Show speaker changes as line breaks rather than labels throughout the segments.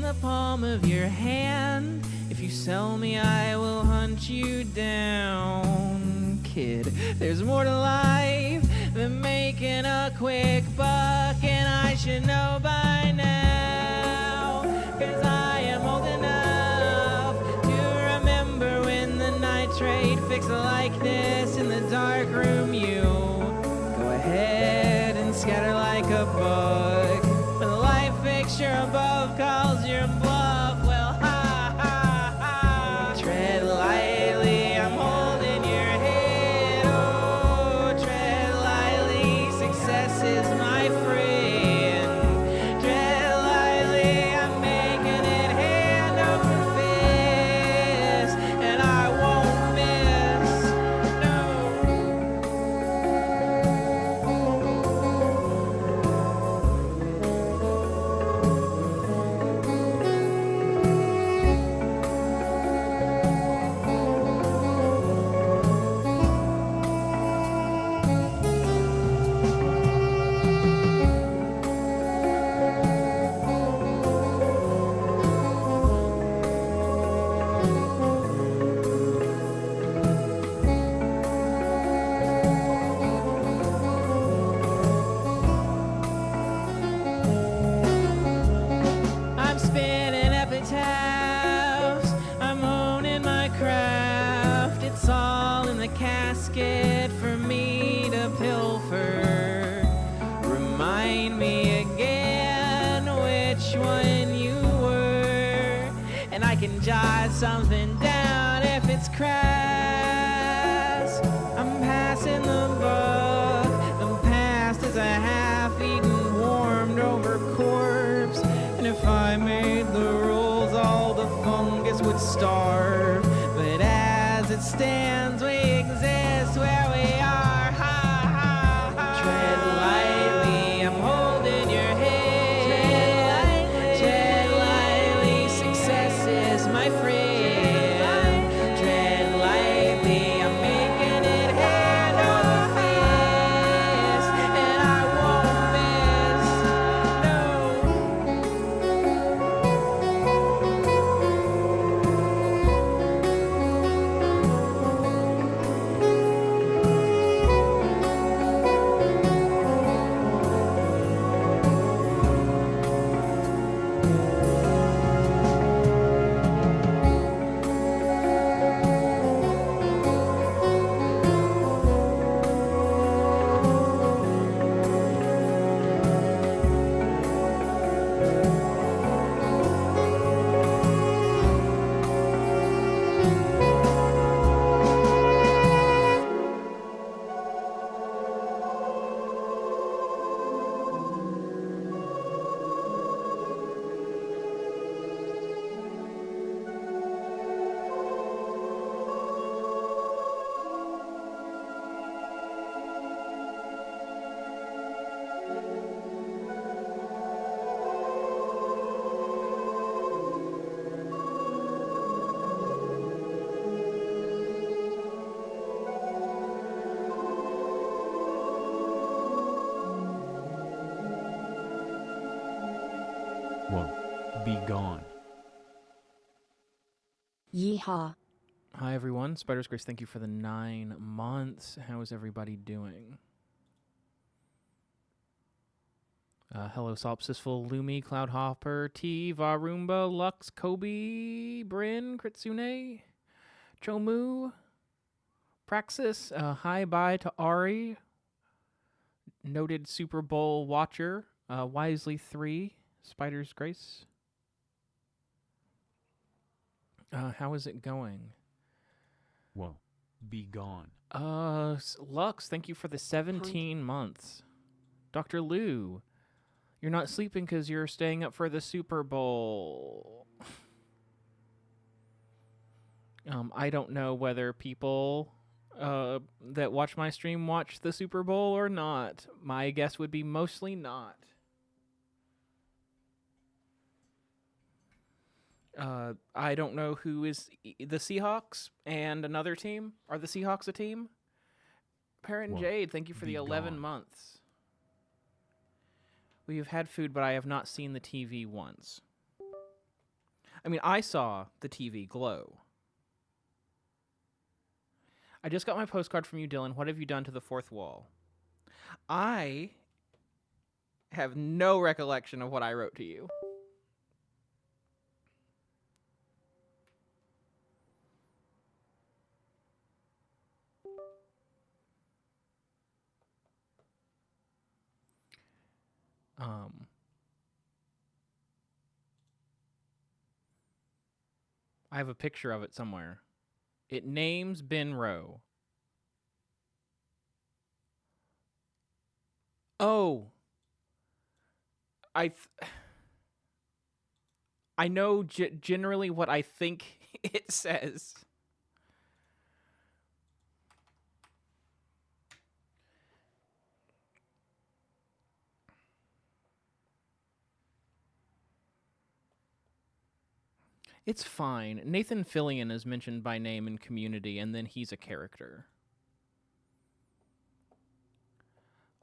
the palm of your hand. If you sell me, I will hunt you down. Kid, there's more to life than making a quick buck, and I should know by now, 'cause I am old enough to remember when the nitrate fixed like this in the dark room. You go ahead and scatter like a bug, when the light fixture above calls your bluff. Well, ha ha ha. Tread lightly, I'm holding your head. Oh, tread lightly, success is my friend. Tread lightly, I'm making it hand over fist, and I won't miss. I'm spinning epitaphs, I'm owning my craft. It's all in the casket for me to pilfer. Remind me again which one you were, and I can jot something down if it's crass. I'm passing the buck. The past is a half-eaten, warmed over corpse. And if I made the rules, all the fungus would starve. But as it stands, we exist where we are. Ha ha ha. Tread lightly, I'm holding your head. Tread lightly, success is my friend. Tread lightly, I'm making it hand over fist, and I won't miss. No.
WOE.BEGONE.
Yeehaw.
Hi everyone, Spider's Grace, thank you for the 9 months. How is everybody doing? Hello, Solipsisful, Lumi, Cloudhopper, T, Varumba, Lux, Kobe, Bryn, Kritsune, Chomu, Praxis, hi bye to Ari, noted Super Bowl watcher, Wisely 3, Spider's Grace. How is it going?
WOE.BEGONE.
Lux, thank you for the 17 months. Dr. Lou, you're not sleeping because you're staying up for the Super Bowl. I don't know whether people that watch my stream watch the Super Bowl or not. My guess would be mostly not. I don't know who is the Seahawks and another team. Are the Seahawks a team? Parent Jade, thank you for the 11 months. We have had food, but I have not seen the TV once. I mean, I saw the TV glow. I just got my postcard from you, Dylan. What have you done to the fourth wall? I have no recollection of what I wrote to you. I have a picture of it somewhere. It names Ben Rowe. Oh. I know generally what I think it says. It's fine. Nathan Fillion is mentioned by name in Community, and then he's a character.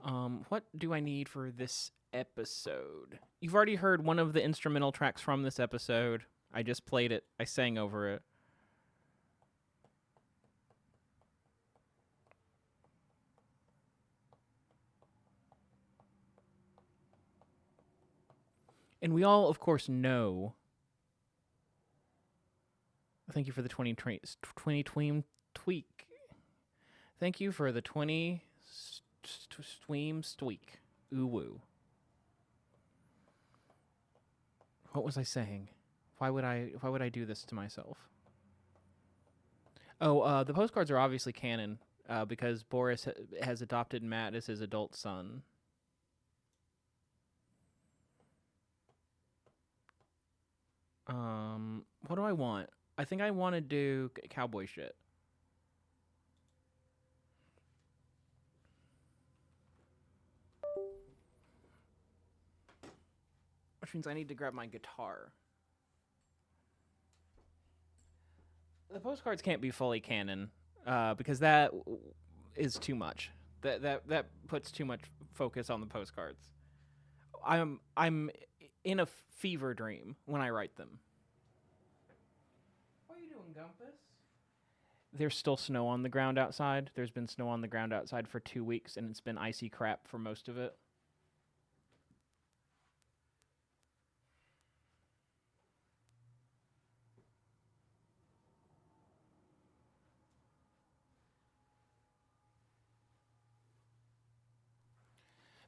What do I need for this episode? You've already heard one of the instrumental tracks from this episode. I just played it. I sang over it. And we all, of course, know. Thank you for the 20 tweam tweak. Thank you for the 20 tweam tweak. Ooh woo. What was I saying? Why would I do this to myself? Oh, the postcards are obviously canon because Boris has adopted Matt as his adult son. What do I want? I think I want to do cowboy shit. Which means I need to grab my guitar. The postcards can't be fully canon because that is too much. That puts too much focus on the postcards. I'm in a fever dream when I write them. What are you doing, Gumpus? There's still snow on the ground outside. There's been snow on the ground outside for 2 weeks, and it's been icy crap for most of it.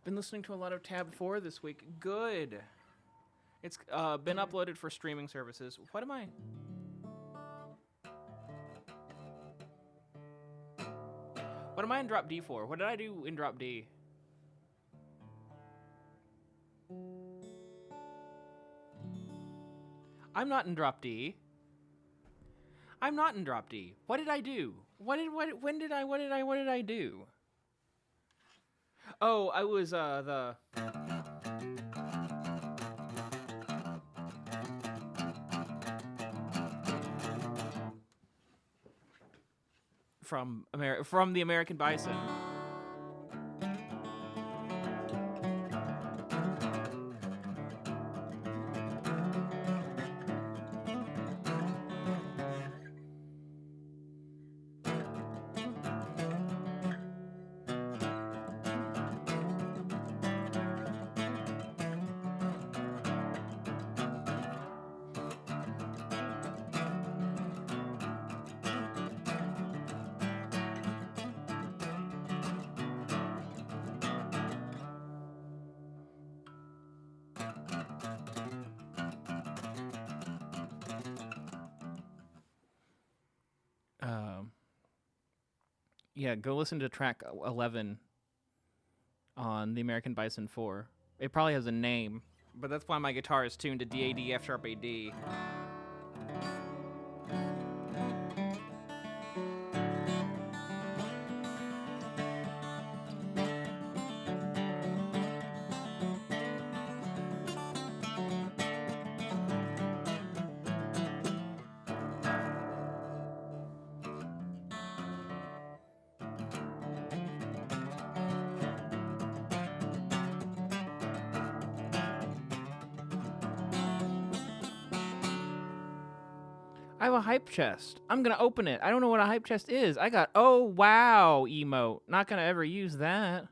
Been listening to a lot of Tab 4 this week. Good. It's been uploaded for streaming services. What am I... What am I in drop D for? What did I do in drop D? I'm not in drop D. I'm not in drop D. What did I do? What did I do? Oh, I was the from the American Bison. Yeah, go listen to track 11 on the American Bison 4. It probably has a name, but that's why my guitar is tuned to D-A-D, F-sharp A-D. I have a hype chest. I'm gonna open it. I don't know what a hype chest is. I got oh wow emote. Not gonna ever use that.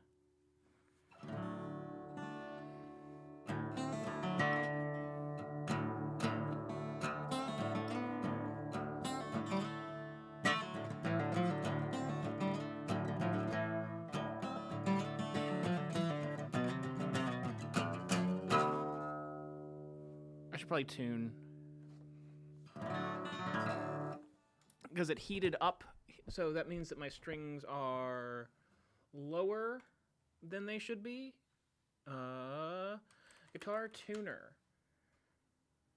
I should probably tune. Because it heated up, so that means that my strings are lower than they should be. Guitar tuner.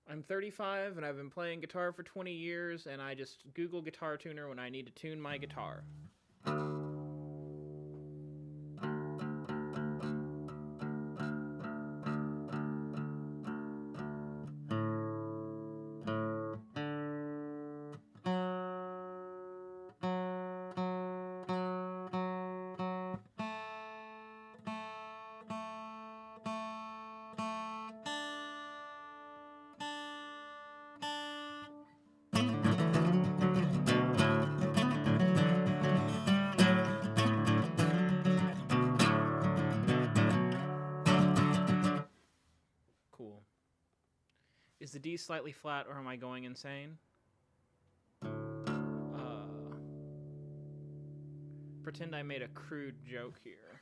I'm 35 and I've been playing guitar for 20 years, and I just Google guitar tuner when I need to tune my guitar. Cool. Is the D slightly flat, or am I going insane? Pretend I made a crude joke here.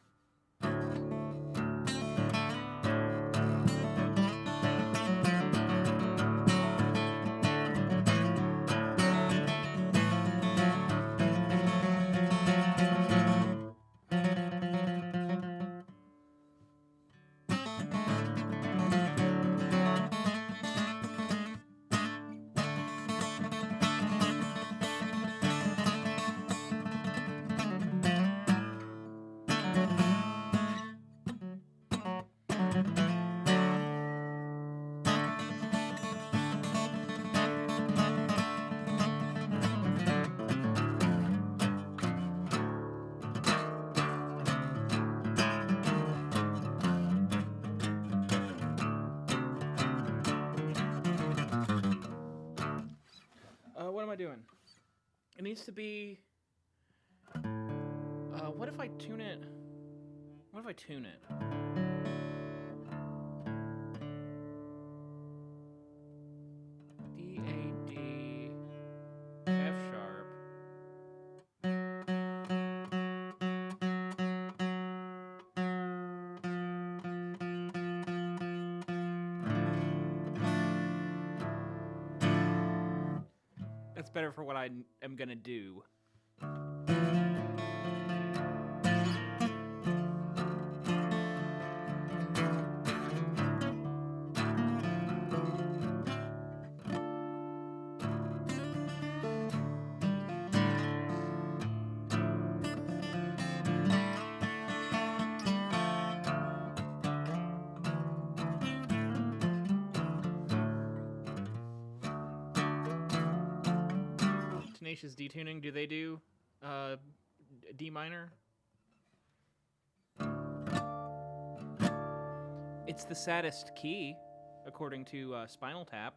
What am I doing? It needs to be... what if I tune it? What if I tune it? D, A, D, F sharp. That's better for what I am gonna do. Tenacious detuning, do they do D minor? It's the saddest key, according to Spinal Tap.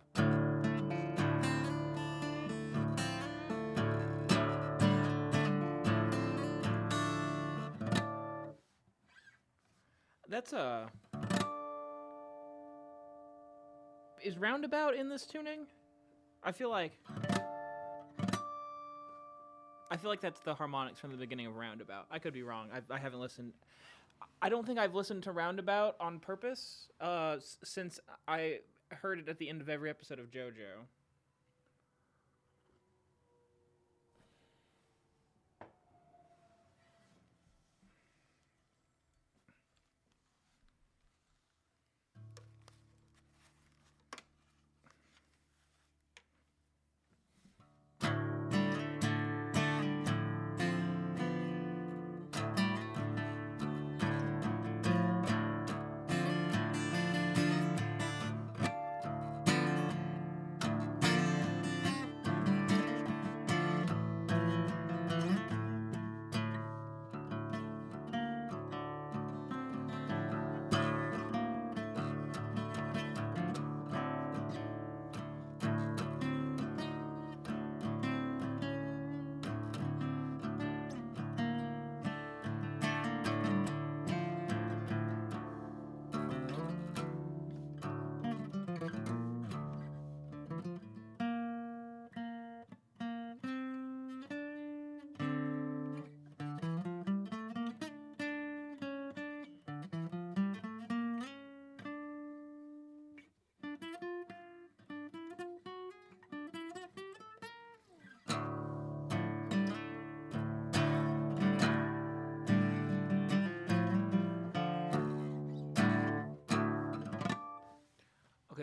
That's a... Is roundabout in this tuning? I feel like that's the harmonics from the beginning of Roundabout. I could be wrong. I haven't listened. I don't think I've listened to Roundabout on purpose since I heard it at the end of every episode of JoJo.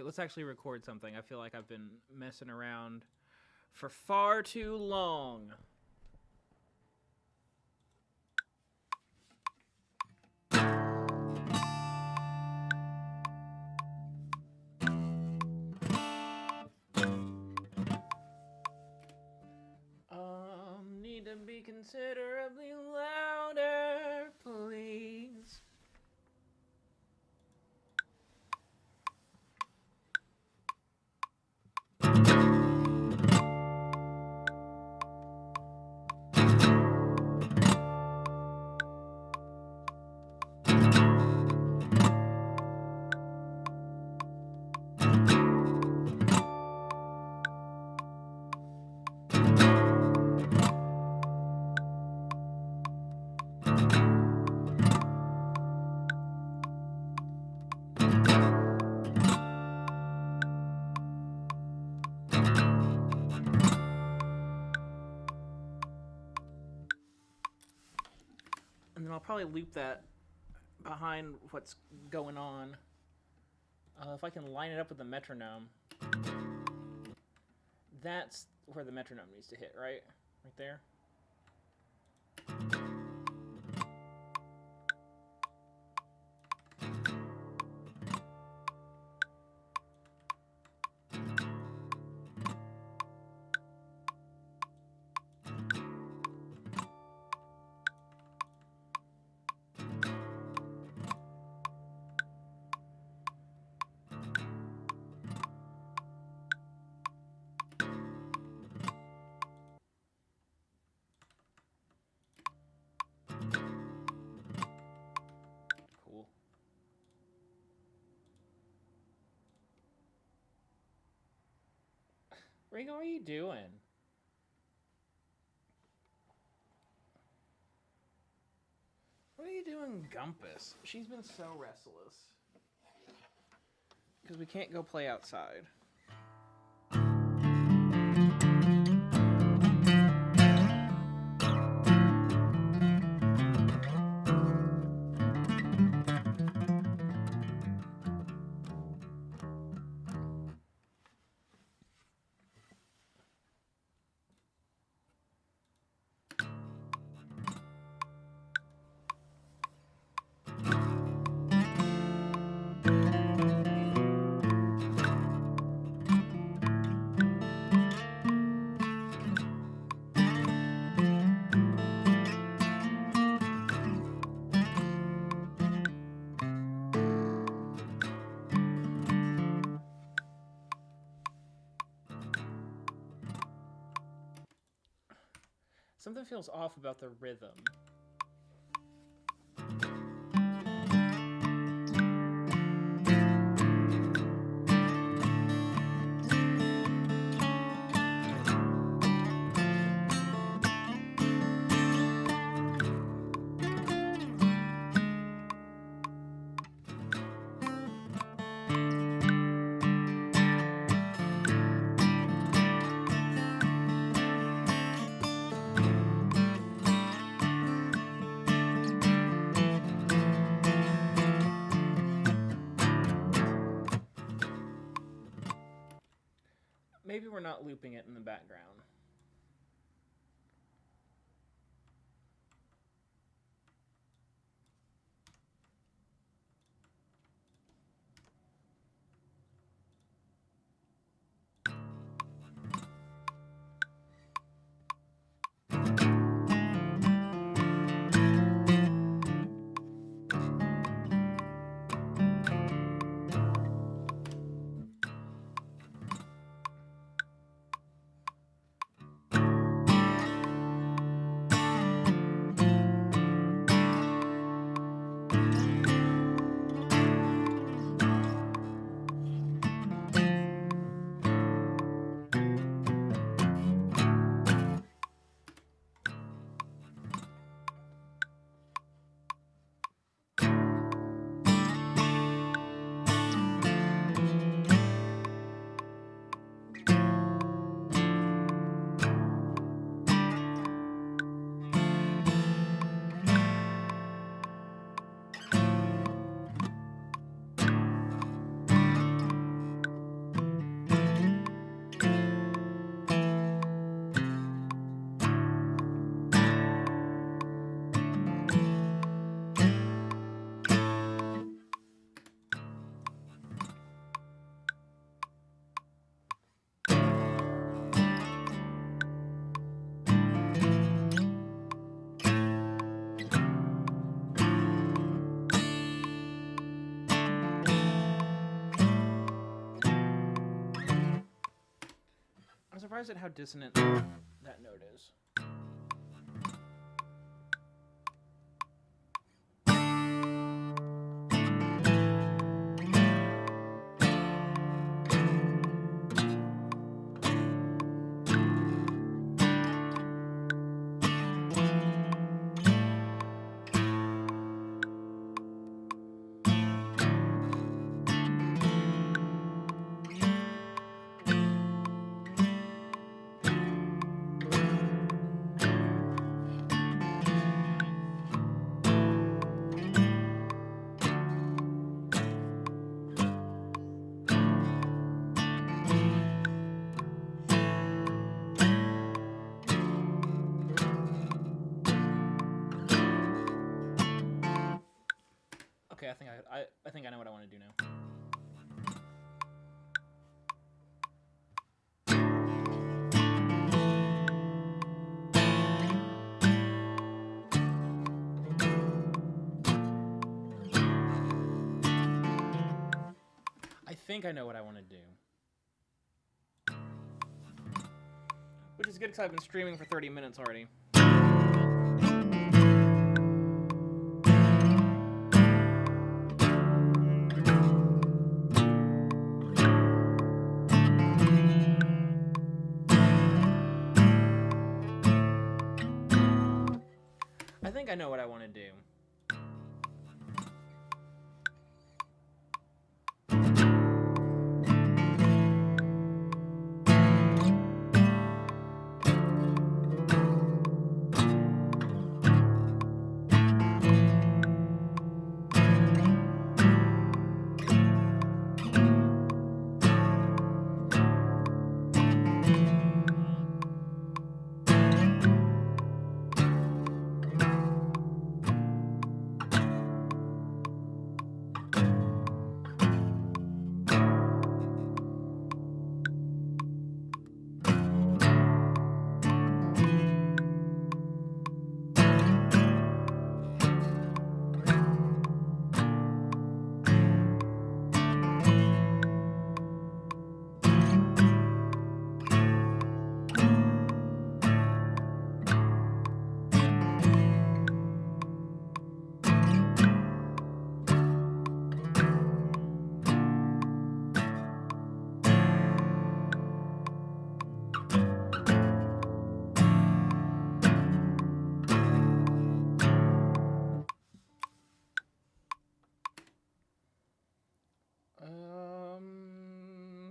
let's actually record something. I feel like I've been messing around for far too long. Need to be considerably louder, please. And then I'll probably loop that behind what's going on. If I can line it up with the metronome. That's where the metronome needs to hit, right? Right there. Cool. Ringo, what are you doing? What are you doing, Gumpus? She's been so restless. Because we can't go play outside. Something feels off about the rhythm. Maybe we're not looping it in the background. surprised at how dissonant that note is. Okay, I think I know what I want to do now. I think I know what I want to do. Which is good because I've been streaming for 30 minutes already. I think I know what I want to do.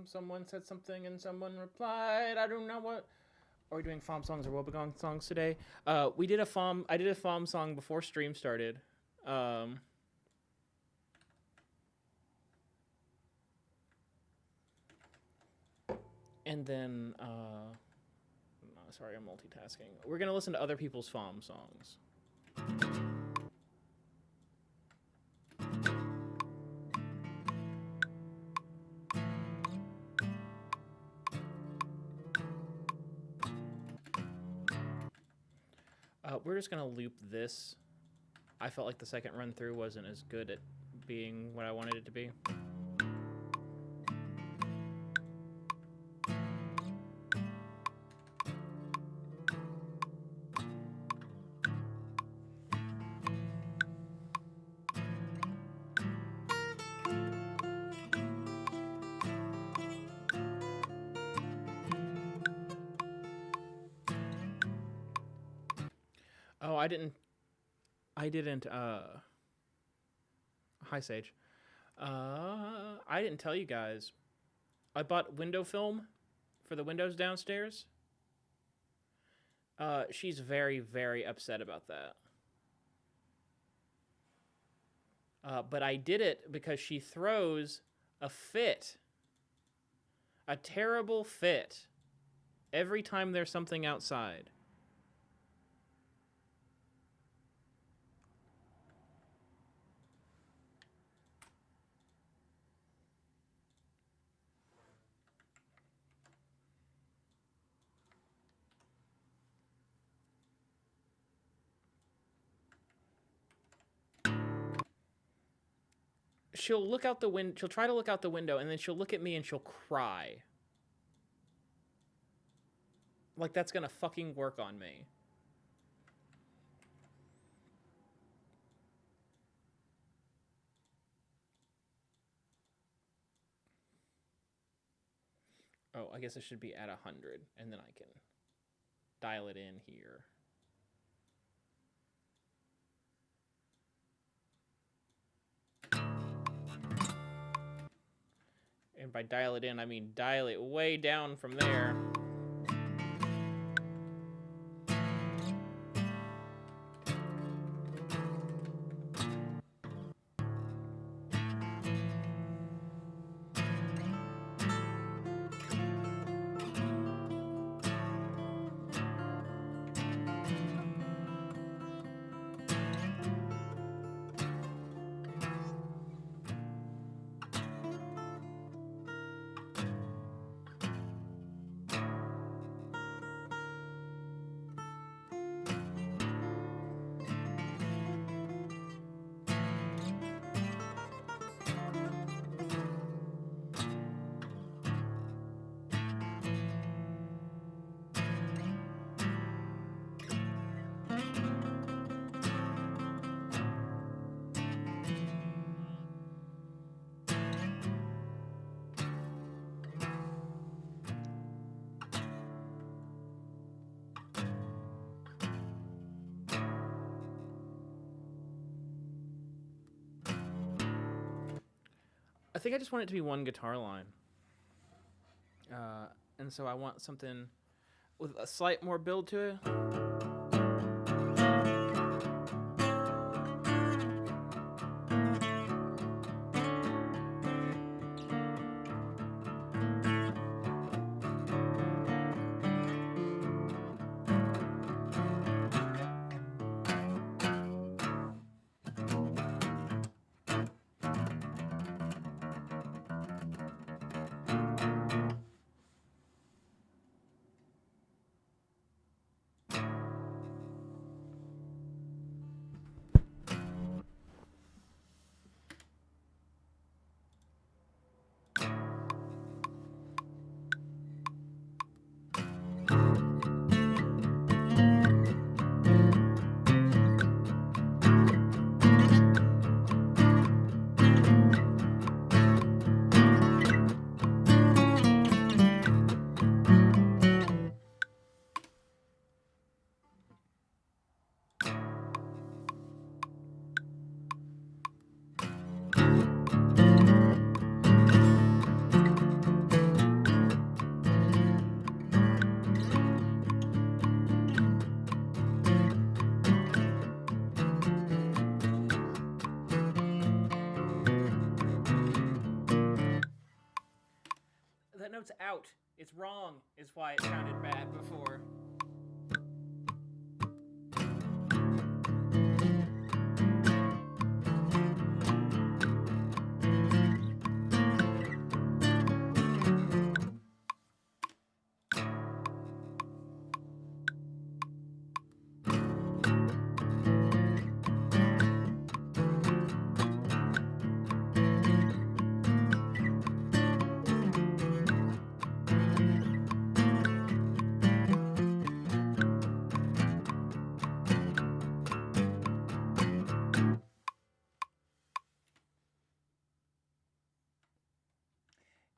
Someone said something and someone replied. I don't know what. Are we doing FOM songs or WOEBEGONE songs today? We did a FOM. I did a FOM song before stream started. And then, sorry, I'm multitasking. We're gonna listen to other people's FOM songs. We're just gonna loop this. I felt like the second run through wasn't as good at being what I wanted it to be. Oh, I didn't, hi Sage. I didn't tell you guys. I bought window film for the windows downstairs. She's very, very upset about that. But I did it because she throws a fit. A terrible fit. Every time there's something outside. She'll look out the window. She'll try to look out the window, and then she'll look at me and she'll cry. like that's gonna fucking work on me. Oh, I guess it should be at 100, and then I can dial it in here. And by dial it in, I mean dial it way down from there. I think I just want it to be one guitar line. And so I want something with a slight more build to it. That note's out. It's wrong, is why it sounded bad before.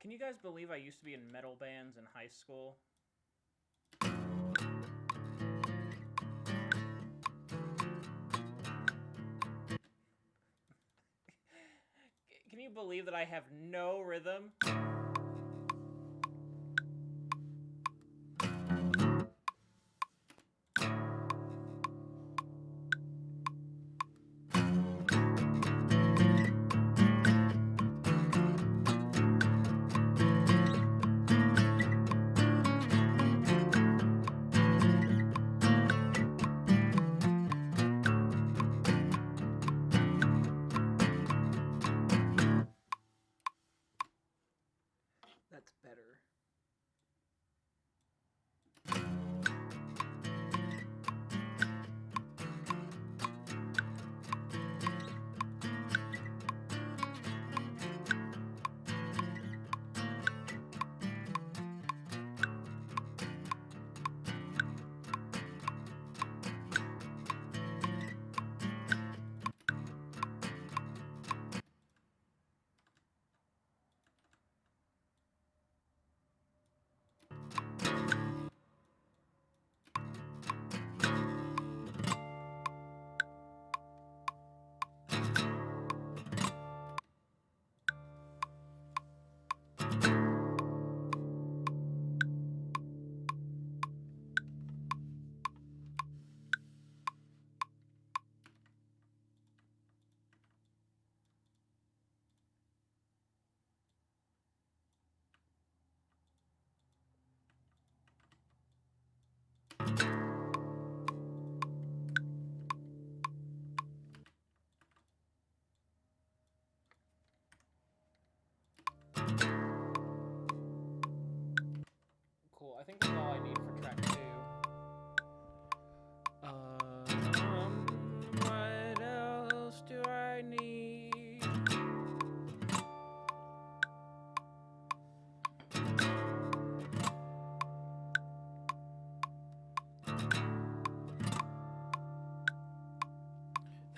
Can you guys believe I used to be in metal bands in high school? Can you believe that I have no rhythm?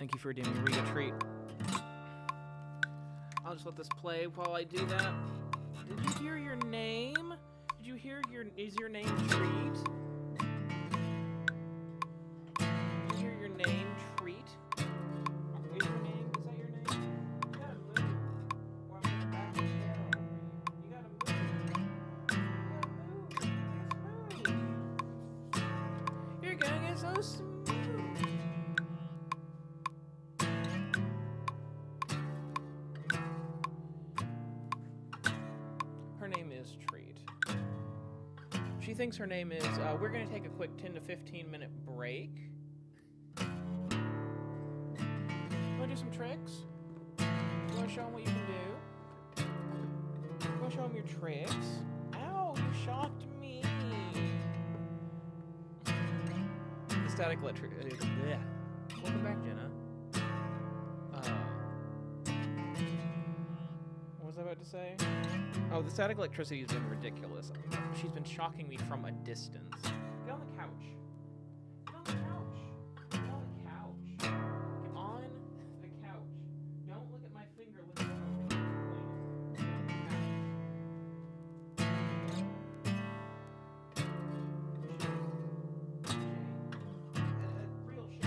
Thank you for deeming Rita treat. I'll just let this play while I do that. Did you hear your name? Did you hear is your name Treat? Did you hear your name Treat? Is your name, is that your name? You gotta move. Or I'm gonna back the chair over you. You gotta move. You gotta move. You're gonna get so smooth. Her name is Treat. She thinks her name is, we're going to take a quick 10 to 15 minute break. You want to do some tricks? You want to show them what you can do? You want to show them your tricks? Ow, you shocked me. The static electricity. Welcome back, Jenna. What was I about to say? Oh, the static electricity has been ridiculous. She's been shocking me from a distance. Get on the couch. Get on the couch. Get on the couch. Get on the couch. Don't look at my finger. Look at my finger. Get on the couch. Real shake.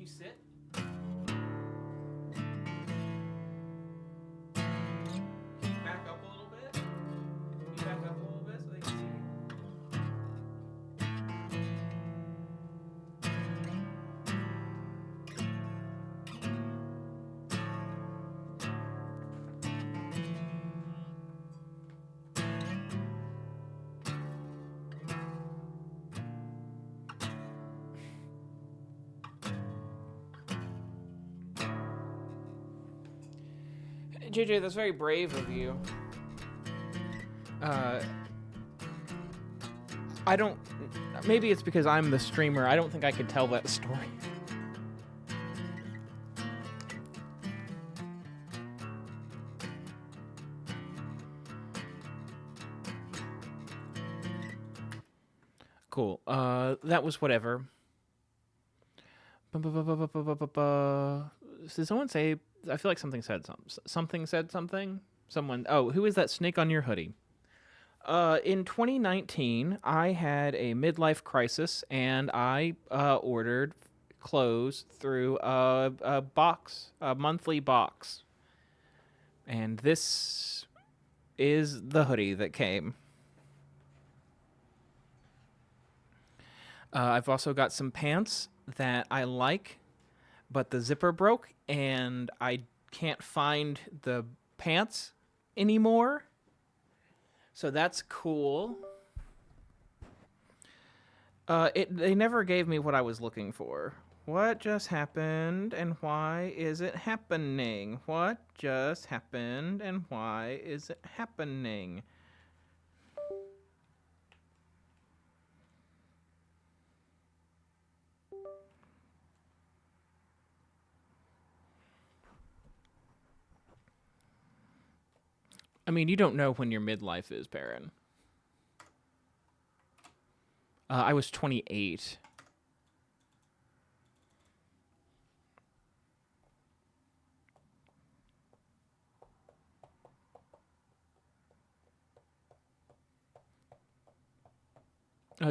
Sit. Can you back up a little bit? Can you back up a little bit so they can see you? JJ, that's very brave of you. I don't... Maybe it's because I'm the streamer. I don't think I could tell that story. Cool. That was whatever. Did someone say... I feel like something said something. Something said something? Someone... Oh, who is that snake on your hoodie? In 2019, I had a midlife crisis, and I ordered clothes through a box, a monthly box. And this is the hoodie that came. I've also got some pants that I like, but the zipper broke, and I can't find the pants anymore. So that's cool. They never gave me what I was looking for. What just happened, and why is it happening? What just happened, and why is it happening? I mean, you don't know when your midlife is, Baron. I was 28.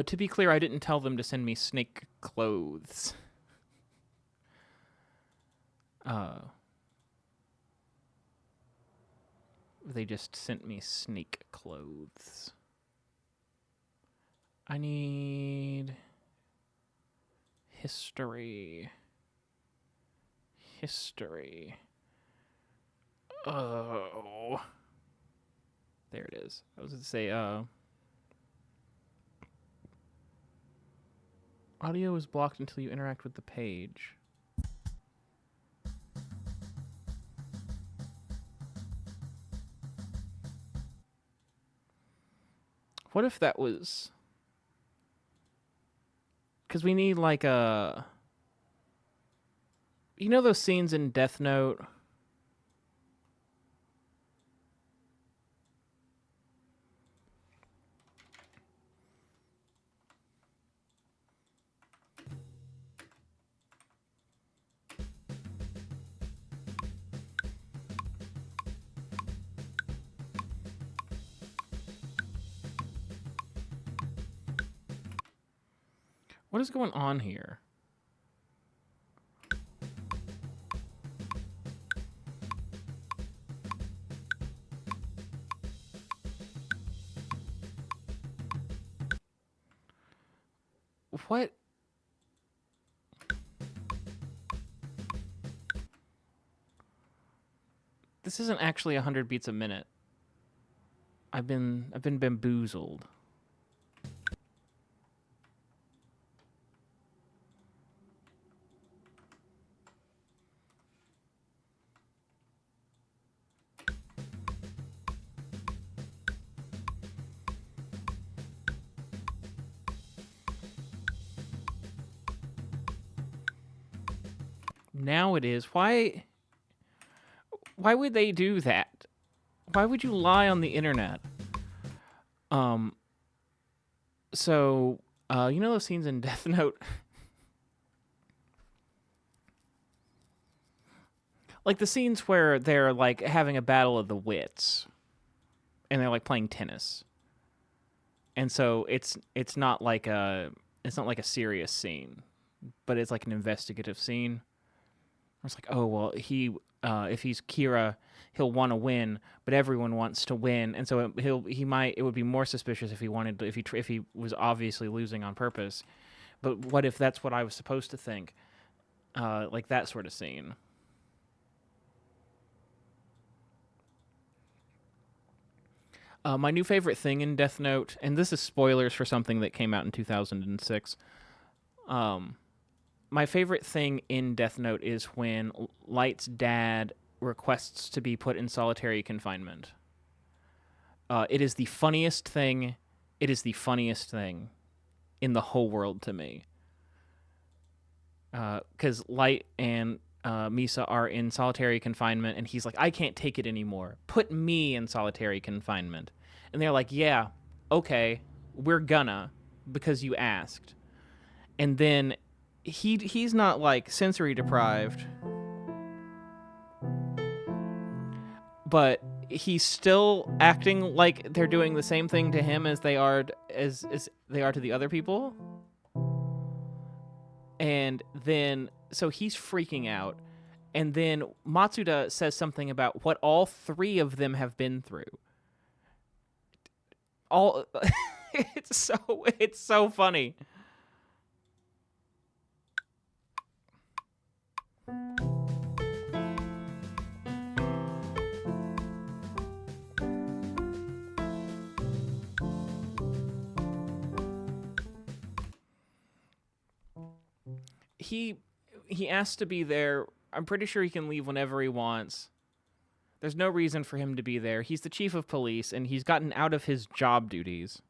To be clear, I didn't tell them to send me snake clothes. They just sent me snake clothes. I need history. History. Oh. There it is. I was going to say, audio is blocked until you interact with the page. What if that was... Because we need, like, a... You know those scenes in Death Note? What is going on here? What? This isn't actually 100 beats a minute. I've been bamboozled. Now it is. Why would they do that? Why would you lie on the internet? So, you know those scenes in Death Note? Like the scenes where they're like having a battle of the wits and they're like playing tennis. And so it's not like a serious scene, but it's like an investigative scene. It's like, oh well, if he's Kira, he'll want to win, but everyone wants to win, and so it would be more suspicious if he was obviously losing on purpose. But what if that's what I was supposed to think? Like that sort of scene. My new favorite thing in Death Note, and this is spoilers for something that came out in 2006. My favorite thing in Death Note is when Light's dad requests to be put in solitary confinement. It is the funniest thing. It is the funniest thing in the whole world to me. Because Light and Misa are in solitary confinement, and he's like, I can't take it anymore. Put me in solitary confinement. And they're like, yeah, okay, we're gonna, because you asked. And then he's not like sensory deprived, but he's still acting like they're doing the same thing to him as they are to the other people. And then so he's freaking out, and then Matsuda says something about what all three of them have been through. It's so funny. He asked to be there. I'm pretty sure he can leave whenever he wants. There's no reason for him to be there. He's the chief of police, and he's gotten out of his job duties.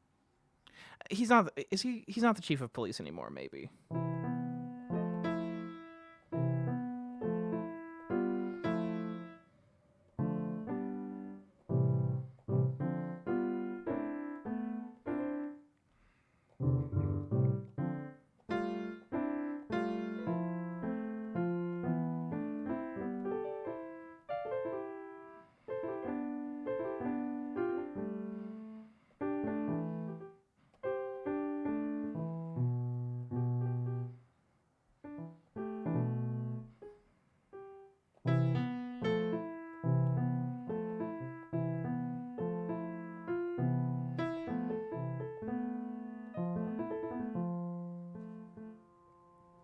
He's not the chief of police anymore, maybe.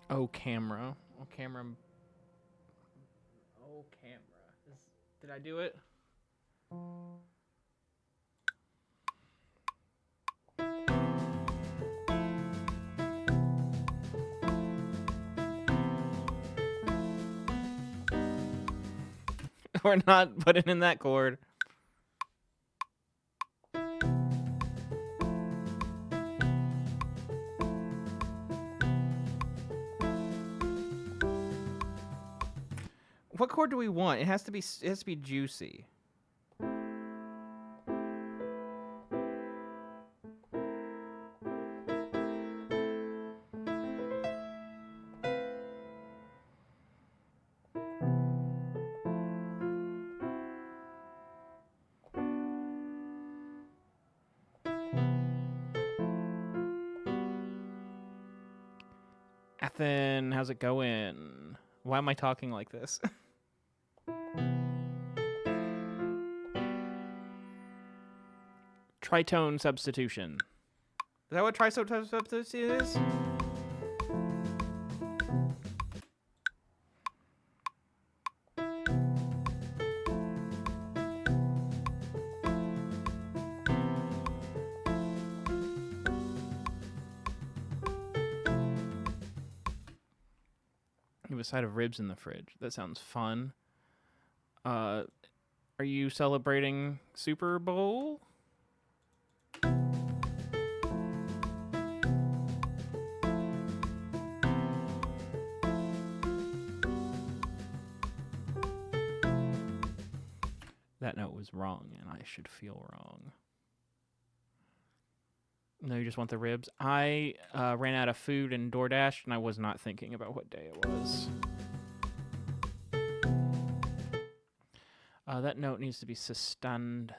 Oh, camera. Did I do it? We're not putting in that chord. What chord do we want? It has to be juicy. Ethan, how's it going? Why am I talking like this? Tritone substitution. Is that what tritone substitution is? You have a side of ribs in the fridge. That sounds fun. Are you celebrating Super Bowl? That note was wrong, and I should feel wrong. No, you just want the ribs? I ran out of food in DoorDash, and I was not thinking about what day it was. That note needs to be sustained.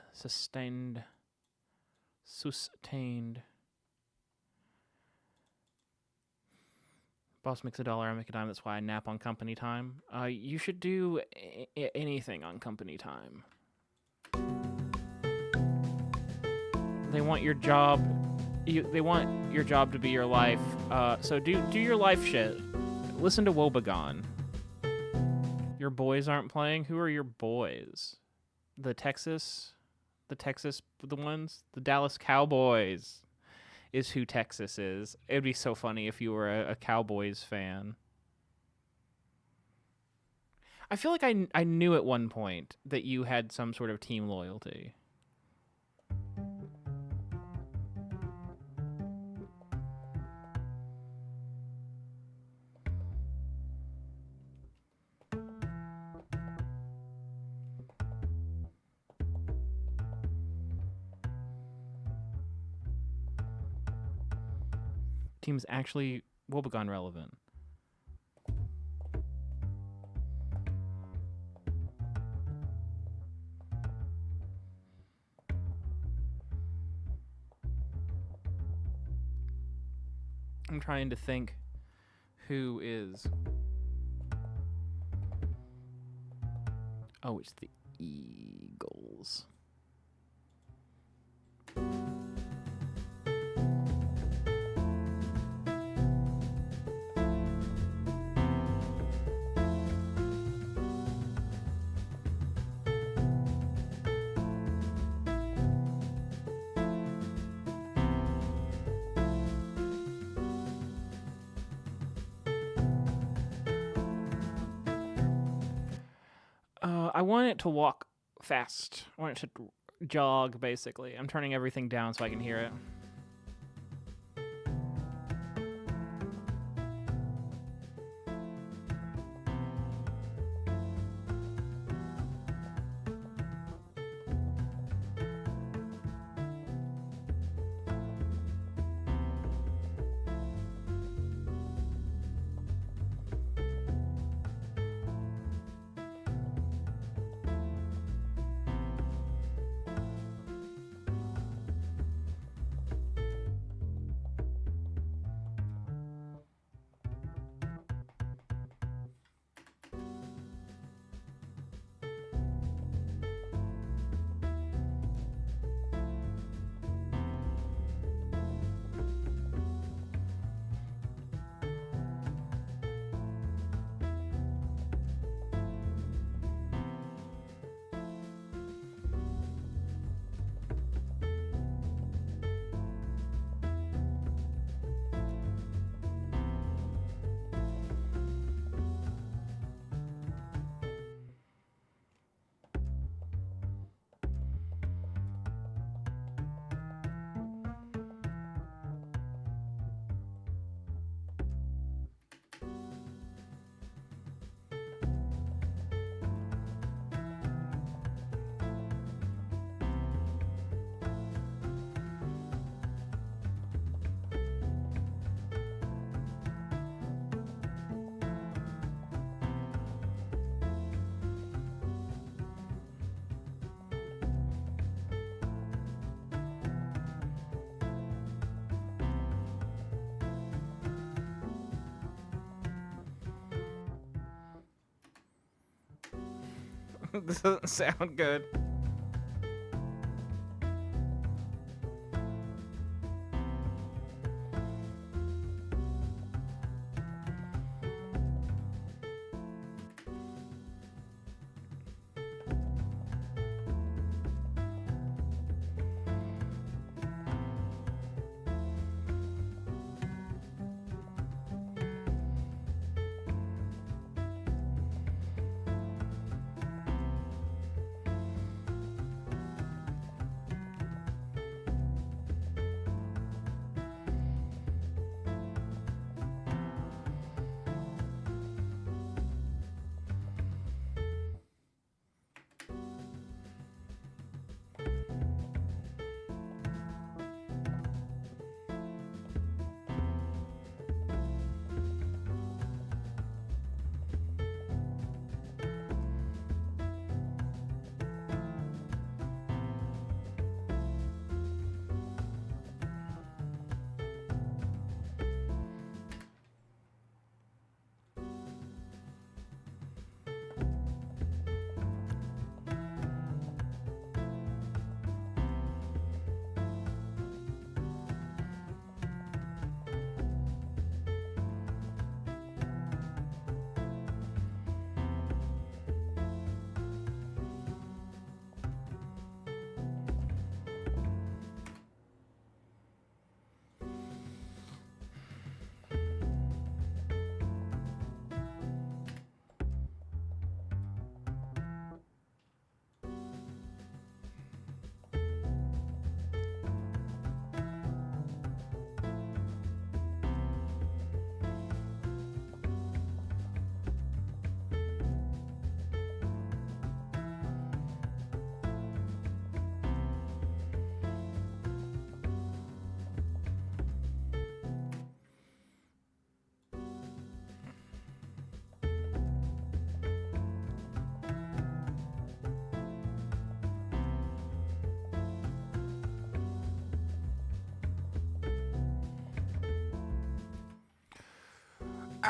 Boss makes $1, I make a dime. That's why I nap on company time. You should do anything on company time. They want your job. They want your job to be your life. So do your life shit. Listen to WOE.BEGONE. Your boys aren't playing. Who are your boys? The ones. The Dallas Cowboys is who Texas is. It'd be so funny if you were a Cowboys fan. I feel like I knew at one point that you had some sort of team loyalty. Team's actually WOE.BEGONE relevant. I'm trying to think who is... Oh, it's the Eagles. I want it to walk fast. I want it to jog, basically. I'm turning everything down so I can hear it. This doesn't sound good.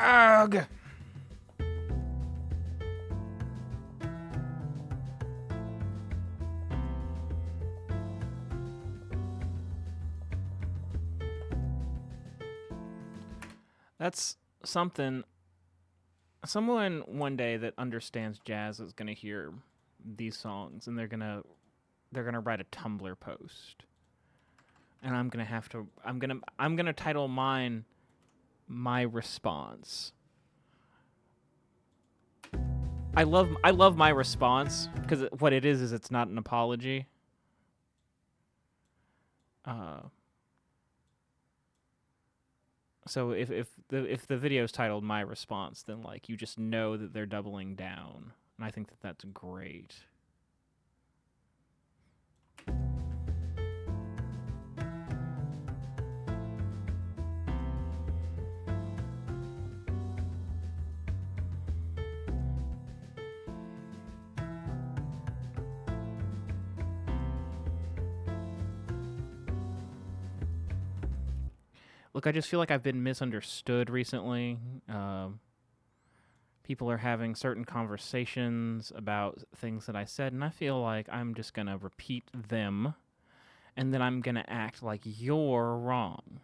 Ugh. That's something. Someone one day that understands jazz is gonna hear these songs, and they're gonna write a Tumblr post, and I'm gonna title mine "My Response." I love my response because what it is it's not an apology. So if the video's titled "My Response," then like you just know that they're doubling down, and I think that that's great. Look, I just feel like I've been misunderstood recently. People are having certain conversations about things that I said, and I feel like I'm just going to repeat them, and then I'm going to act like you're wrong.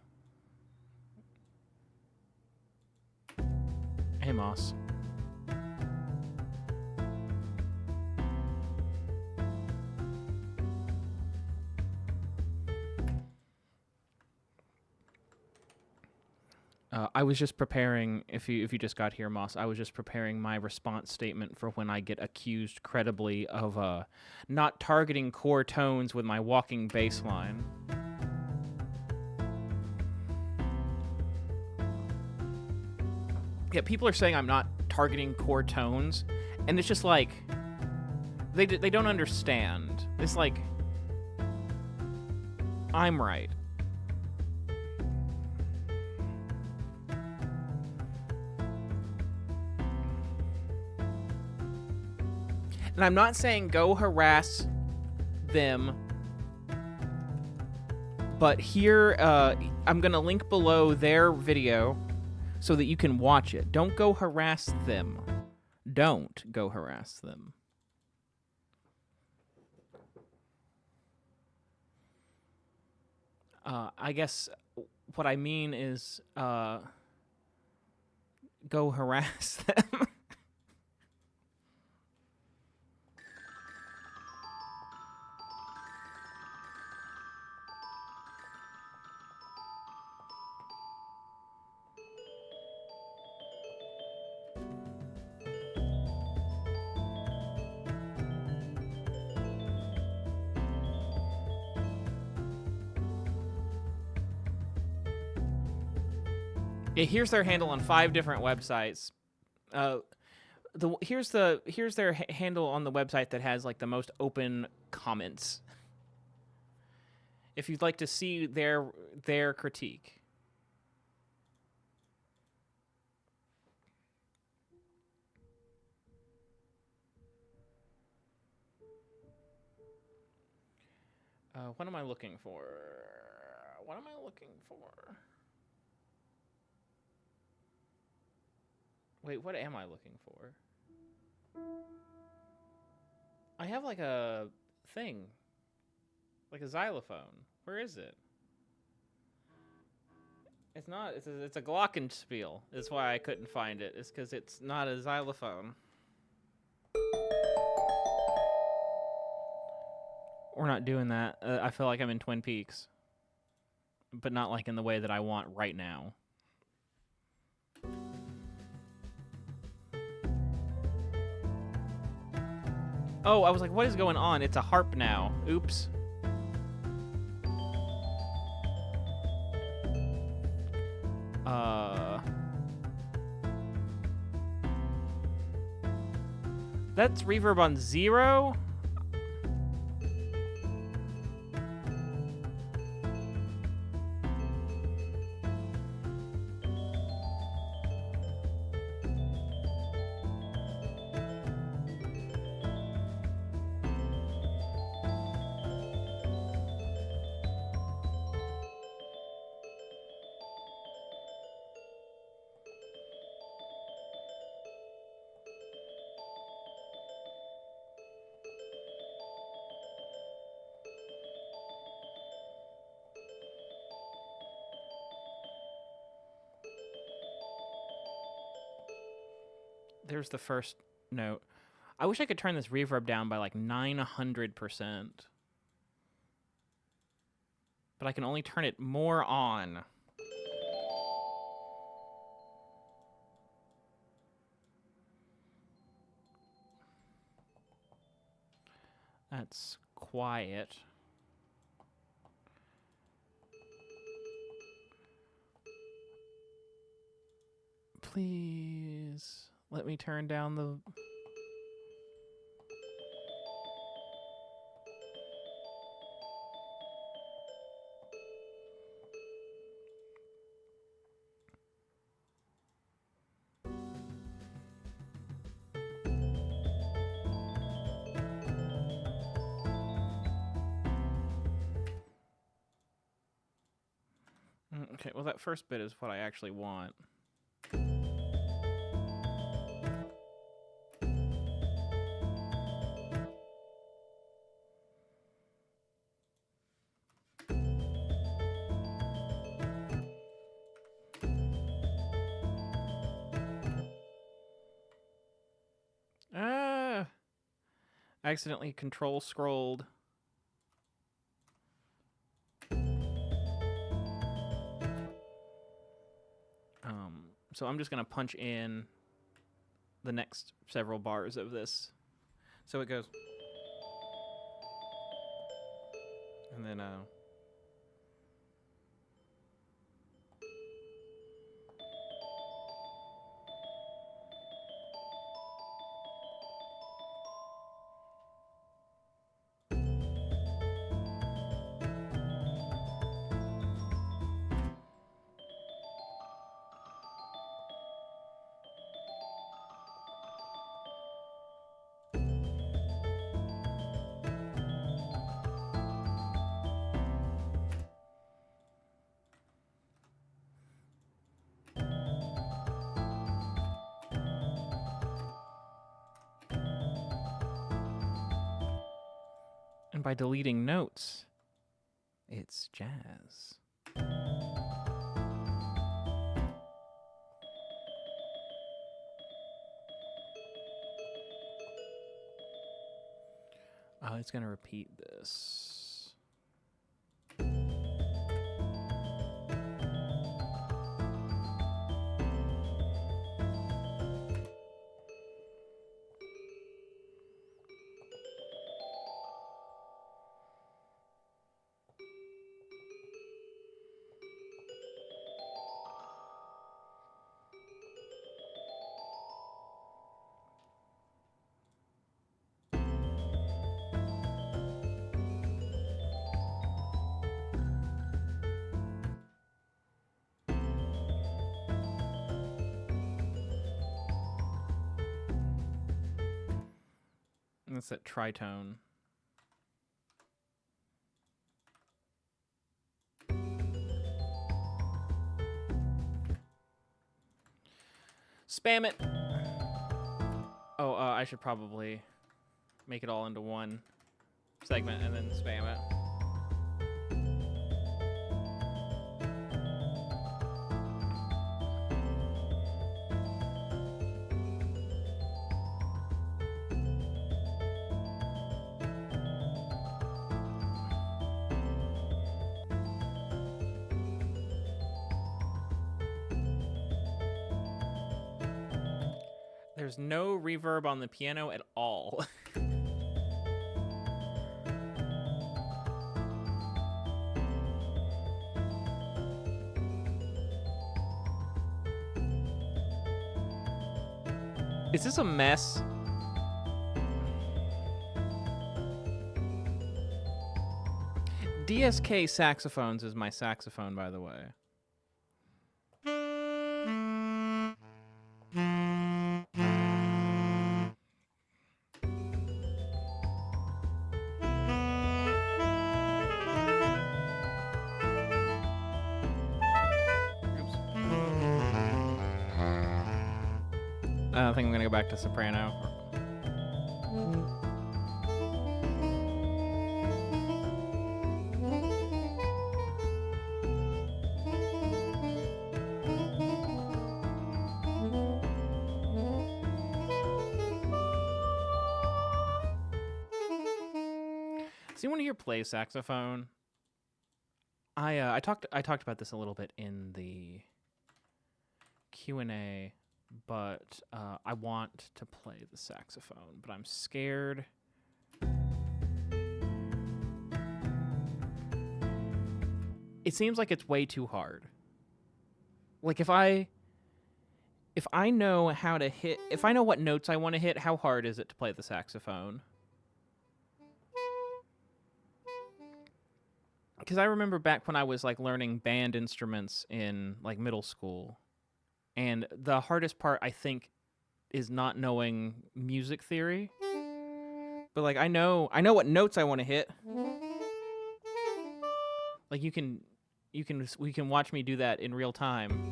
Hey, Moss. I was just preparing, if you just got here, Moss, I was just preparing my response statement for when I get accused credibly of not targeting core tones with my walking bass line. Yeah, people are saying I'm not targeting core tones, and it's just like, they don't understand. It's like, I'm right. And I'm not saying go harass them, but here, I'm going to link below their video so that you can watch it. Don't go harass them. Don't go harass them. I guess what I mean is go harass them. Yeah, here's their handle on 5 different websites. Here's their handle on the website that has like the most open comments. If you'd like to see their critique. What am I looking for? What am I looking for? Wait, what am I looking for? I have like a thing. Like a xylophone. Where is it? It's not. It's a glockenspiel. Is why I couldn't find it. It's because it's not a xylophone. We're not doing that. I feel like I'm in Twin Peaks. But not like in the way that I want right now. Oh, I was like, what is going on? It's a harp now. Oops. That's reverb on 0? There's the first note. I wish I could turn this reverb down by like 900%. But I can only turn it more on. That's quiet. Please let me turn down the... Okay, well that first bit is what I actually want. Ah! Accidentally control scrolled. So I'm just going to punch in the next several bars of this. So it goes. And then, and by deleting notes. It's jazz. Oh, it's gonna repeat this. That's that tritone. Spam it. Oh, I should probably make it all into one segment and then spam it. There's no reverb on the piano at all. Is this a mess? DSK Saxophones is my saxophone, by the way. I think I'm gonna go back to soprano. Does anyone here play saxophone? I talked about this a little bit in the Q&A, but I want to play the saxophone, but I'm scared. It seems like it's way too hard. Like if I know how to hit, if I know what notes I want to hit, how hard is it to play the saxophone? Because I remember back when I was like learning band instruments in like middle school, and the hardest part I think is not knowing music theory. But like I know what notes I want to hit. Like we can watch me do that in real time.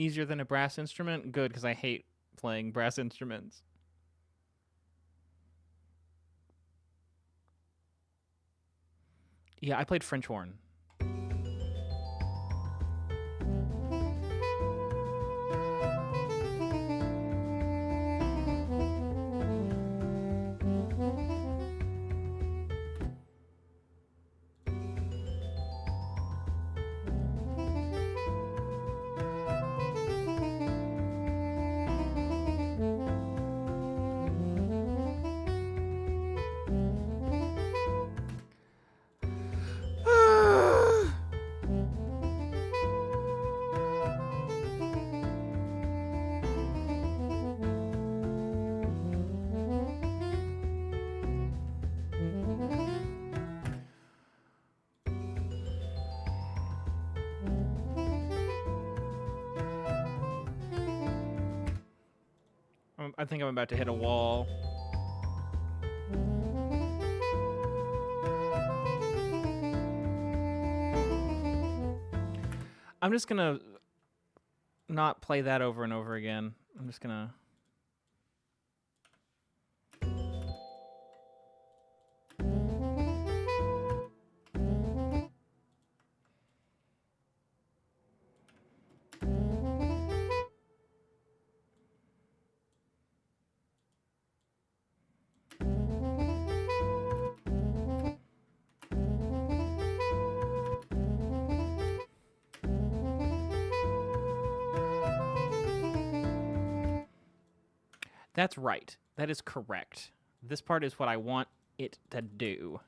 Easier than a brass instrument? Good, because I hate playing brass instruments. Yeah, I played French horn. I think I'm about to hit a wall. I'm just gonna not play that over and over again. I'm just gonna... That's right. That is correct. This part is what I want it to do.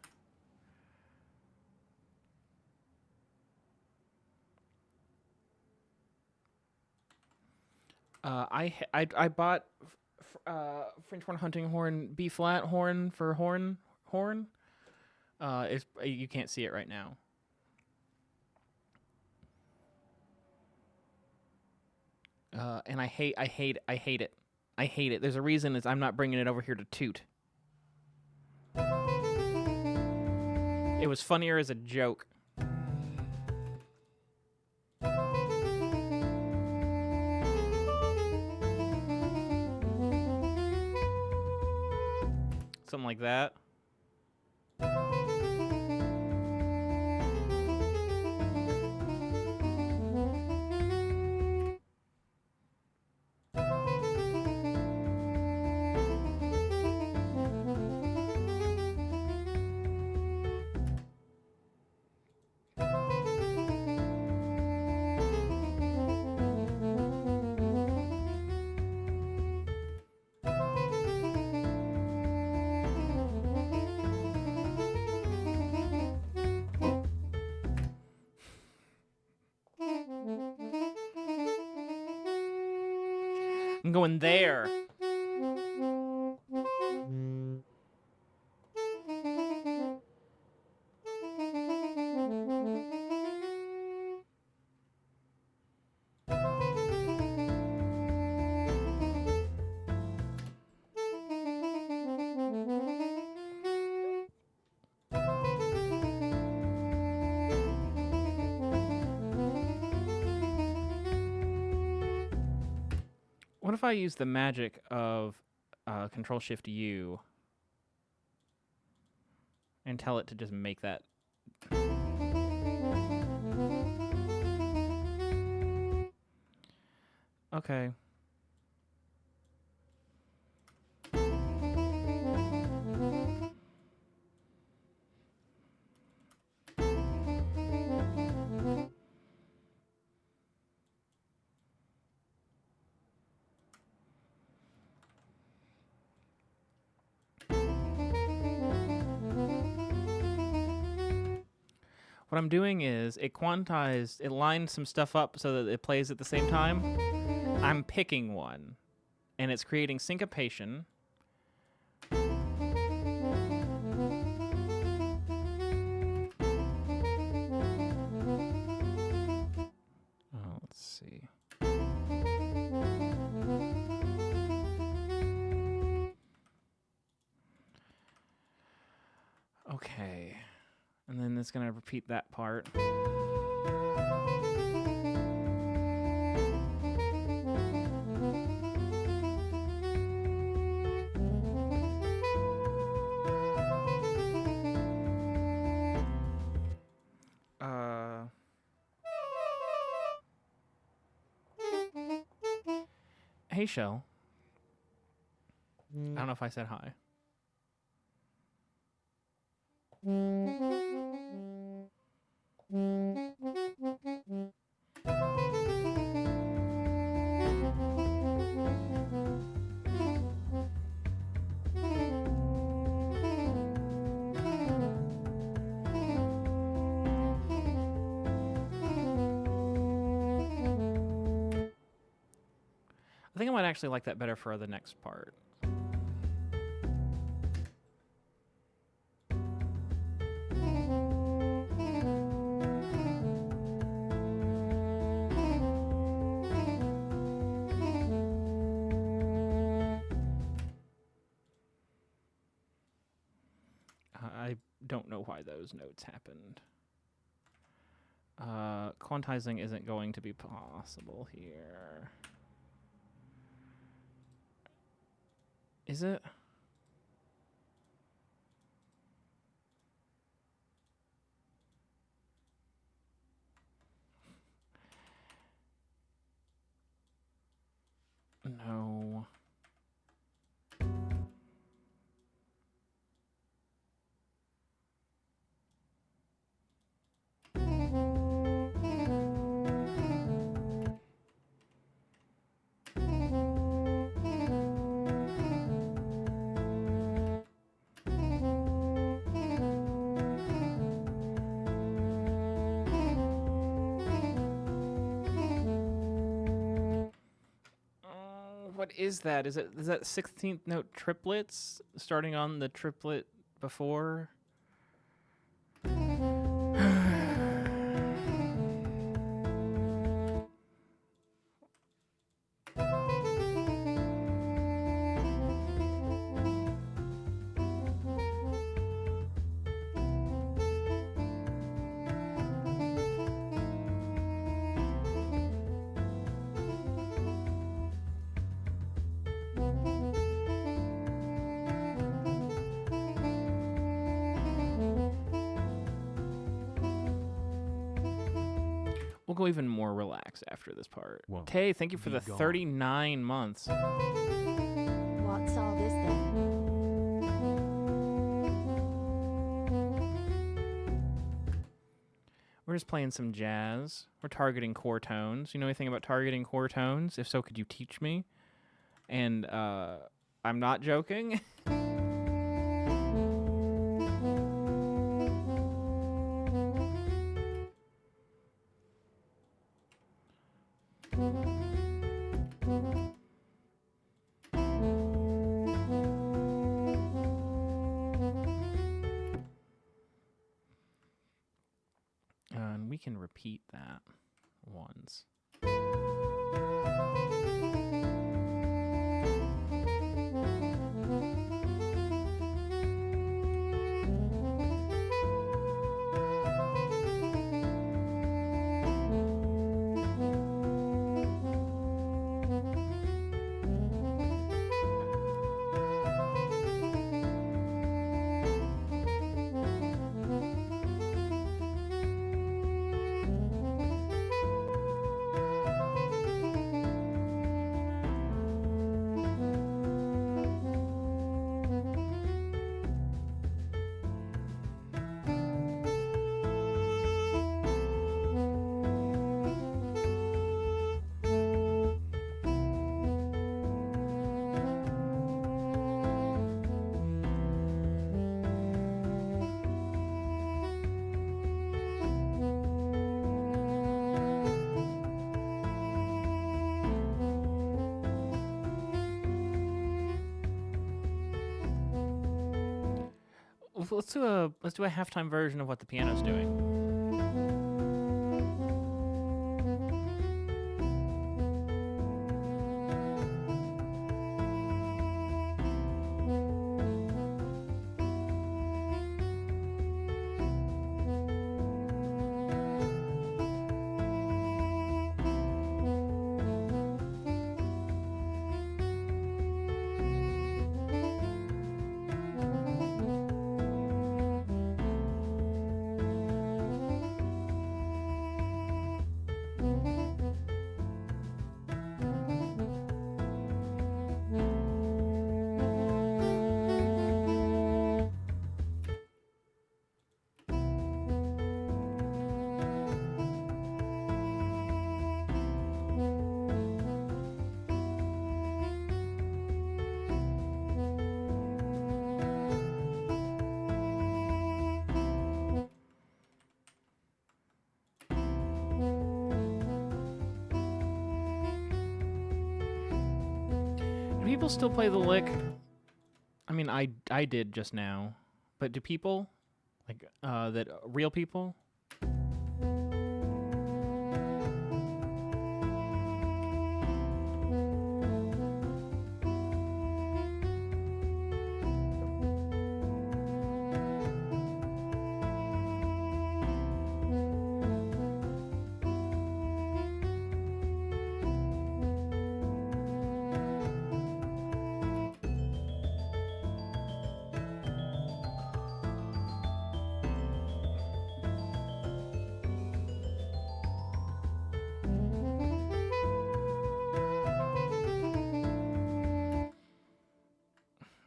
I bought French horn, hunting horn, B flat horn for horn. You can't see it right now. And I hate it. I hate it. There's a reason I'm not bringing it over here to toot. It was funnier as a joke. Something like that. I'm going there. What if I use the magic of Control-Shift-U and tell it to just make that? Okay. What I'm doing is it lines some stuff up so that it plays at the same time. I'm picking one, and it's creating syncopation. Oh, let's see. Okay. And then it's going to repeat that part. Hey, Shell. I don't know if I said hi. I think I might actually like that better for the next part. I don't know why those notes happened. Quantizing isn't going to be possible here. Is it? No. What is that? Is that 16th note triplets starting on the triplet before? We'll go even more relaxed after this part.
Whoa.
Tay, thank you for the
Be gone.
39 months.
What's all this then?
We're just playing some jazz. We're targeting core tones. You know anything about targeting core tones? If so, could you teach me? And I'm not joking. And we can repeat that once. Let's do a halftime version of what the piano's doing. people still play the lick? I mean, I did just now, but do people like that real people?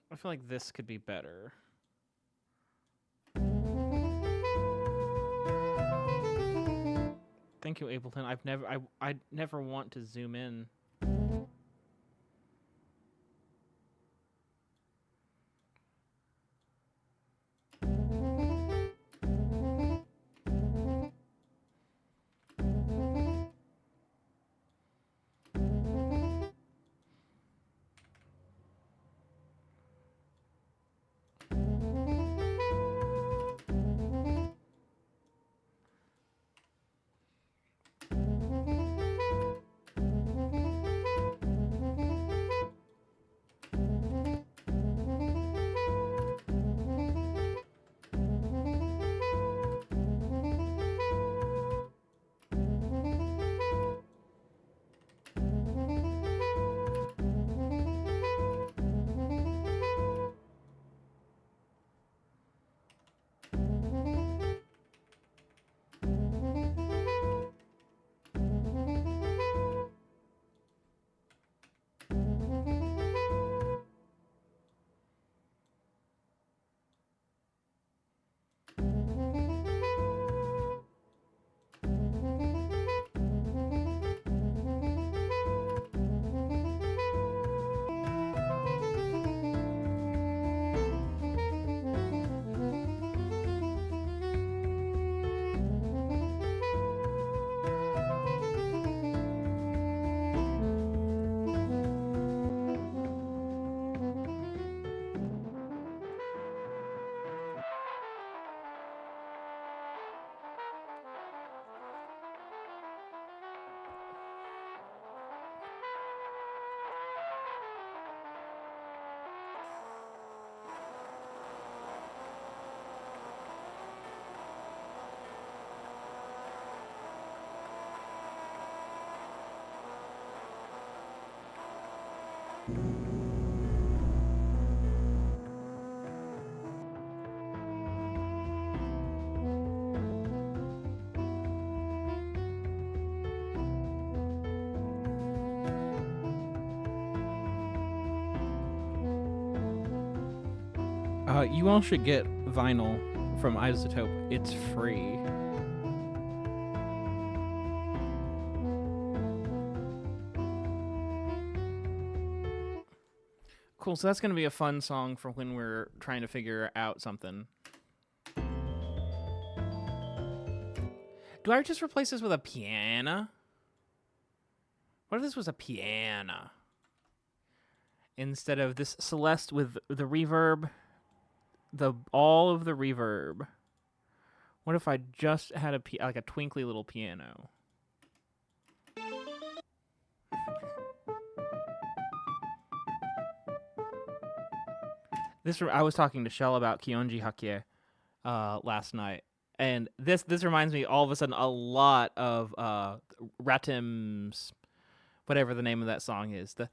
I feel like this could be better. Thank you, Ableton. I never want to zoom in. You all should get vinyl from Isotope. It's free. Cool, so that's going to be a fun song for when we're trying to figure out something. Do I just replace this with a piano? What if this was a piano? Instead of this Celeste with the reverb, all of the reverb. What if I just had like a twinkly little piano? I was talking to Shell about Kionji Hakye last night, and this reminds me all of a sudden a lot of Ratim's, whatever the name of that song is. The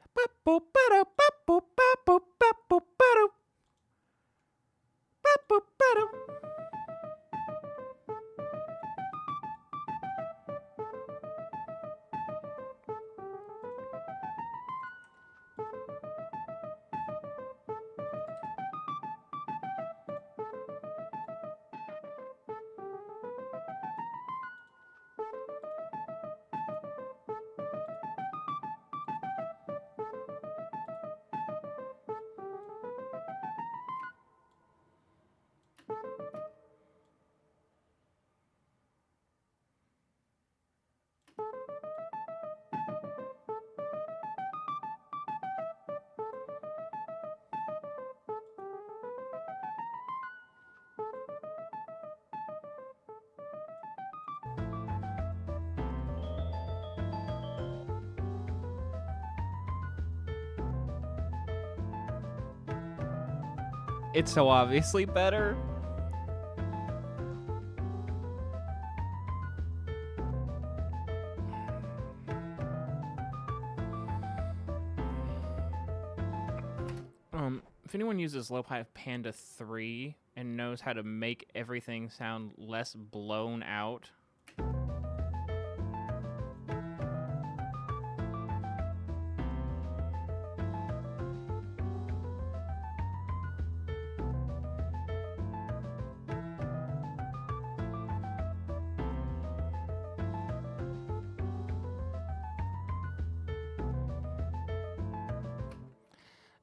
It's so obviously better. If anyone uses Low-Pi Panda 3 and knows how to make everything sound less blown out,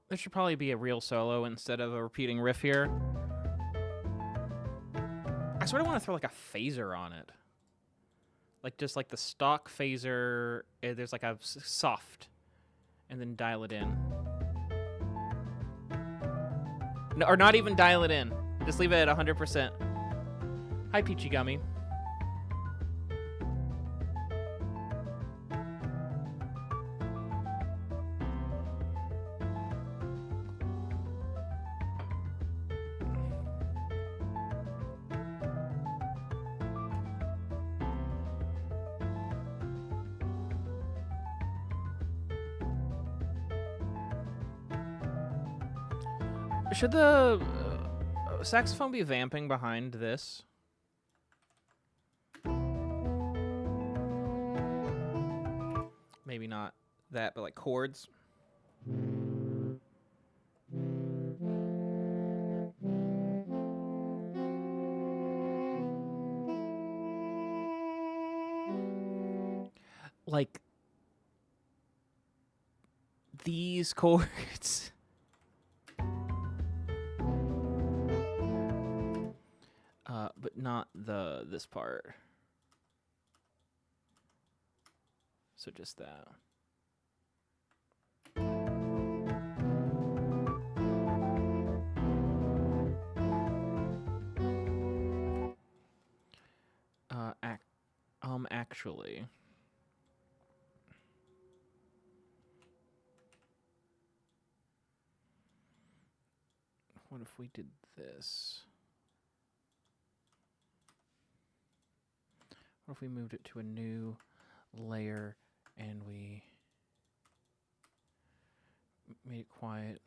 there should probably be a real solo instead of a repeating riff here. I sort of want to throw like a phaser on it. Like just like the stock phaser, there's like a soft, and then dial it in. No, or not even dial it in. Just leave it at 100%. Hi, Peachy Gummy. Should the saxophone be vamping behind this? Maybe not that, but like chords. Like these chords. But not this part. So just that. Actually. What if we did this? What if we moved it to a new layer and we made it quiet?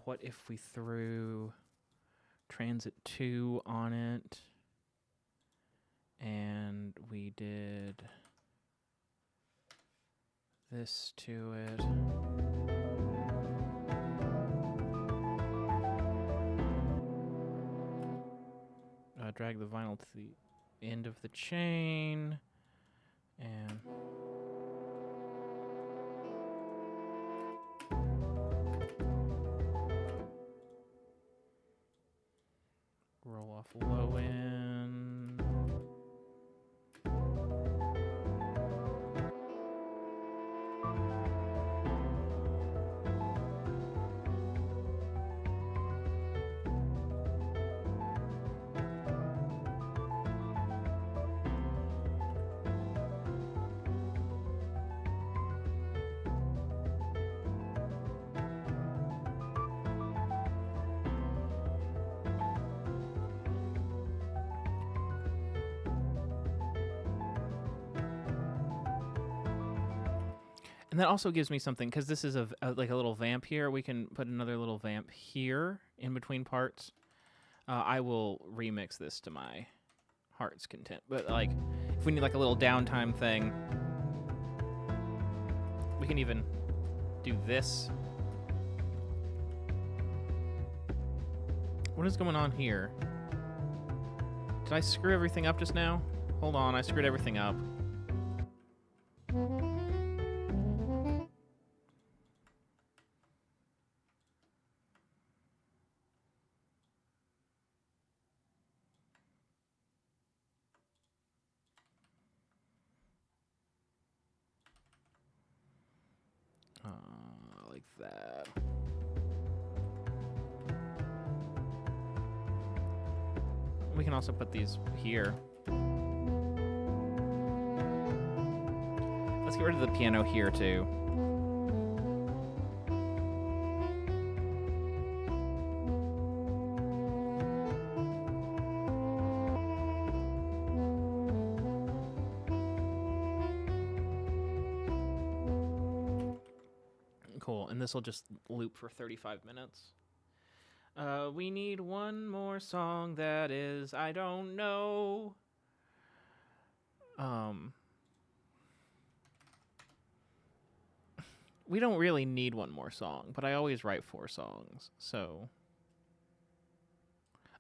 What if we threw Transit 2 on it and we did this to it? Drag the vinyl to the end of the chain and roll off low end. And that also gives me something, because this is like a little vamp here. We can put another little vamp here in between parts. I will remix this to my heart's content. But like, if we need like a little downtime thing, we can even do this. What is going on here? Did I screw everything up just now? Hold on, I screwed everything up. Like that. We can also put these here. Let's get rid of the piano here, too. Cool, and this will just loop for 35 minutes. We need one more song that is, I don't know. We don't really need one more song, but I always write 4 songs, so.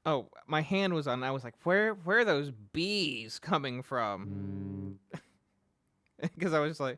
Oh, my hand was on. I was like, where are those bees coming from? Because I was just like.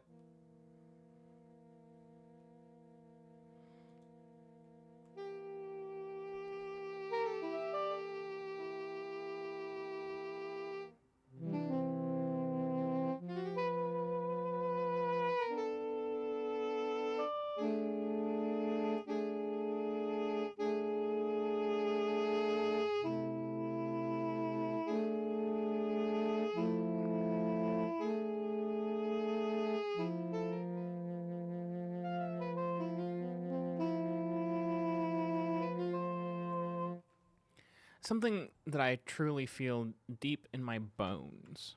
Something that I truly feel deep in my bones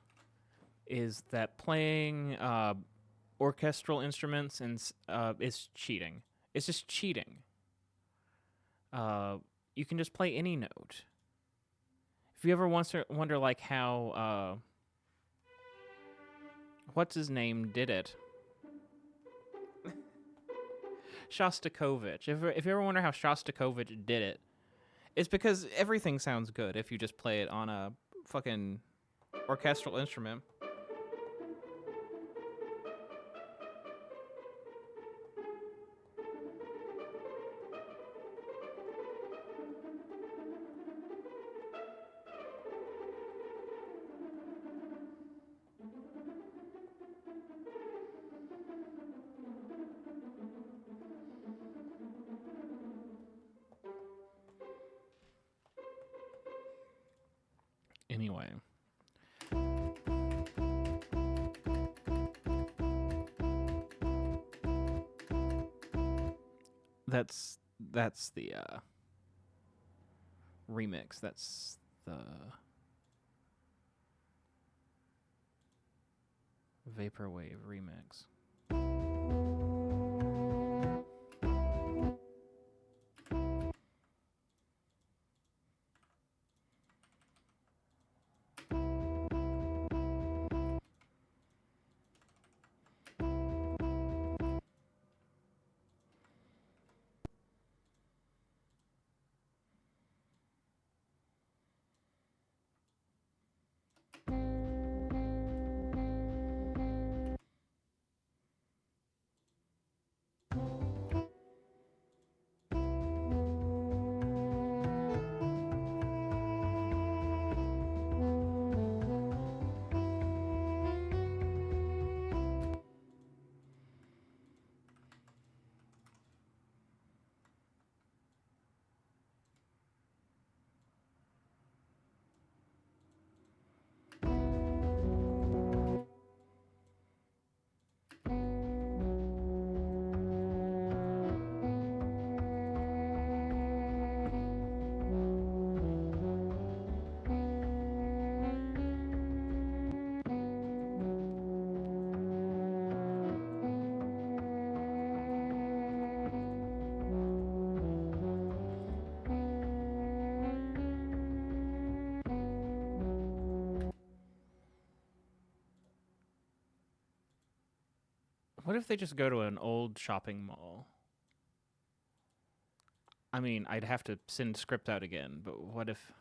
is that playing orchestral instruments is cheating. It's just cheating. You can just play any note. If you ever wonder like how what's his name did it? Shostakovich. If you ever wonder how Shostakovich did it, it's because everything sounds good if you just play it on a fucking orchestral instrument. Anyway. That's the remix. That's the Vaporwave remix. What if they just go to an old shopping mall? I mean, I'd have to send script out again, but what if...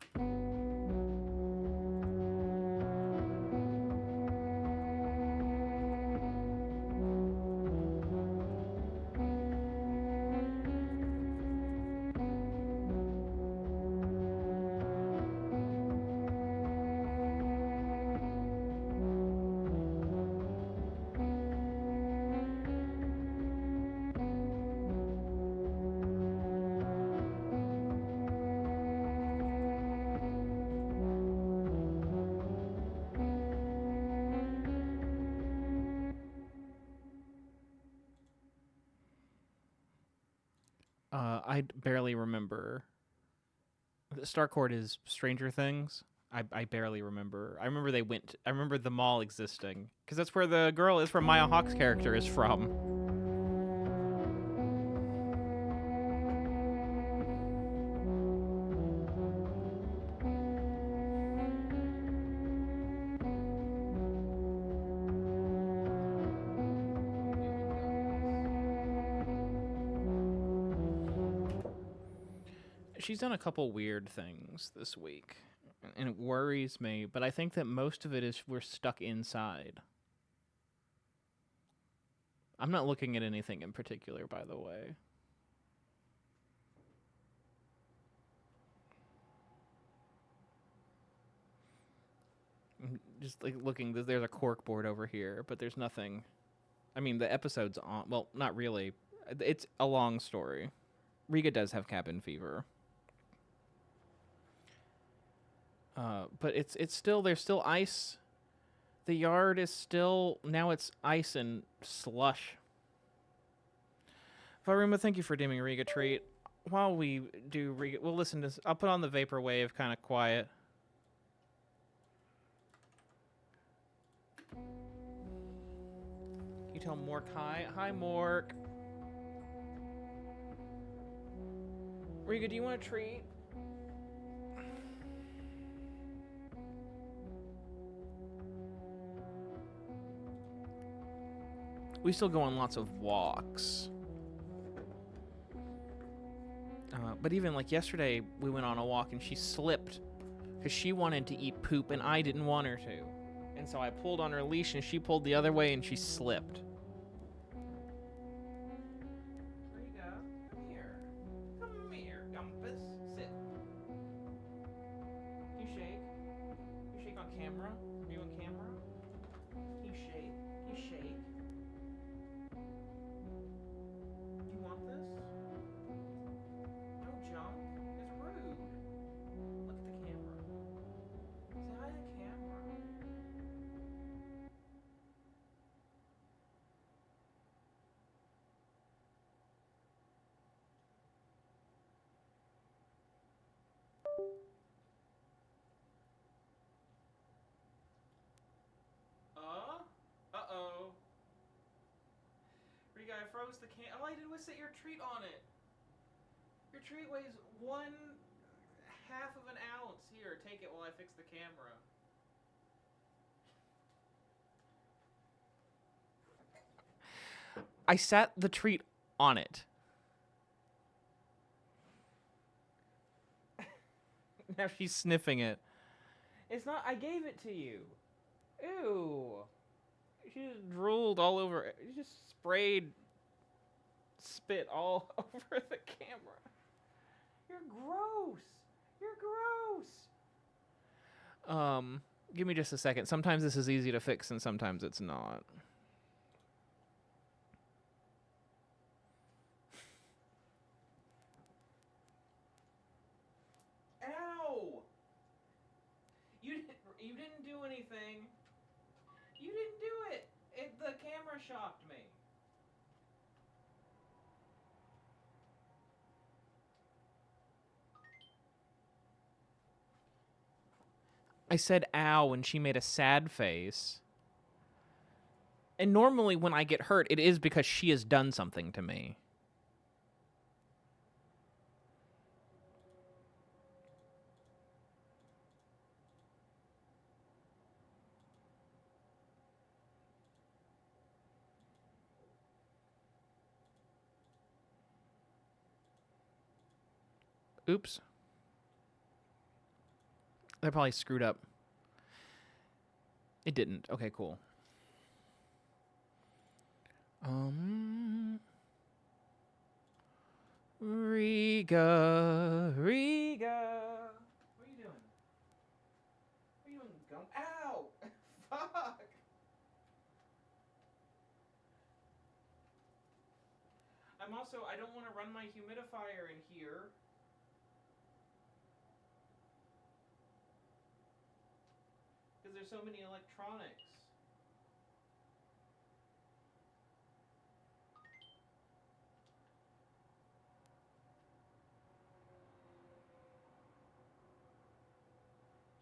I barely remember. Starcourt is Stranger Things. I barely remember. I remember they went. I remember the mall existing because that's where the girl is from. Maya Hawke's character is from. She's done a couple weird things this week, and it worries me, but I think that most of it is we're stuck inside. I'm not looking at anything in particular, by the way. Just like looking, there's a cork board over here, but there's nothing. I mean, the episode's on. Well, not really. It's a long story. Riga does have cabin fever. But it's still, there's still ice. The yard is still, now it's ice and slush. Varuma, thank you for dimming Riga treat. While we do Riga, we'll listen to, I'll put on the vaporwave kind of quiet. You tell Mork hi. Hi, Mork. Riga, do you want a treat? We still go on lots of walks. But even like yesterday, we went on a walk and she slipped because she wanted to eat poop and I didn't want her to. And so I pulled on her leash and she pulled the other way and she slipped. Riga, come here. Come here, Gumpus. Sit. You shake. You shake on camera. Are you on camera? You shake. You shake. You want this? Don't jump. It's rude. Look at the camera. Say hi to the camera. Uh-oh. Riga, I froze the can. All I did was set your treat on it. Your treat weighs 1/2 of an ounce. Here, take it while I fix the camera. I sat the treat on it. Now she's sniffing it. It's not, I gave it to you. Ew. She just drooled all over it. She just sprayed spit all over the camera. You're gross. You're gross. Give me just a second. Sometimes this is easy to fix and sometimes it's not. Ow! You didn't do anything. You didn't do it. The camera shocked me. I said ow and she made a sad face. And normally when I get hurt, it is because she has done something to me. Oops. That probably screwed up. It didn't. Okay, cool. Riga. What are you doing? What are you doing, Gump? Ow! Fuck! I don't want to run my humidifier in here. Because there's so many electronics.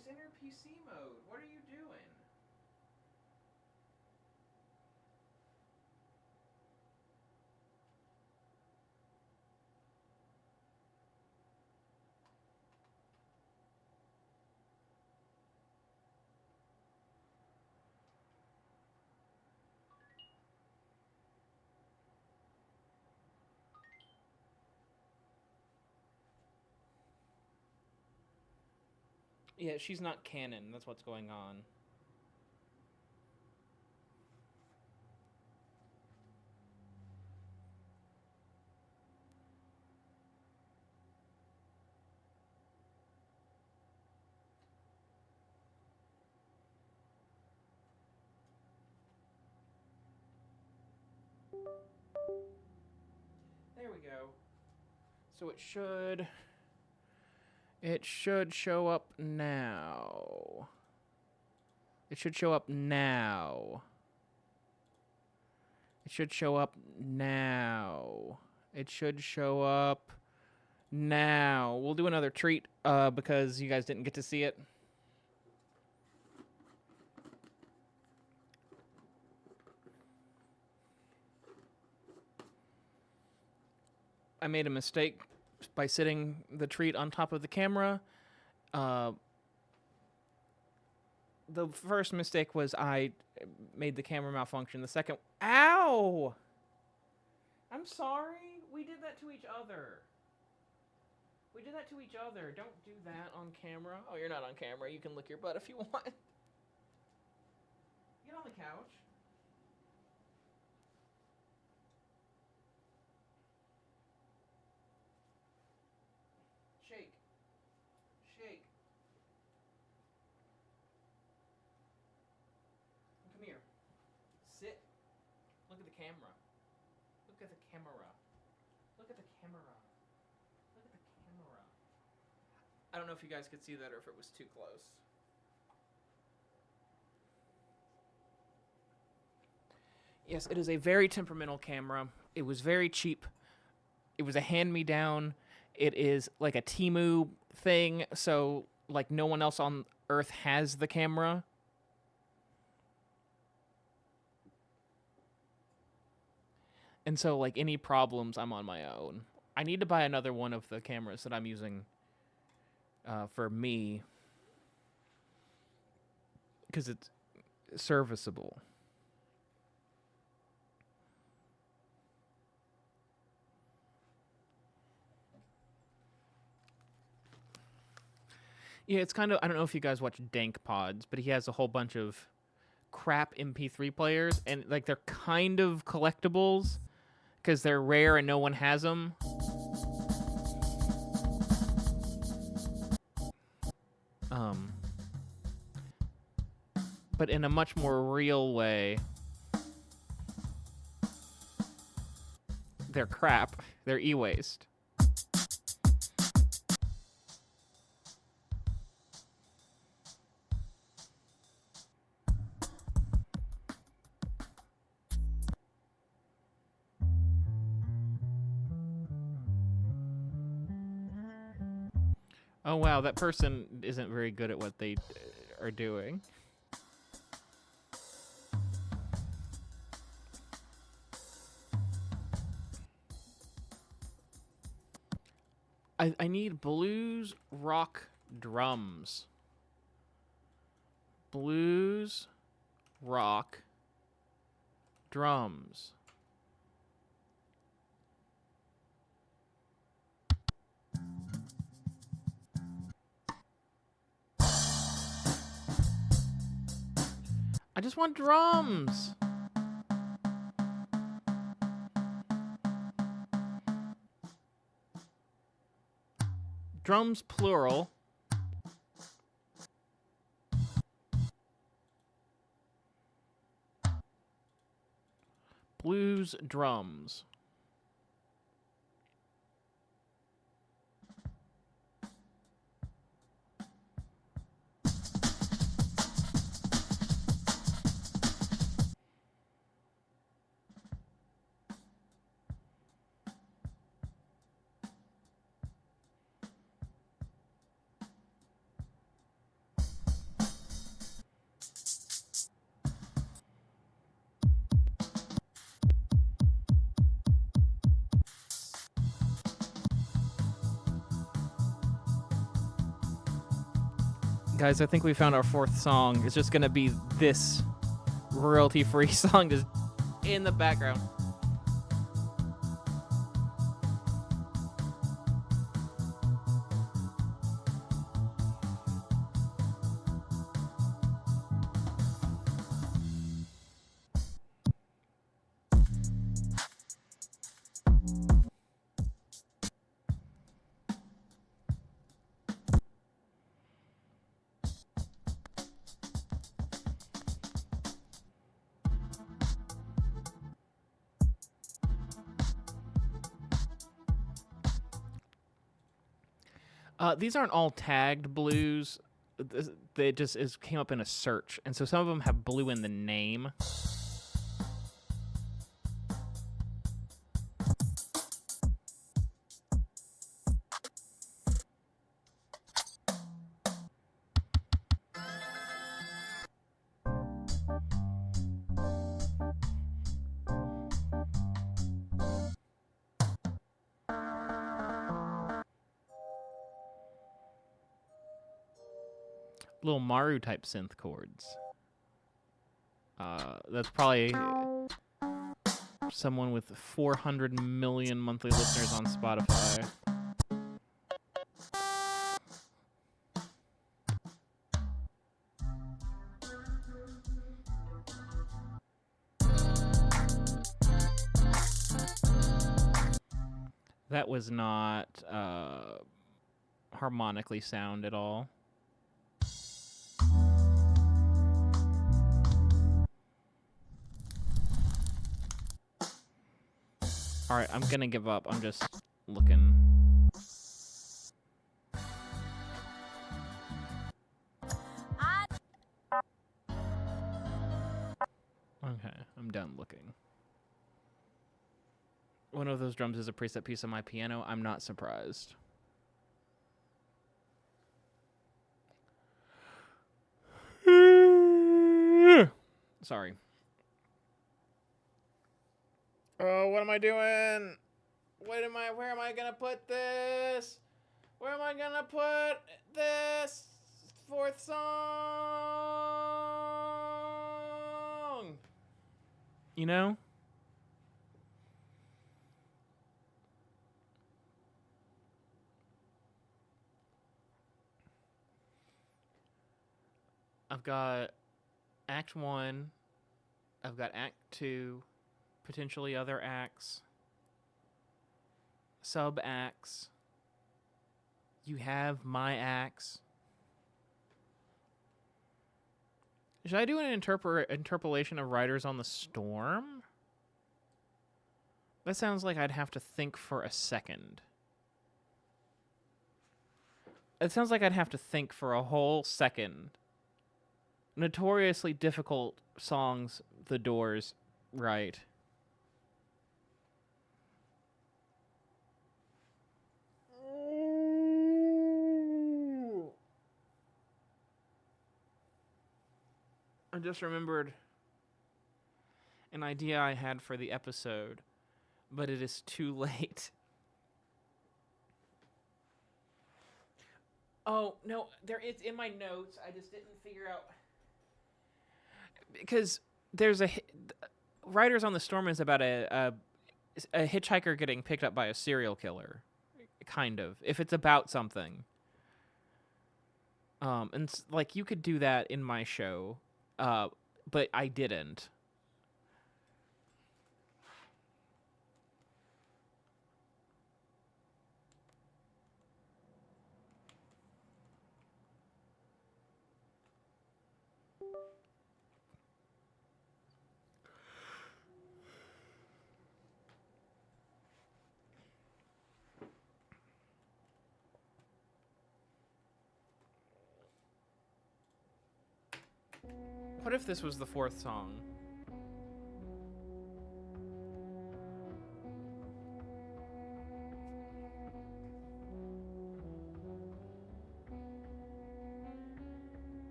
Just enter PC mode. What are you doing? Yeah, she's not canon. That's what's going on. There we go. So it should show up now. It should show up now. It should show up now. It should show up now. We'll do another treat because you guys didn't get to see it. I made a mistake by sitting the treat on top of the camera. The first mistake was I made the camera malfunction. The second... Ow! I'm sorry. We did that to each other. We did that to each other. Don't do that on camera. Oh, you're not on camera. You can lick your butt if you want. Get on the couch. Shake. Shake. Come here. Sit. Look at the camera. Look at the camera. Look at the camera. Look at the camera. I don't know if you guys could see that or if it was too close. Yes, it is a very temperamental camera. It was very cheap. It was a hand-me-down. It is like a Temu thing, so like no one else on Earth has the camera. And so like any problems, I'm on my own. I need to buy another one of the cameras that I'm using for me because it's serviceable. Yeah, it's kind of, I don't know if you guys watch Dank Pods, but he has a whole bunch of crap MP3 players, and like they're kind of collectibles because they're rare and no one has them. But in a much more real way, they're crap. They're e-waste. Oh wow, that person isn't very good at what they are doing. I need blues rock drums. Blues rock drums. I just want drums. Drums plural. Blues drums. Guys, I think we found our fourth song. It's just gonna be this royalty-free song just in the background. These aren't all tagged blues. They just came up in a search, and so some of them have blue in the name. Little Maru type synth chords. That's probably someone with 400 million monthly listeners on Spotify. That was not harmonically sound at all. All right, I'm gonna give up. I'm just looking. Okay, I'm done looking. One of those drums is a preset piece on my piano. I'm not surprised. Sorry. Oh, what am I doing? Where am I gonna put this? Where am I gonna put this fourth song? You know? I've got Act 1. I've got Act 2. Potentially other acts. Sub-acts. You have my acts. Should I do an interpolation of Riders on the Storm? That sounds like I'd have to think for a second. It sounds like I'd have to think for a whole second. Notoriously difficult songs The Doors write. I just remembered an idea I had for the episode, but it is too late. Oh, no, it's in my notes. I just didn't figure out. Because there's Riders on the Storm is about a hitchhiker getting picked up by a serial killer, kind of, if it's about something. And like you could do that in my show. But I didn't. What if this was the fourth song?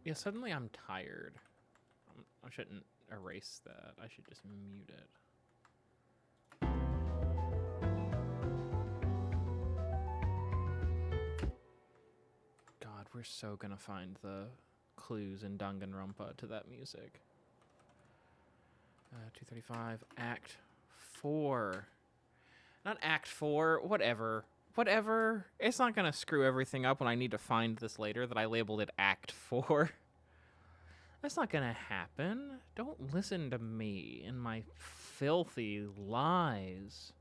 Yeah, suddenly I'm tired. I shouldn't erase that. I should just mute it. God, we're so gonna find the clues in Danganronpa to that music. 235, Act 4. Not Act 4, whatever. Whatever. It's not gonna screw everything up when I need to find this later that I labeled it Act 4. That's not gonna happen. Don't listen to me and my filthy lies.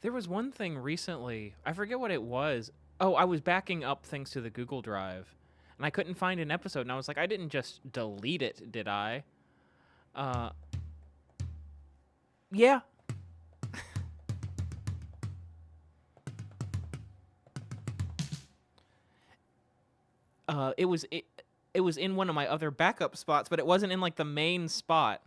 There was one thing recently, I forget what it was. Oh, I was backing up things to the Google Drive, and I couldn't find an episode, and I was like, I didn't just delete it, did I? Yeah. It was in one of my other backup spots, but it wasn't in like the main spot.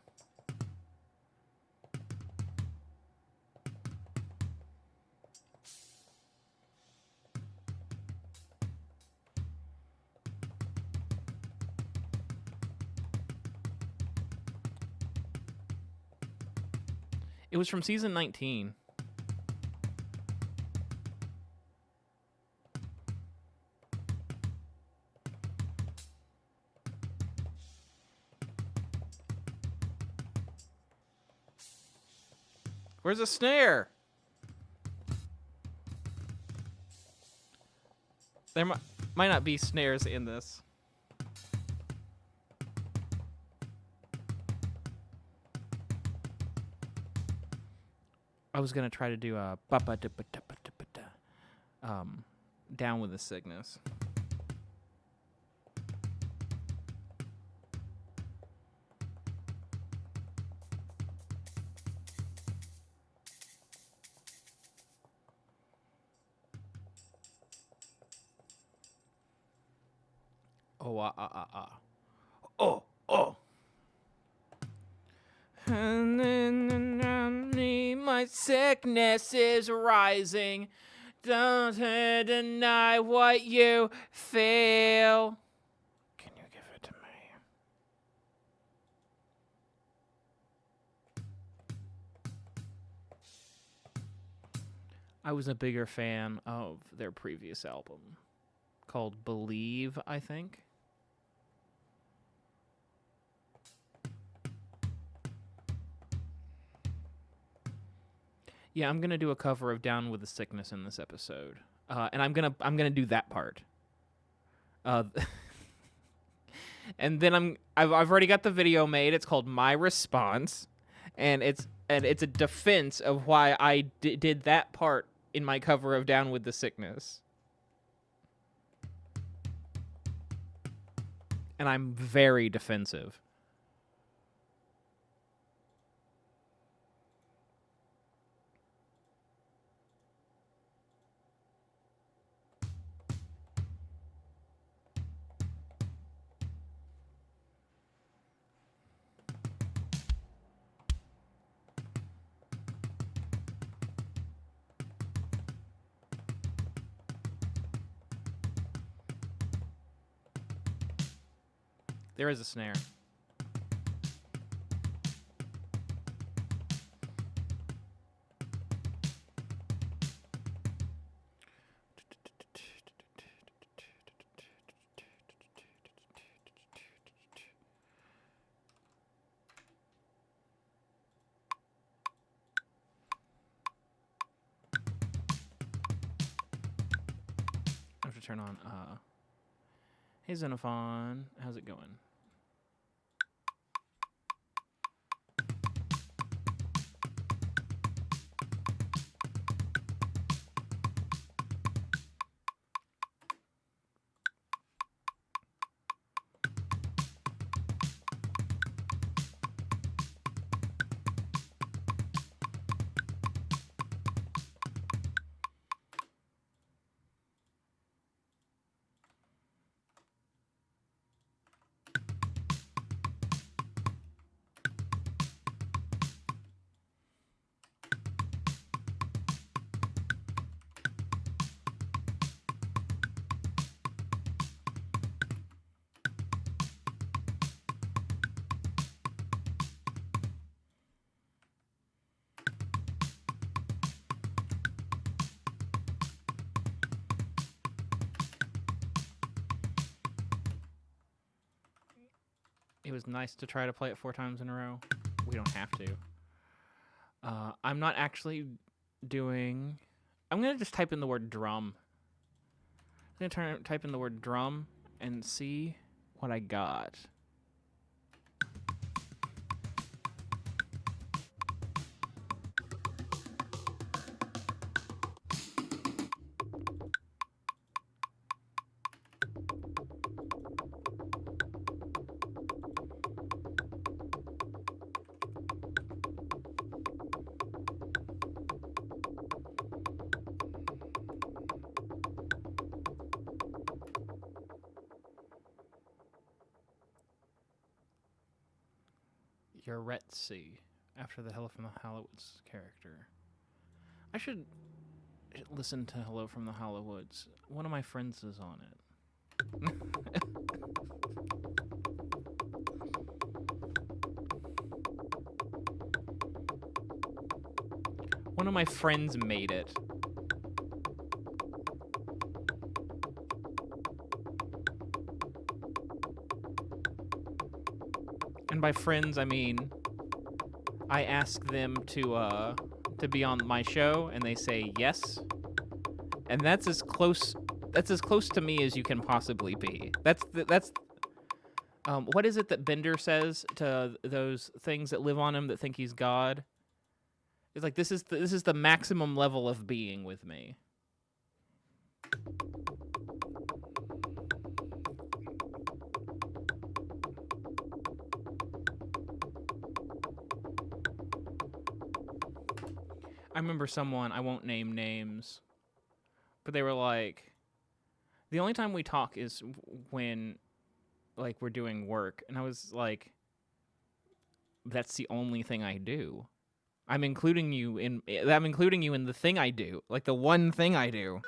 It was from season 19. Where's the snare? There might not be snares in this. I was gonna try to do a Down with the Sickness. Oh, Oh, oh. And then my sickness is rising. Don't deny what you feel. Can you give it to me? I was a bigger fan of their previous album called Believe, I think. Yeah, I'm gonna do a cover of Down with the Sickness in this episode, and I'm gonna do that part. And then I've already got the video made. It's called My Response, and it's a defense of why I did that part in my cover of Down with the Sickness. And I'm very defensive. There is a snare. I have to turn on. Hey Xenophon, how's it going? It was nice to try to play it 4 times in a row. We don't have to. I'm not actually doing... I'm going to just type in the word drum. I'm going to type in the word drum and see what I got. Your Retsy, after the Hello from the Hollowoods character. I should listen to Hello from the Hollowoods. One of my friends is on it. One of my friends made it. And by friends, I mean I ask them to be on my show, and they say yes. And that's as close to me as you can possibly be. What is it that Bender says to those things that live on him that think he's God? It's like this is the maximum level of being with me. I remember someone, I won't name names, but they were like, the only time we talk is when, like, we're doing work. And I was like, that's the only thing I do. I'm including you in the thing I do, like the one thing I do.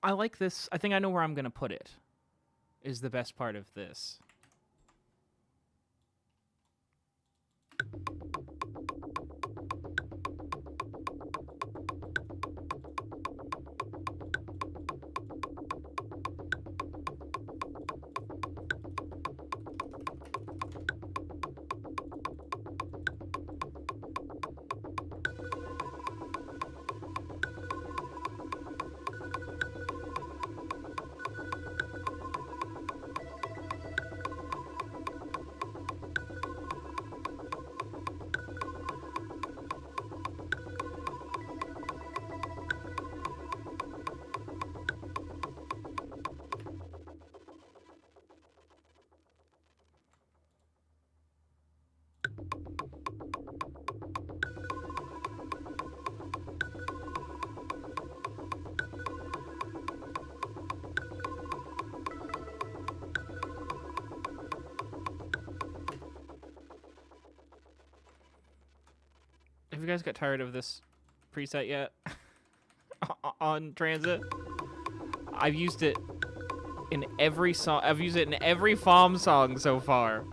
I like this. I think I know where I'm going to put it, is the best part of this. Have you guys got tired of this preset yet? On Transit? I've used it in every song. I've used it in every FOM song so far.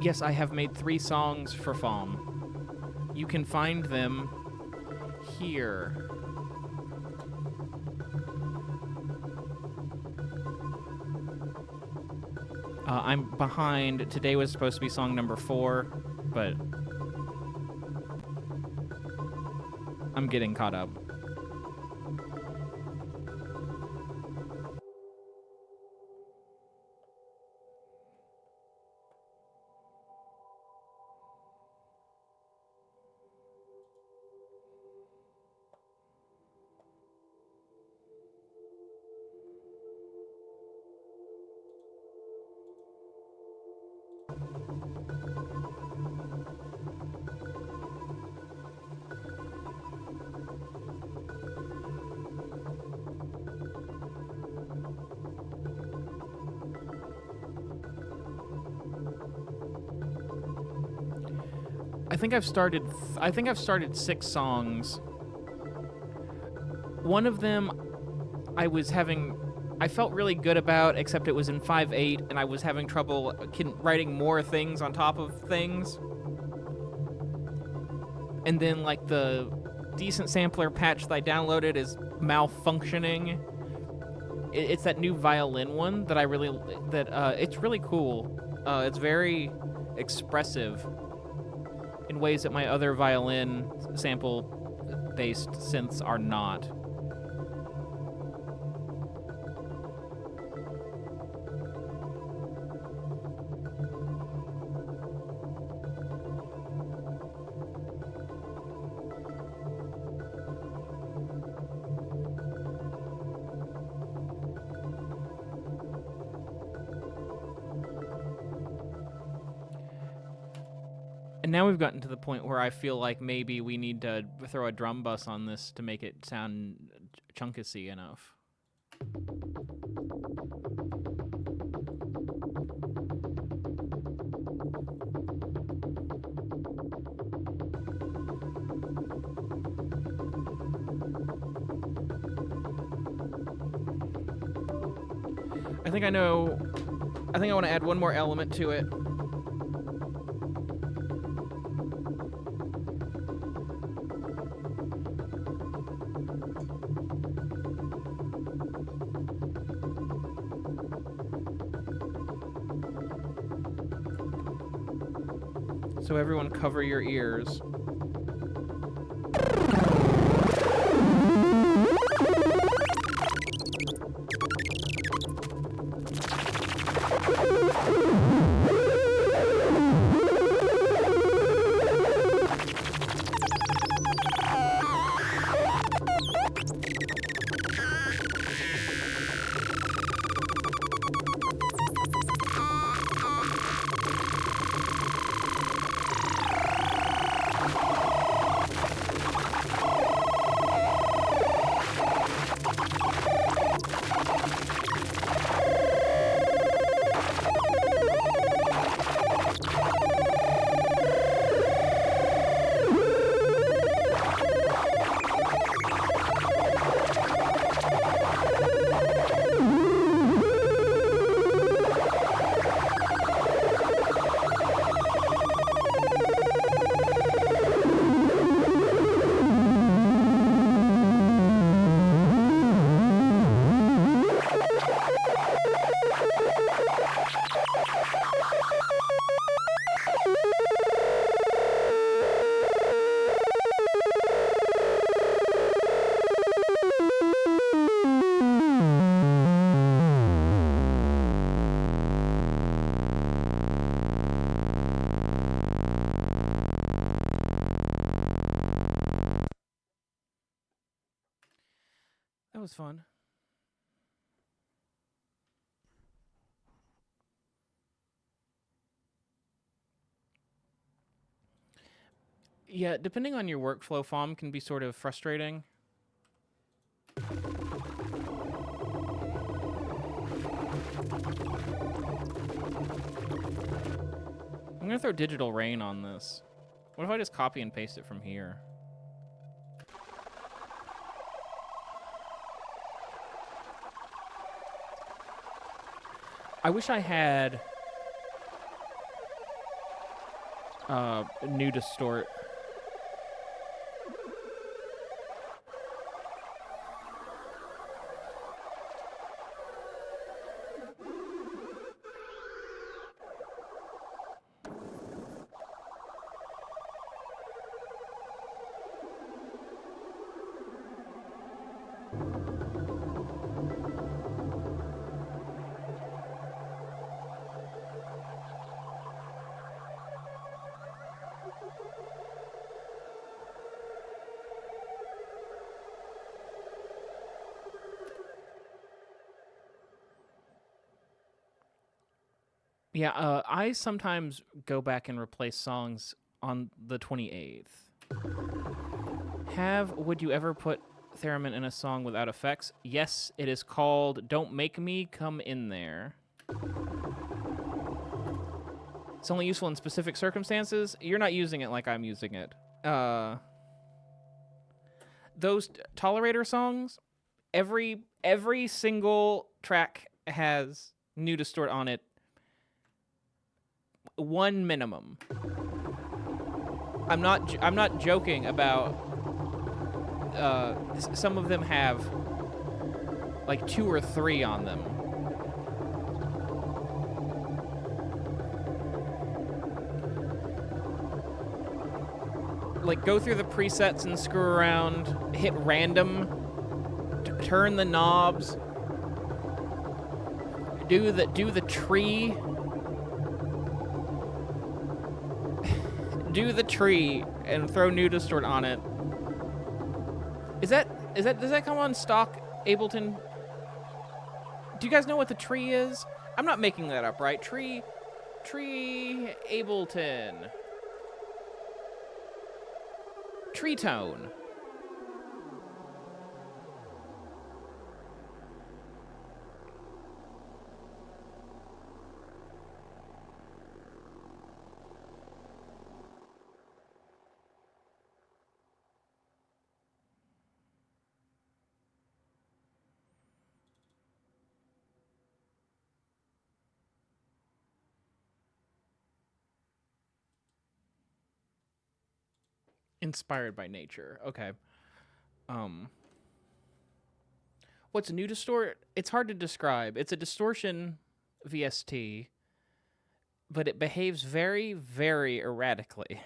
Yes, I have made 3 songs for FOM. You can find them here. I'm behind. Today was supposed to be song number 4, but I'm getting caught up. I think I've started 6 songs. One of them I felt really good about, except it was in 5/8 and I was having trouble writing more things on top of things. And then like the decent sampler patch that I downloaded is malfunctioning. It's that new violin one that it's really cool. It's very expressive in ways that my other violin sample-based synths are not. And now we've gotten to the point where I feel like maybe we need to throw a drum bus on this to make it sound chunkusy enough. I think I want to add one more element to it. So everyone cover your ears. That was fun. Yeah, depending on your workflow, FOM can be sort of frustrating. I'm gonna throw Digital Rain on this. What if I just copy and paste it from here? I wish I had new distort. Yeah, I sometimes go back and replace songs on the 28th. Would you ever put theremin in a song without effects? Yes, it is called Don't Make Me Come In There. It's only useful in specific circumstances. You're not using it like I'm using it. Those tolerator songs, every single track has new distort on it. One minimum. I'm not joking about. Some of them have like 2 or 3 on them. Like, go through the presets and screw around, hit random, turn the knobs, do the tree, do the tree, and throw new distort on it. Does that come on stock Ableton? Do you guys know what the tree is? I'm not making that up, right? Tree Ableton. Tree tone. Inspired by nature. Okay. What's new distort? It's hard to describe. It's a distortion VST, but it behaves very, very erratically.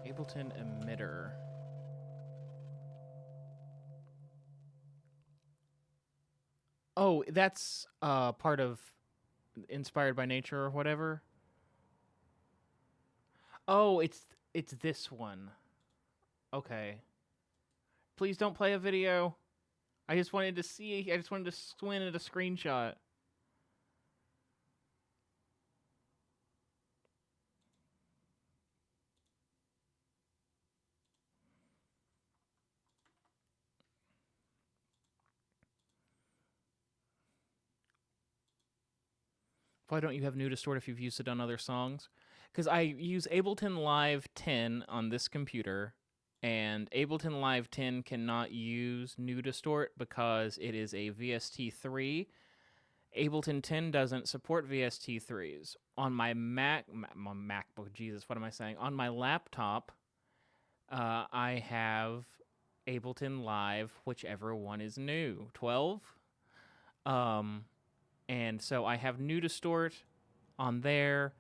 Ableton emitter. Oh, that's part of Inspired by Nature or whatever. Oh, it's this one. Okay. Please don't play a video. I just wanted to see. I just wanted to squint at a screenshot. Why don't you have new distort if you've used it on other songs? Because I use Ableton Live 10 on this computer, and Ableton Live 10 cannot use new distort because it is a VST3. Ableton 10 doesn't support VST3s. On my MacBook, Jesus, what am I saying? On my laptop, I have Ableton Live, whichever one is new, 12. And so I have new distort on there.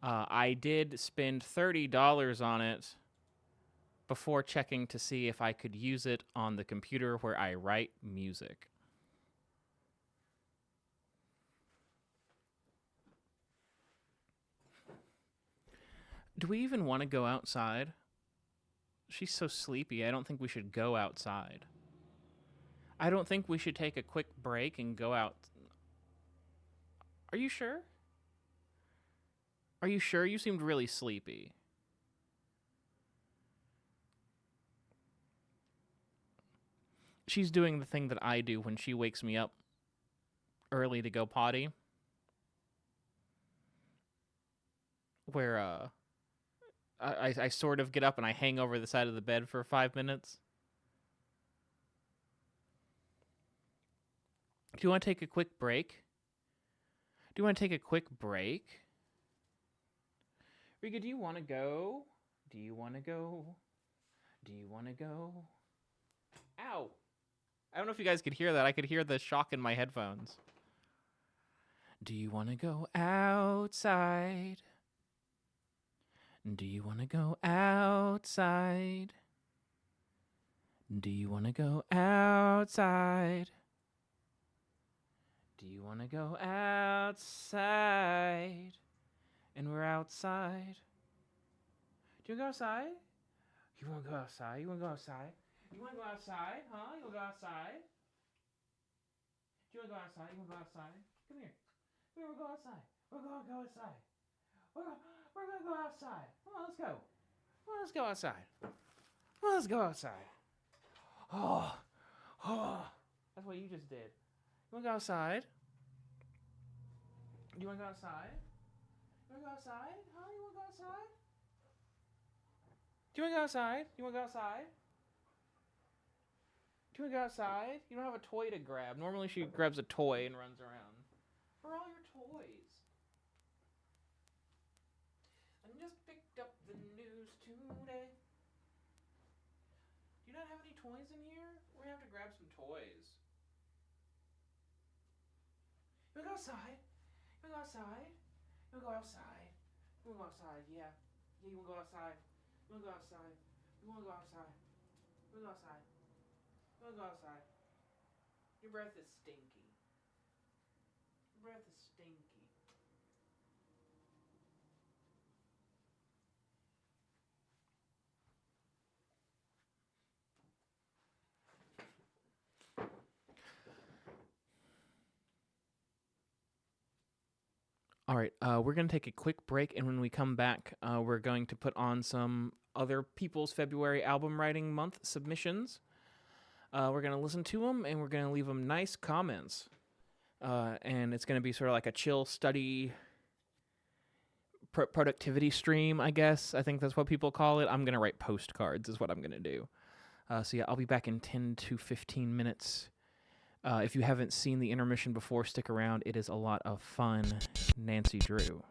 I did spend $30 on it before checking to see if I could use it on the computer where I write music. Do we even want to go outside? She's so sleepy. I don't think we should go outside. I don't think we should take a quick break and go out. Are you sure? Are you sure? You seemed really sleepy. she's doing the thing that I do when she wakes me up early to go potty, where I sort of get up and I hang over the side of the bed for 5 minutes. Do you want to take a quick break? Do you want to take a quick break? Rika, do you want to go? Do you want to go? Do you want to go? Ow! I don't know if you guys could hear that. I could hear the shock in my headphones. Do you want to go outside? Do you want to go outside? Do you want to go outside? Do you want to go outside? And we're outside. Do you want to go outside? You want to go outside? You want to go outside? You want to go outside? Huh? You want to go outside? Do you want to go outside? You want to go outside? Come here. We're going to go outside. We're going to go outside. We're going to go outside. Come on, let's go. Come on, let's go outside. Come on, let's go outside. Oh. That's what you just did. You want to go outside? Do you want to go outside? You want to go outside? Huh? You want to go outside? Do you want to go outside? You want to go outside? Do you want to go outside? You don't have a toy to grab. Normally she grabs a toy and runs around. Where are all your toys? I just picked up the news today. Do you not have any toys in here? We're going to have to grab some toys. You want to go outside? You want to go outside? You want to go outside? You want to go outside? Yeah. Yeah, you want to go outside? You want to go outside? You want to go outside? You want to go outside? You want to go outside? Your breath is stinky. Your breath is stinky. All right, we're going to take a quick break, and when we come back, we're going to put on some other people's February album writing month submissions. We're going to listen to them, and we're going to leave them nice comments. And it's going to be sort of like a chill study productivity stream, I guess. I think that's what people call it. I'm going to write postcards is what I'm going to do. So yeah, I'll be back in 10 to 15 minutes. If you haven't seen the intermission before, stick around. It is a lot of fun. Nancy Drew.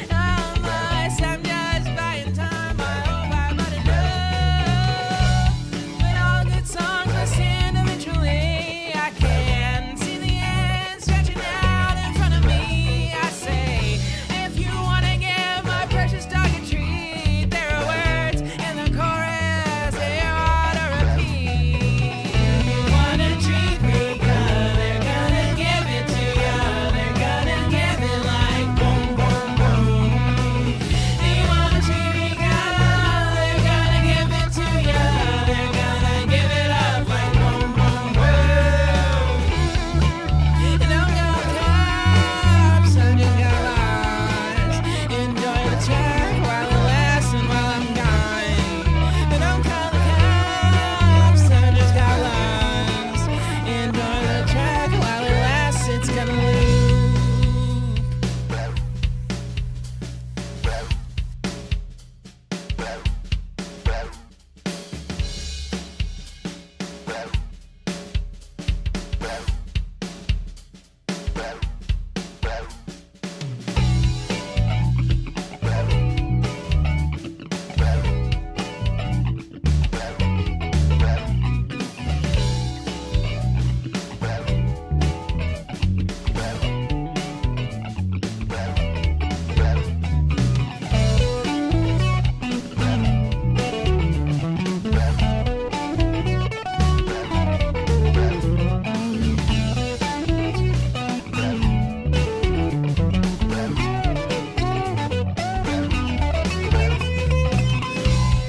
Unless I'm just buying time, I hope I bought enough. But all good songs must end eventually. I can see the end stretching out in front of me. I say, if you want to give my precious dog a treat, there are words in the chorus they ought to repeat. You want to treat me good, they're gonna give it to you. They're gonna give it like boom, boom, boom. You want to treat me good, they're gonna give it to you. They're gonna give it up like boom, boom, boom. And I'm gonna cops, I just got lost. Enjoy the track while it lasts and while I'm gone. And I'm calling cops, I just got lost. Enjoy the track while it lasts, it's gonna loop.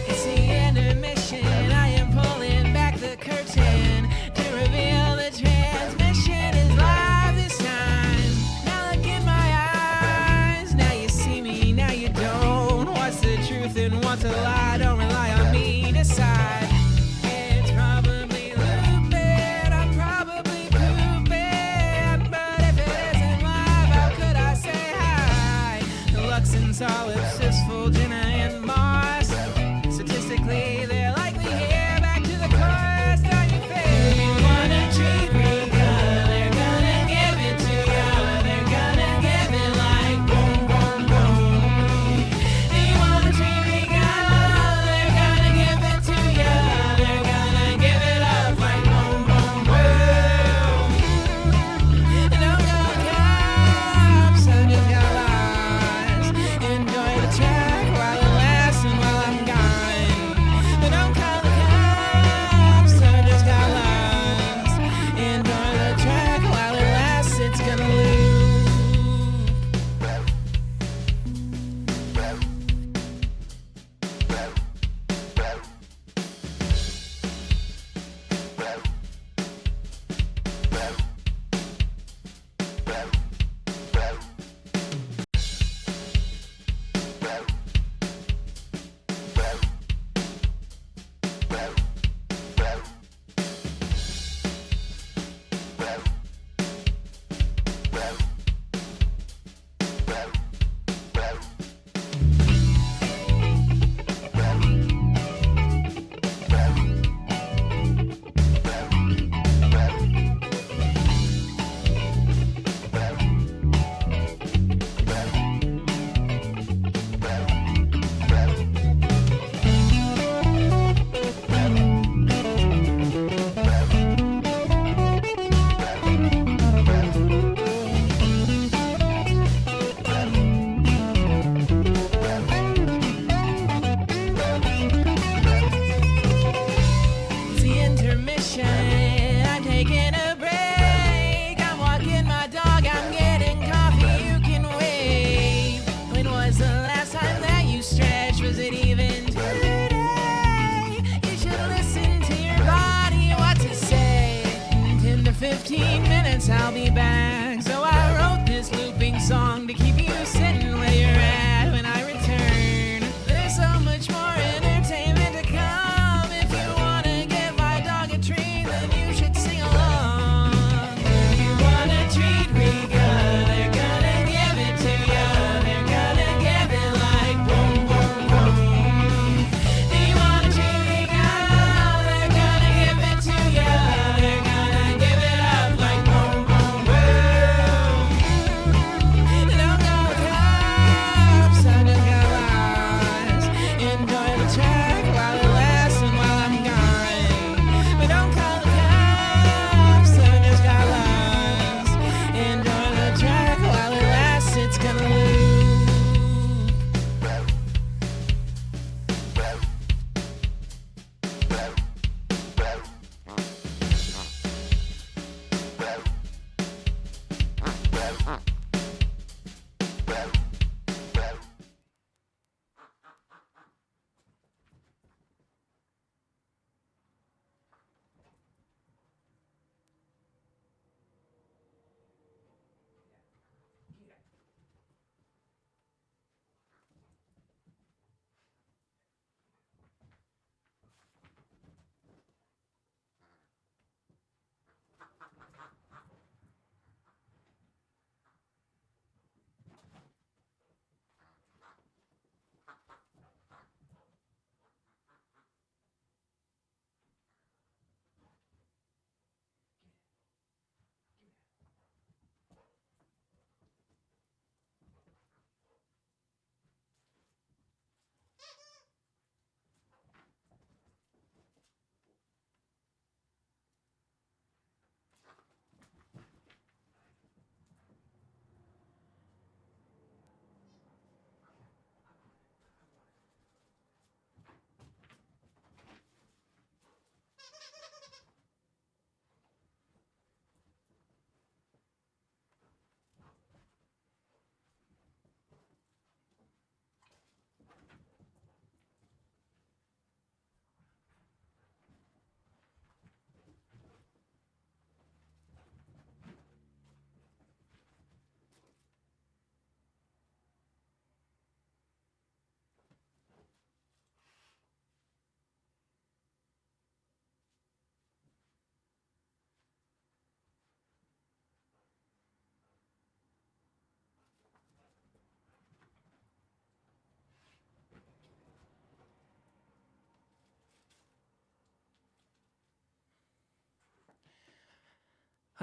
It's the intermission. I am pulling back the curtain to reveal the transmission is live this time. Now look in my eyes. Now you see me, now you don't. What's the truth and what's a lie? Don't rely on me, decide. It's probably looping, I'm probably pooping. But if it isn't live, how could I say hi? Lux and solipsisful, Jenna and Moss. Statistically, they're likely here. Back to the chorus, on your face. You wanna treat me good, they're gonna give it to you. They're gonna give it like boom, boom, boom. You wanna treat me good, they're gonna give it to you. They're gonna give it up like boom, boom, boom. And I'm gonna cops, I just got lost. Enjoy the track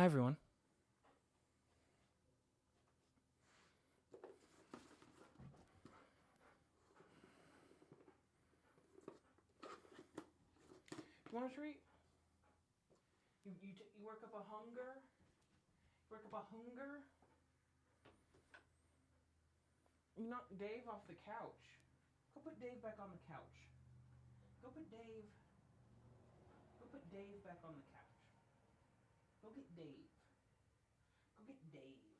Hi, everyone. You want a treat? You work up a hunger? Work up a hunger? You knock Dave off the couch. Go put Dave back on the couch. Go put Dave back on the couch. Go get Dave. Go get Dave.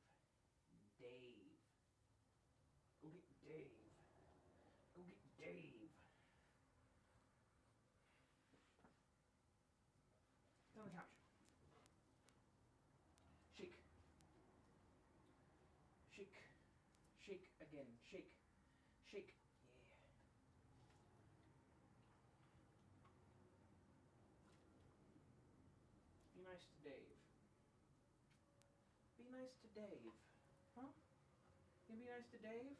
Dave. Go get Dave. Go get Dave. Get on the couch. Shake. Shake. Shake again. Shake. Shake. Yeah. Be nice to Dave. Be nice to Dave. Huh? You gonna be nice to Dave?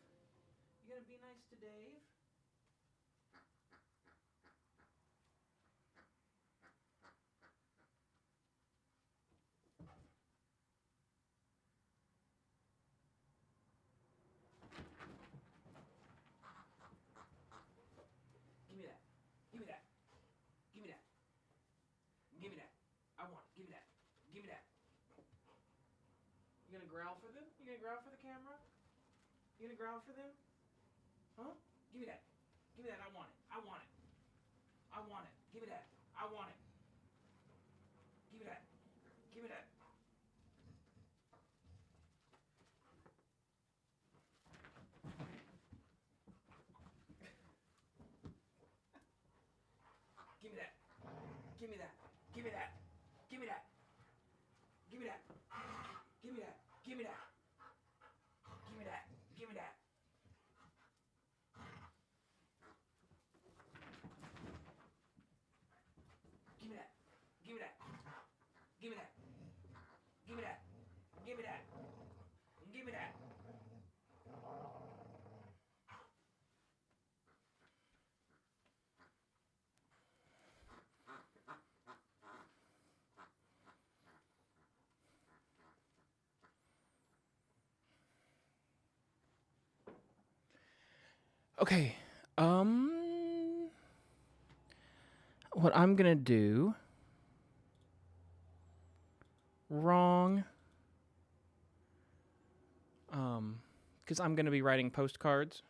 You gonna be nice to Dave? Give me that. Give me that. Give me that. Give me that. I want it. Give me that. Give me that. You gonna growl for them? You gonna growl for the camera? You gonna growl for them? Huh? Give me that. Give me that. I want it. I want it. I want it. Give me that. I want it. Give me that. Give me that. Give me that. Give me that. Give me that. Give me that. Give me that. Give me that. Give me that. Give me that. Give me that. Give me that. Give me that. Give me that. Give me that. Give me that. Give me that. Okay. What I'm gonna do wrong. Because I'm gonna be writing postcards.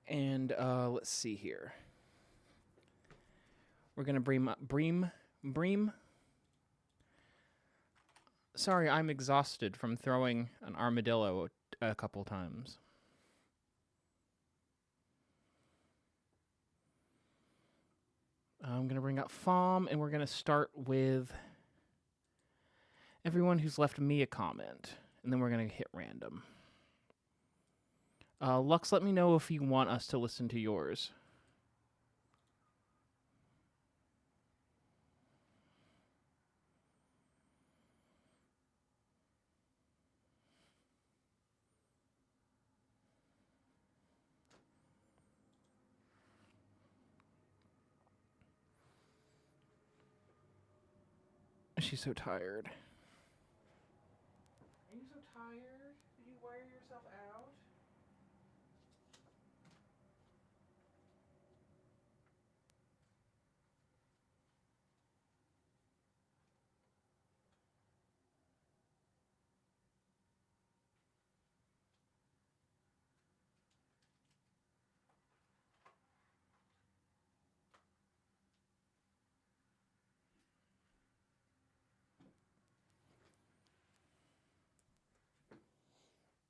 And let's see here. We're gonna bream. Sorry, I'm exhausted from throwing an armadillo a couple times. I'm gonna bring up FOM, and we're gonna start with everyone who's left me a comment, and then we're gonna hit random. Lux, let me know if you want us to listen to yours. She's so tired. Are you so tired? Did you wear yourself out?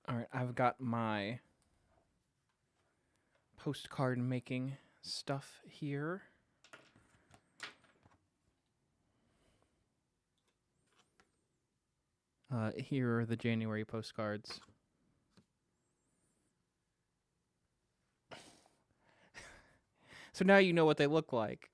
All right, I've got my postcard making stuff here. Here are the January postcards. So now you know what they look like.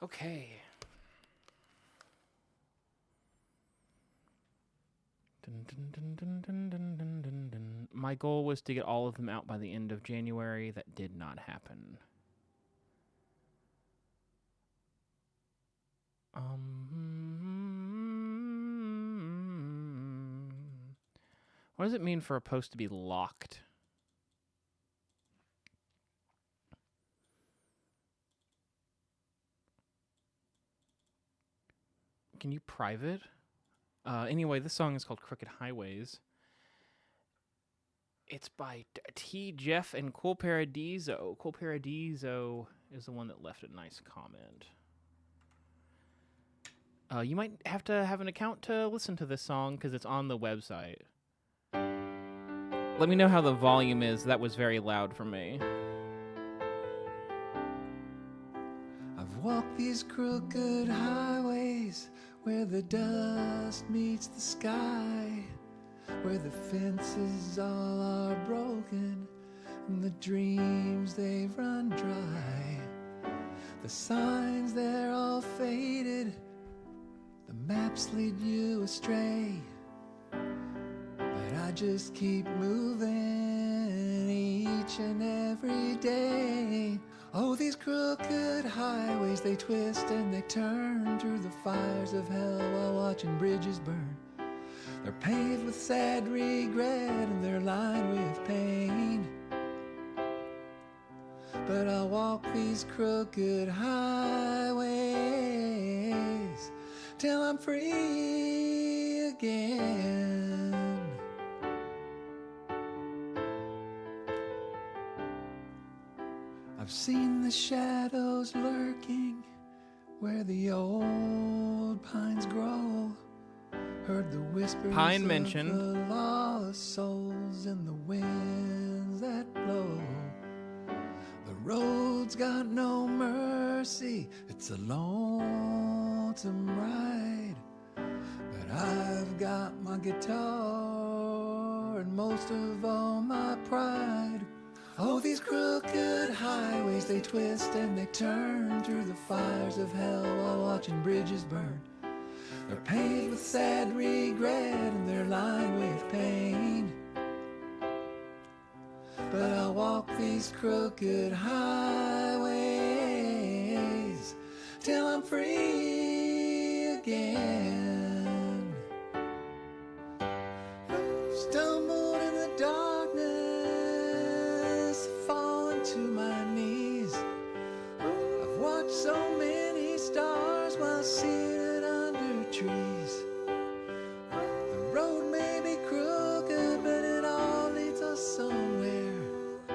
Okay. Dun, dun, dun, dun, dun, dun, dun, dun, dun. My goal was to get all of them out by the end of January. That did not happen. What does it mean for a post to be locked? Can you private? Anyway, this song is called Crooked Highways. It's by T. Jeff and Cool Paradiso. Cool Paradiso is the one that left a nice comment. You might have to have an account to listen to this song because it's on the website. Let me know how the volume is. That was very loud for me.
I've walked these crooked highways where the dust meets the sky, where the fences all are broken and the dreams they've run dry. The signs, they're all faded, the maps lead you astray, but I just keep moving each and every day. Oh, these crooked highways, they twist and they turn through the fires of hell while watching bridges burn. They're paved with sad regret and they're lined with pain, but I'll walk these crooked highways till I'm free again. I've seen the shadows lurking where the old pines grow, heard the whispers
Pine
of
mentioned.
the lost souls in the winds that blow. The road's got no mercy, it's a lonesome ride, but I've got my guitar and most of all my pride. Oh, these crooked highways, they twist and they turn through the fires of hell while watching bridges burn. They're paved with sad regret and they're lined with pain, but I'll walk these crooked highways till I'm free again. Stumbled in the darkness, fallen to my knees. I've watched so many stars while seated under trees. The road may be crooked, but it all leads us somewhere.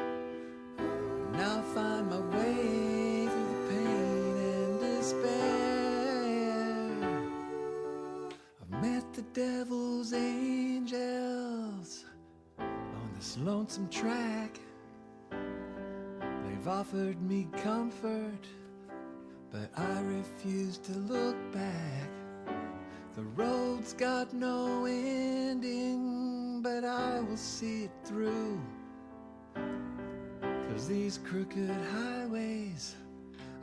And I'll find my way through the pain and despair. I've met the devil's angels on this lonesome track. They've offered me comfort, but I refuse to look back. The road's got no ending, but I will see it through. 'Cause these crooked highways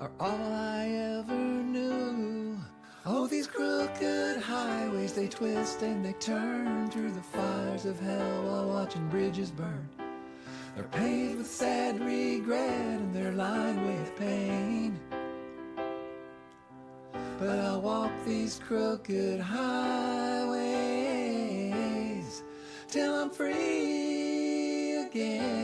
are all I ever knew. Oh, these crooked highways, they twist and they turn through the fires of hell while watching bridges burn. They're paved with sad regret and they're lined with pain, but I'll walk these crooked highways till I'm free again.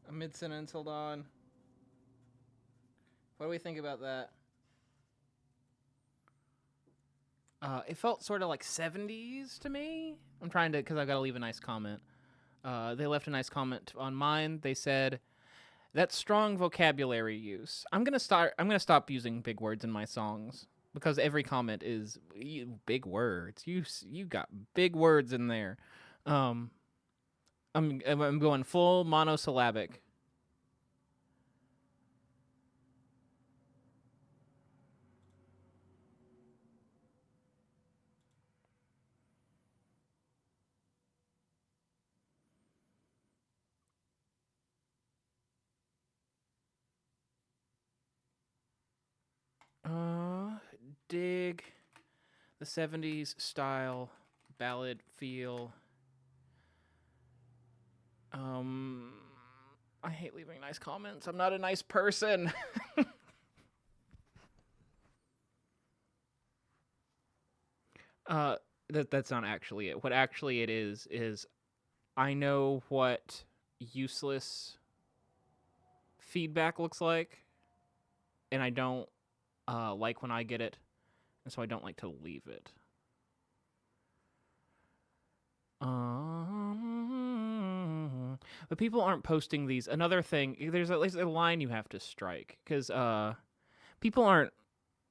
A mid-sentence, hold on. What do we think about that? It felt sort of like 70s to me. I'm trying to, because I've got to leave a nice comment. They left a nice comment on mine. They said, "That's strong vocabulary use." I'm gonna stop using big words in my songs because every comment is big words. You got big words in there. I'm going full monosyllabic. dig the 70s style ballad feel. I hate leaving nice comments. I'm not a nice person. That's not actually it. What actually it is I know what useless feedback looks like, and I don't like when I get it, and so I don't like to leave it. But people aren't posting these. Another thing, there's at least a line you have to strike, because people aren't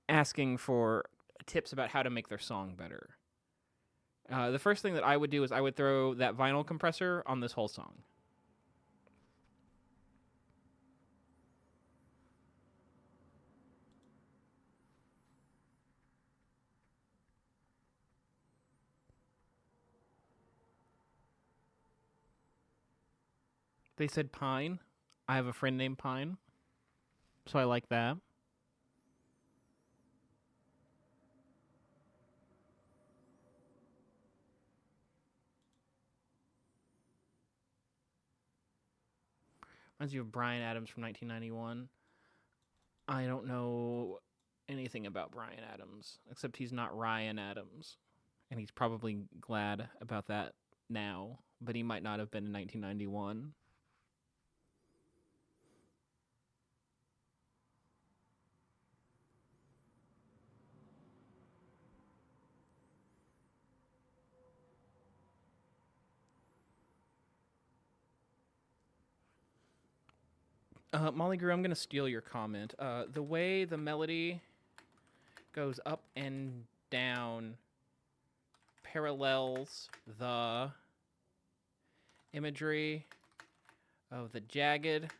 asking for tips about how to make their song better. The first thing that I would do is I would throw that vinyl compressor on this whole song. They said Pine. I have a friend named Pine, so I like that. Reminds you of Bryan Adams from 1991. I don't know anything about Bryan Adams, except he's not Ryan Adams. And he's probably glad about that now, but he might not have been in 1991. Molly Grew, I'm going to steal your comment. The way the melody goes up and down parallels the imagery of the jagged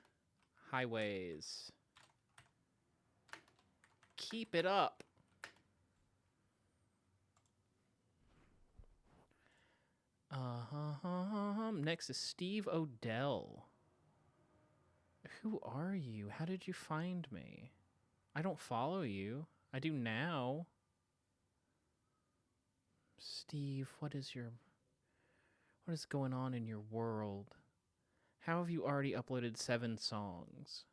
highways. Keep it up. Next is Steve Odell. Who are you? How did you find me? I don't follow you. I do now. Steve, what is going on in your world? How have you already uploaded 7 songs?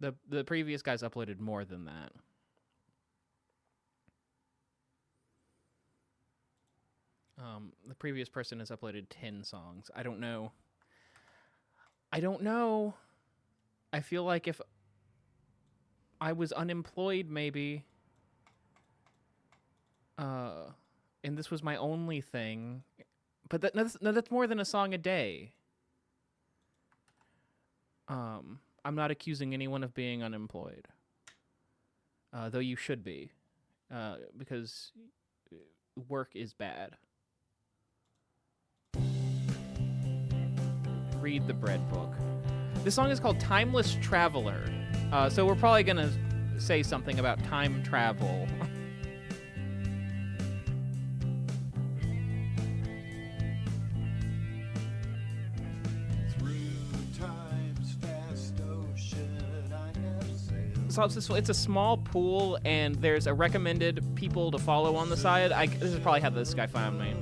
The previous guys uploaded more than that. The previous person has uploaded 10 songs. I don't know. I feel like if I was unemployed, maybe, and this was my only thing, but that's more than a song a day. I'm not accusing anyone of being unemployed, though you should be, because work is bad. Read the bread book. This song is called Timeless Traveler. So we're probably going to say something about time travel. So it's a small pool, and there's a recommended people to follow on the side. This is probably how this guy found me.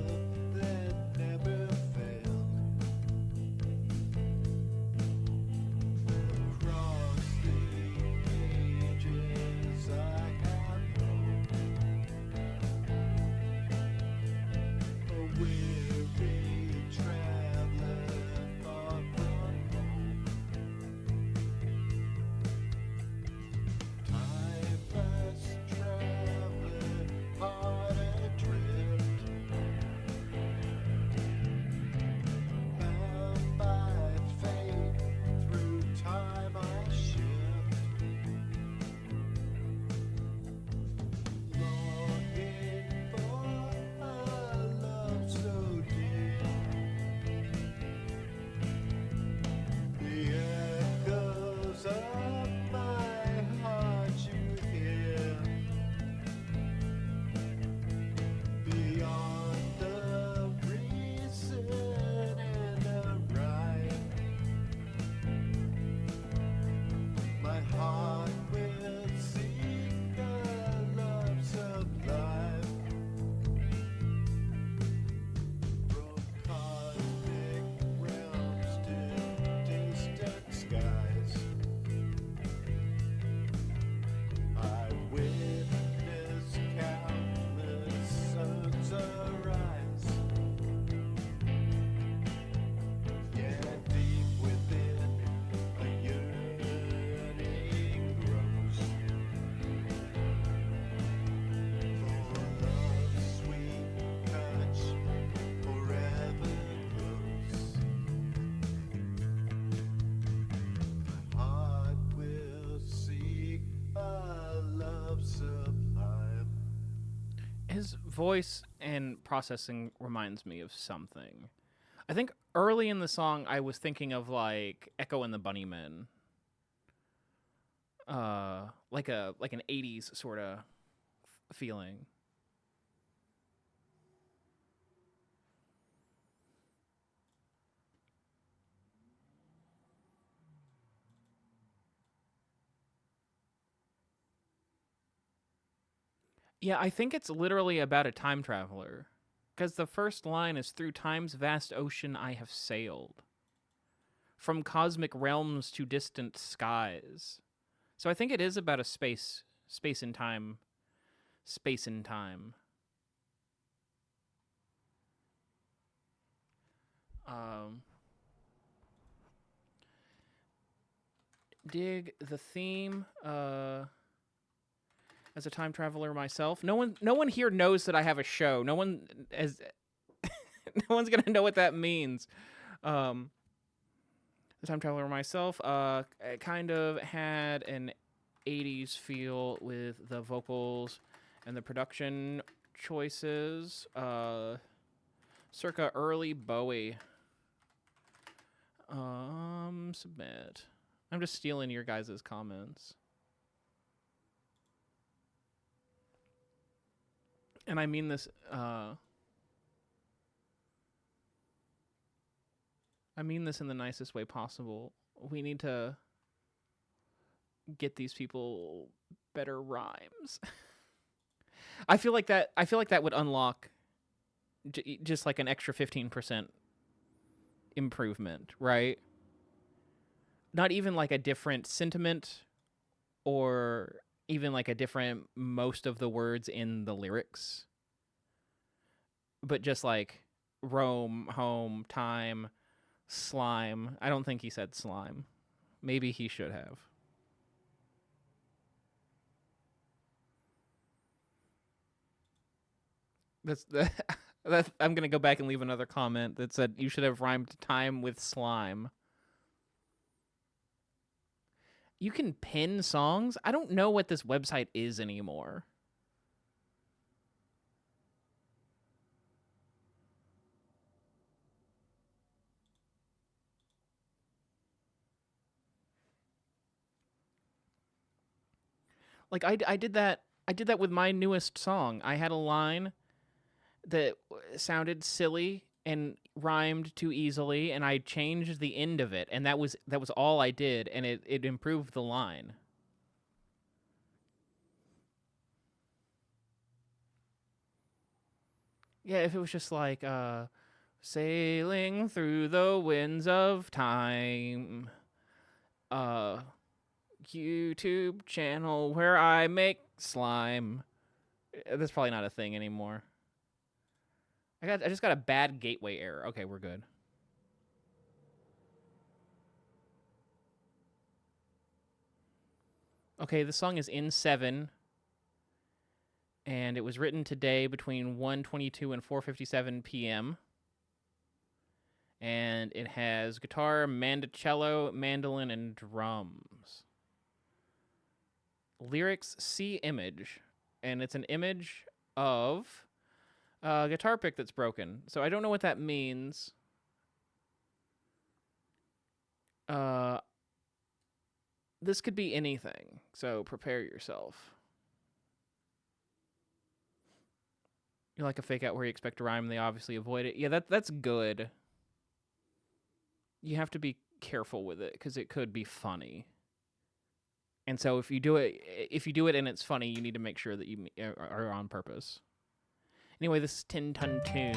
voice and processing reminds me of something. I think early in the song I was thinking of like Echo and the Bunnymen. Like an 80s sort of feeling. Yeah, I think it's literally about a time traveler. Because the first line is, through time's vast ocean I have sailed. From cosmic realms to distant skies. So I think it is about a space and time. Space and time. Dig the theme. As a time traveler myself, no one here knows that I have a show. No one no one's gonna know what that means. The time traveler myself, I kind of had an 80s feel with the vocals and the production choices. Circa early Bowie. Submit. I'm just stealing your guys' comments. And I mean this, I mean this in the nicest way possible. We need to get these people better rhymes. I feel like that would unlock just like an extra 15% improvement, right? Not even like a different sentiment or even like a different most of the words in the lyrics, but just like roam, home, time, slime. I don't think he said slime. Maybe he should have. I'm gonna go back and leave another comment that said you should have rhymed time with slime. You can pin songs? I don't know what this website is anymore. Like I did that with my newest song. I had a line that sounded silly and rhymed too easily, and I changed the end of it, and that was all I did, and it improved the line. Yeah, if it was just like sailing through the winds of time, YouTube channel where I make slime. That's probably not a thing anymore. I just got a bad gateway error. Okay, we're good. Okay, the song is in 7, and it was written today between 1:22 and 4:57 p.m. And it has guitar, mandocello, mandolin, and drums. Lyrics, see image, and it's an image of a guitar pick that's broken. So I don't know what that means. This could be anything, so prepare yourself. You like a fake out where you expect a rhyme and they obviously avoid it. Yeah, that's good. You have to be careful with it because it could be funny. And so if you do it and it's funny, you need to make sure that you are on purpose. Anyway, this is 10 Ton Tune.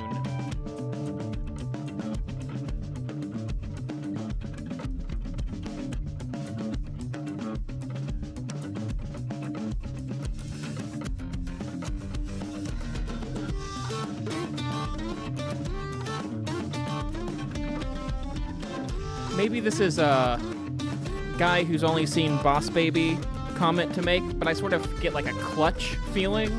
Maybe this is a guy who's only seen Boss Baby comment to make, but I sort of get like a Clutch feeling.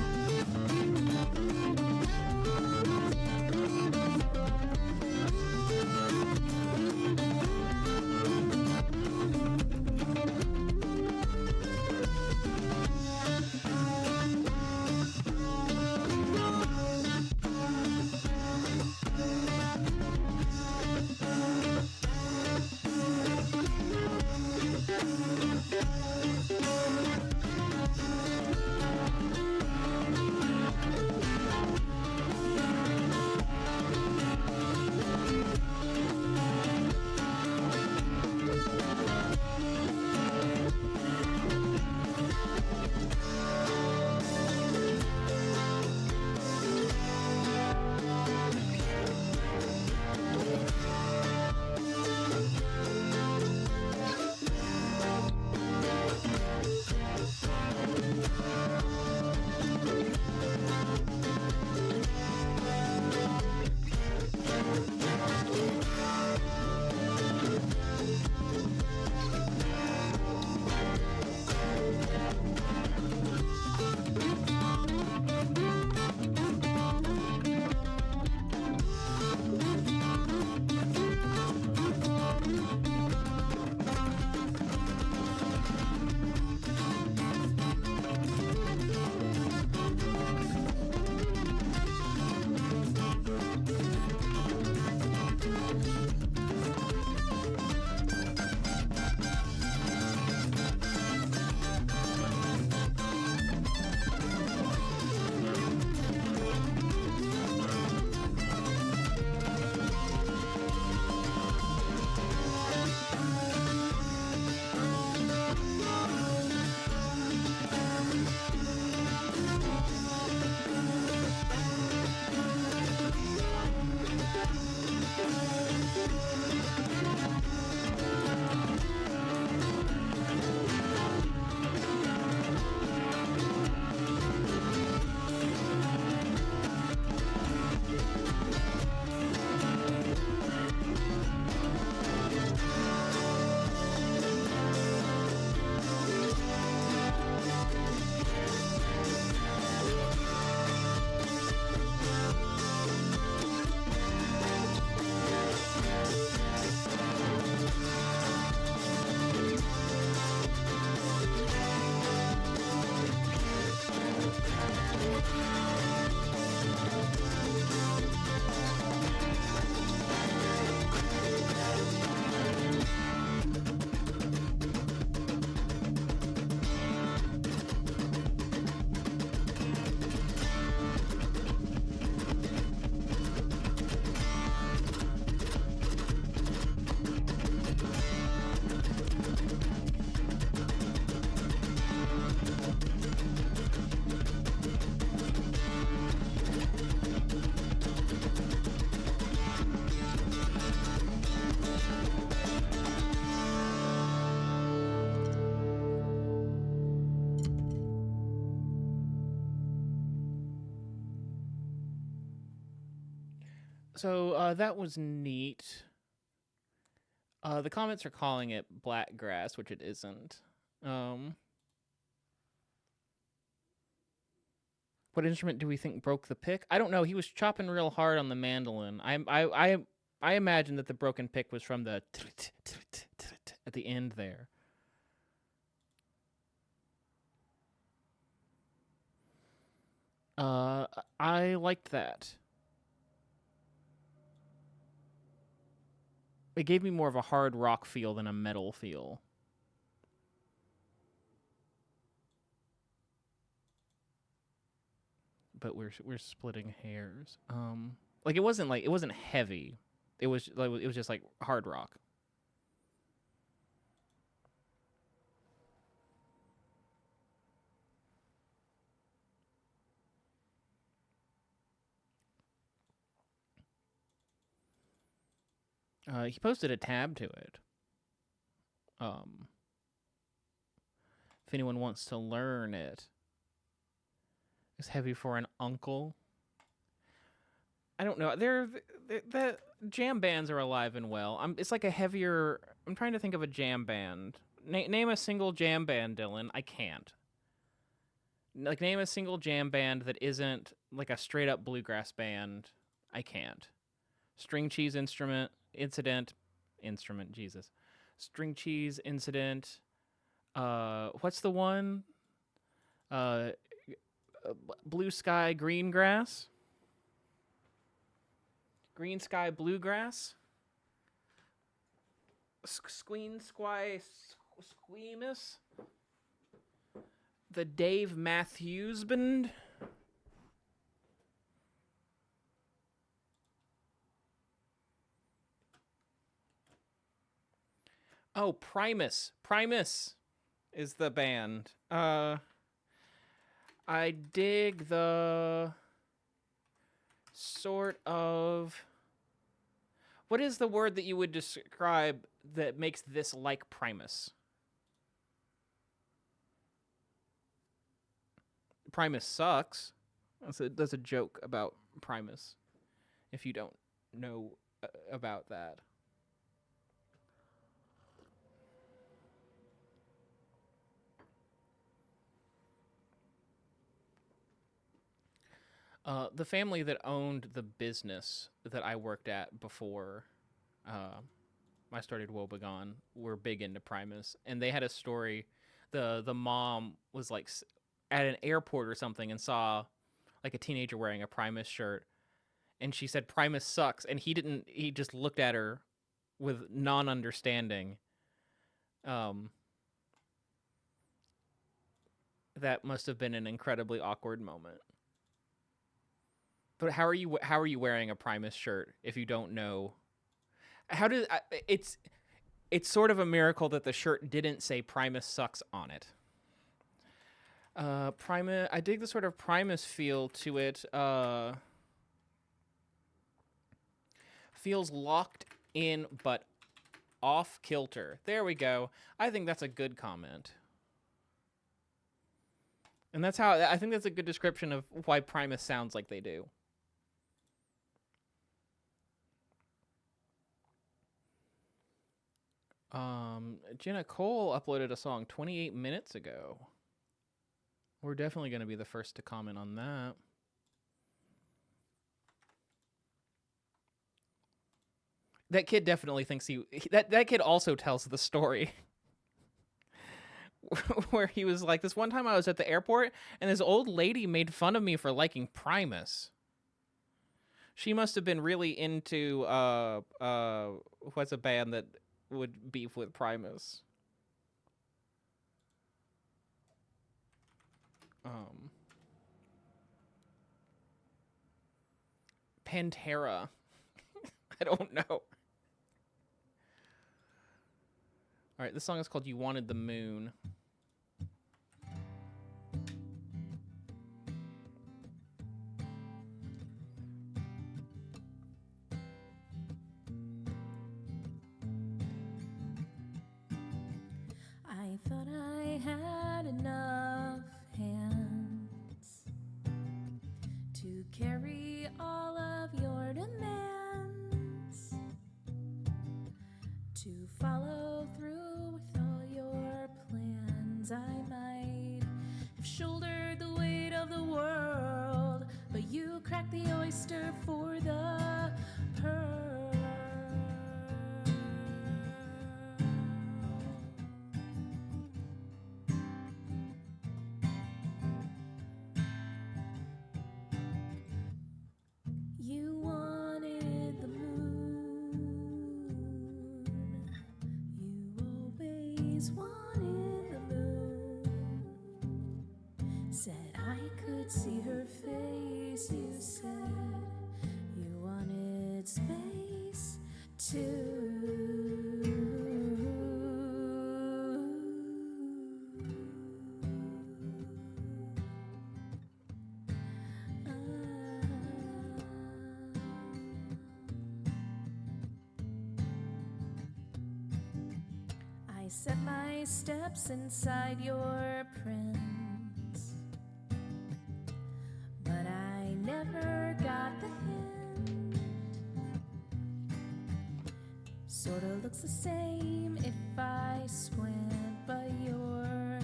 So that was neat. The comments are calling it black grass, which it isn't. What instrument do we think broke the pick? I don't know. He was chopping real hard on the mandolin. I imagine that the broken pick was from the at the end there. I liked that. It gave me more of a hard rock feel than a metal feel. But we're splitting hairs. Like it wasn't heavy. It was just like hard rock. He posted a tab to it. If anyone wants to learn it. It's heavy for an uncle. I don't know. The jam bands are alive and well. It's like a heavier. I'm trying to think of a jam band. Name a single jam band, Dylan. I can't. Like name a single jam band that isn't like a straight up bluegrass band. I can't. String cheese incident. Jesus. String cheese incident. What's the one? Blue sky, green grass. Green sky, bluegrass. Squeamus. The Dave Matthews Band. Oh, Primus. Primus is the band. I dig the sort of... What is the word that you would describe that makes this like Primus? Primus sucks. That's a joke about Primus, if you don't know about that. The family that owned the business that I worked at before I started WOE.BEGONE were big into Primus, and they had a story. The mom was like at an airport or something and saw like a teenager wearing a Primus shirt, and she said Primus sucks, and he just looked at her with non-understanding. That must have been an incredibly awkward moment. But how are you wearing a Primus shirt if you don't know? It's sort of a miracle that the shirt didn't say Primus sucks on it. Primus, I dig the sort of Primus feel to it. Feels locked in but off kilter. There we go. I think that's a good comment. And I think that's a good description of why Primus sounds like they do. Jenna Cole uploaded a song 28 minutes ago. We're definitely going to be the first to comment on that. That kid definitely thinks that kid also tells the story where he was like, this one time I was at the airport and this old lady made fun of me for liking Primus. She must have been really into what's a band that would beef with Primus? Pantera. I don't know. All right, this song is called You Wanted the Moon.
I thought I had enough hands to carry all of your demands. to follow through with all your plans. I might have shouldered the weight of the world, but you cracked the oyster for the pearl. You wanted the moon. You always wanted the moon. Said I could see her face. You said you wanted space too. I set my steps inside your prints, but I never got the hint. Sorta looks the same if I squint, but you're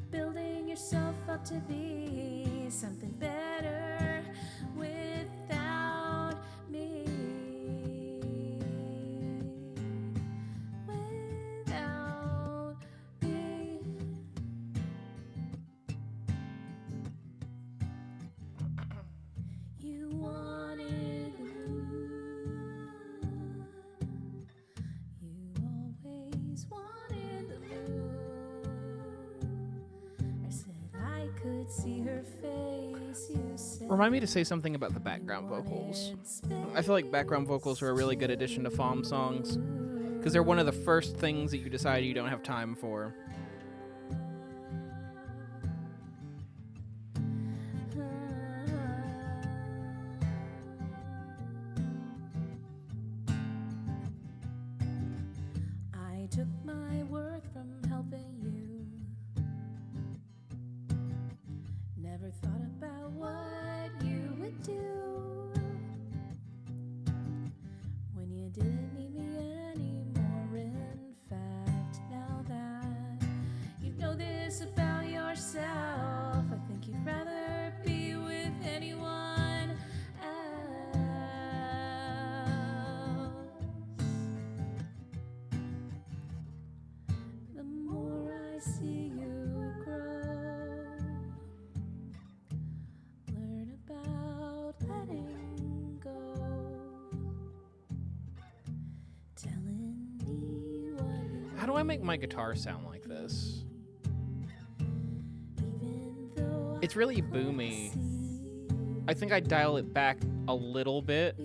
building yourself up to be something better without me. Without me. You wanted the moon. You always wanted the moon. I said I could see her face. You said
Remind me to say something about the background vocals. I feel like background vocals are a really good addition to FOM songs because they're one of the first things that you decide you don't have time for.
I took my worth from helping you. Never thought about what you would do when you didn't need me anymore. In fact, now that you know this about yourself, I think you'd rather be with anyone else. The more I see you grow, learn about letting go, telling me what you
How do I make my guitar sound like this?
even though
It's really boomy. I think I dial it back a little bit,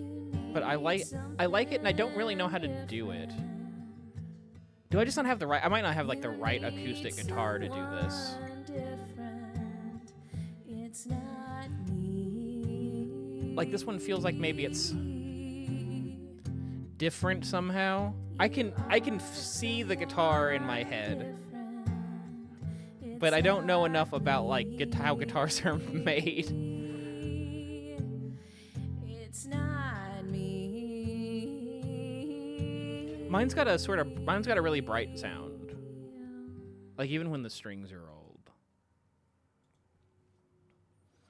but I like it and I don't really know how to do it. Do I just not have the right? I might not have like the right acoustic guitar to do this.
It's not me.
Like this one feels like maybe it's different somehow. I can see the guitar in my head, but I don't know enough about like how guitars are made.
It's not me.
Mine's got a really bright sound. Like even when the strings are old.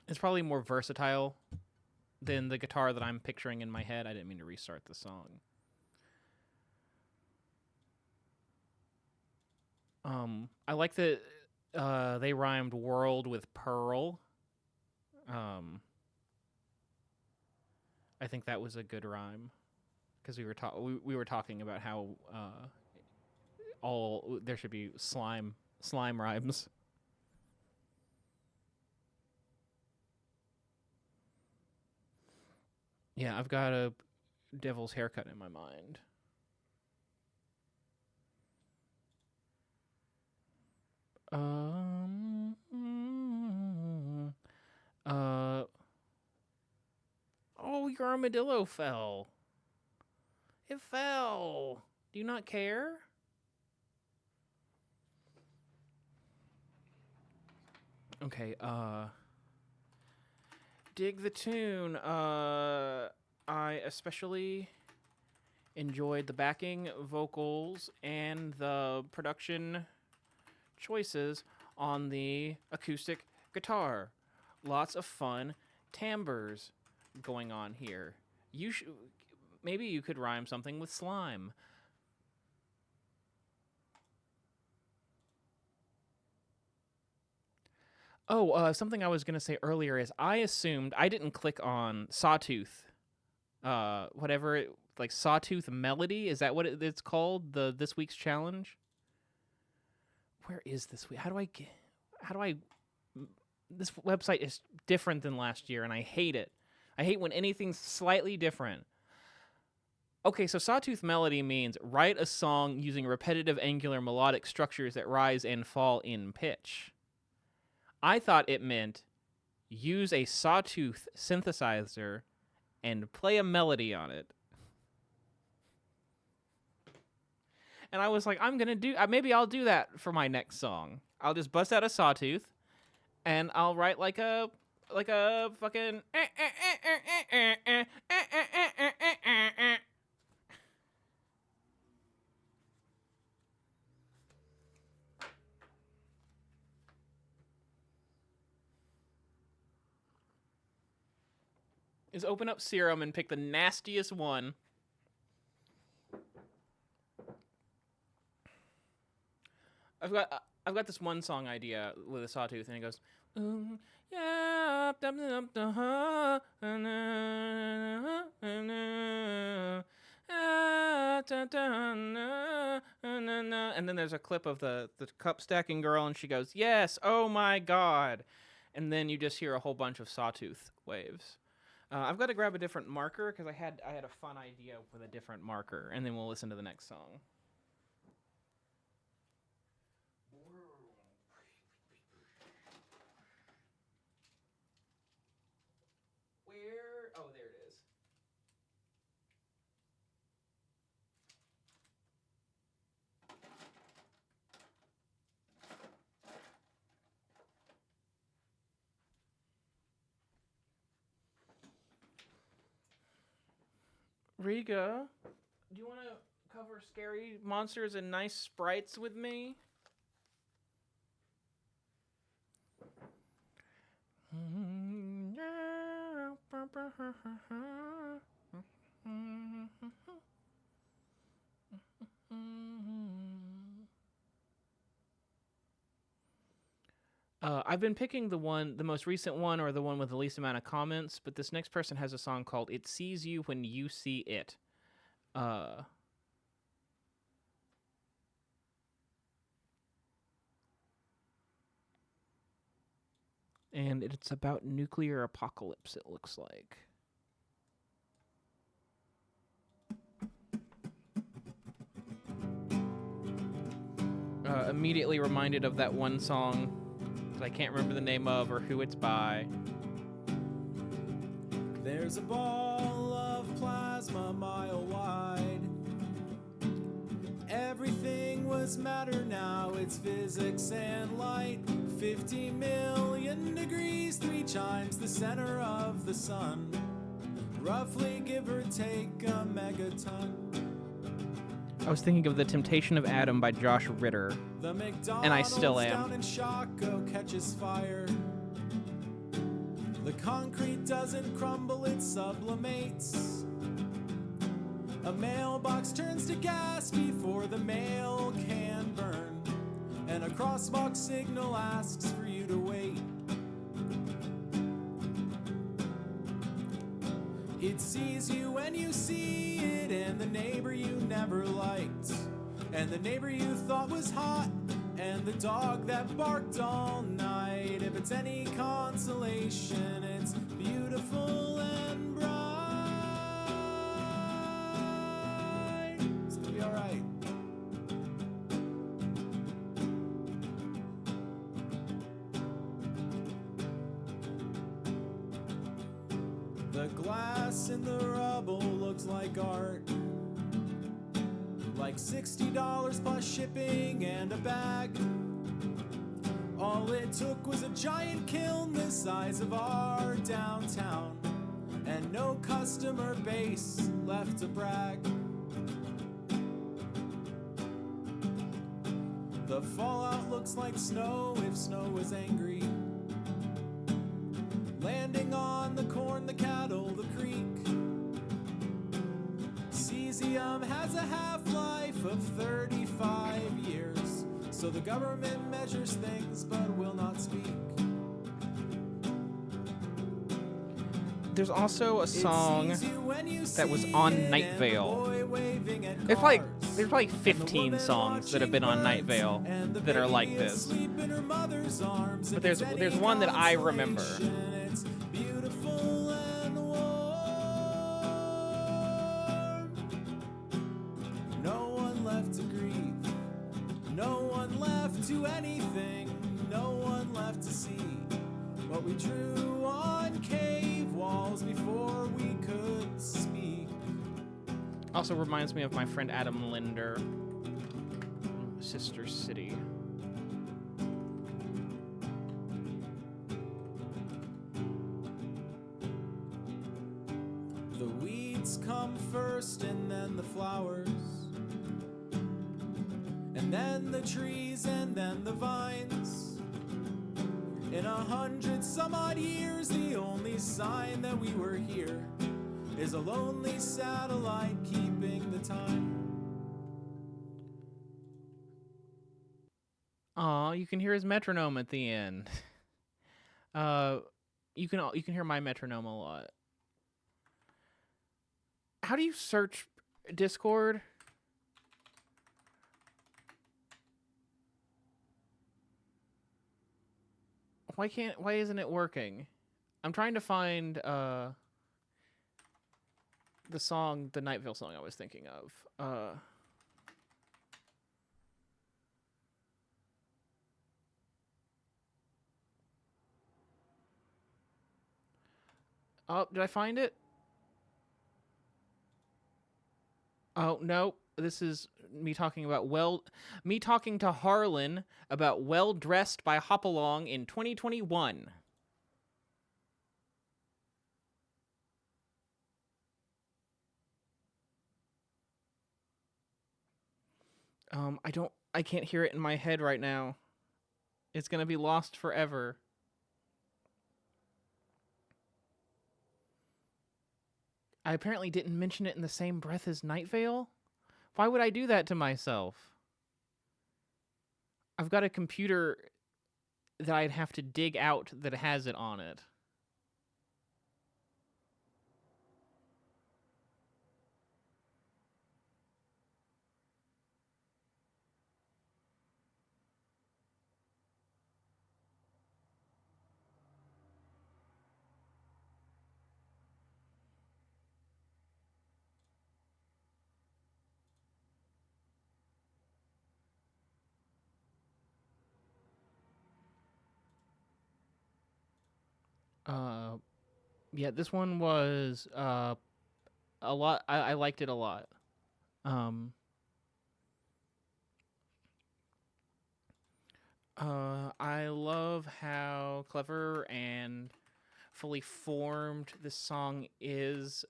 It's probably more versatile than the guitar that I'm picturing in my head. I didn't mean to restart the song. I like that they rhymed world with pearl. I think that was a good rhyme because we were talking about how there should be slime rhymes. Yeah, I've got a devil's haircut in my mind. Oh, your armadillo fell. It fell. Do you not care? Okay, dig the tune. I especially enjoyed the backing vocals and the production choices on the acoustic guitar. Lots of fun timbres going on here. Maybe you could rhyme something with slime. Oh, something I was going to say earlier is I assumed I didn't click on Sawtooth. Like Sawtooth Melody, is that what it's called? This week's challenge? Where is this week? This website is different than last year and I hate it. I hate when anything's slightly different. Okay, so Sawtooth Melody means write a song using repetitive angular melodic structures that rise and fall in pitch. I thought it meant use a sawtooth synthesizer and play a melody on it. And I was like, maybe I'll do that for my next song. I'll just bust out a sawtooth and I'll write like a fucking is open up Serum and pick the nastiest one. I've got this one song idea with a sawtooth, and it goes, yeah, and then there's a clip of the cup stacking girl, and she goes, yes, oh my god, and then you just hear a whole bunch of sawtooth waves. I've got to grab a different marker because I had a fun idea with a different marker, and then we'll listen to the next song. Where? Oh, there it is. Riga, do you want to cover scary monsters and nice sprites with me? I've been picking the most recent one, or the one with the least amount of comments, but this next person has a song called It Sees You When You See It. And it's about nuclear apocalypse, it looks like. Immediately reminded of that one song that I can't remember the name of or who it's by.
There's a ball of plasma a mile wide. Everything was matter, now it's physics and light. 50 million degrees, 3 times the center of the sun. Roughly give or take a megaton.
I was thinking of The Temptation of Adam by Josh Ritter, and I still am.
Down in Chaco catches fire. The concrete doesn't crumble, it sublimates. A mailbox turns to gas before the mail can burn, and a crosswalk signal asks for you to wait. It sees you when you see it, and the neighbor you never liked, and the neighbor you thought was hot, and the dog that barked all night. If it's any consolation, it's beautiful and bright. It's gonna be alright. The glass in the rubble looks like art, like $60 plus shipping and a bag. All it took was a giant kiln the size of our downtown, and no customer base left to brag. The fallout looks like snow if snow was angry. Landing on the corn, the cattle, the creek. Cesium has a half-life of 35 years. So the government measures things but will not speak.
There's also a song that was on Night Vale. There's probably 15 songs that have been on Night Vale that are like this. But there's one that I remember.
It's beautiful and warm. No one left to grieve. No one left to anything. No one left to see what we drew on cave walls before we could speak.
Also reminds me of my friend Adam Linder, Sister City.
The weeds come first and then the flowers. And then the trees and then the vines. In 100 some odd years, the only sign that we were here is a lonely satellite keeping the time.
Aw, you can hear his metronome at the end. You can hear my metronome a lot. How do you search Discord? Why isn't it working? I'm trying to find the song, the Night Vale song I was thinking of. Oh, did I find it? Oh, no. This is me talking to Harlan about Well Dressed by Hopalong in 2021. I can't hear it in my head right now. It's gonna be lost forever. I apparently didn't mention it in the same breath as Night Vale. Why would I do that to myself? I've got a computer that I'd have to dig out that has it on it. Yeah, this one was a lot. I liked it a lot. I love how clever and fully formed this song is.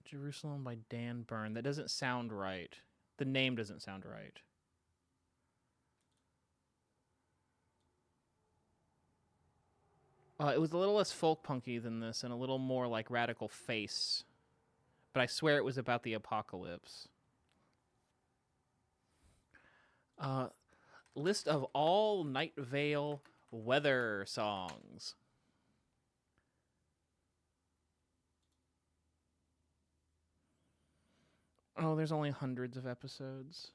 Jerusalem by Dan Byrne. That doesn't sound right. The name doesn't sound right. It was a little less folk punky than this and a little more like Radical Face. But I swear it was about the apocalypse. List of all Night Vale weather songs. Oh, there's only hundreds of episodes.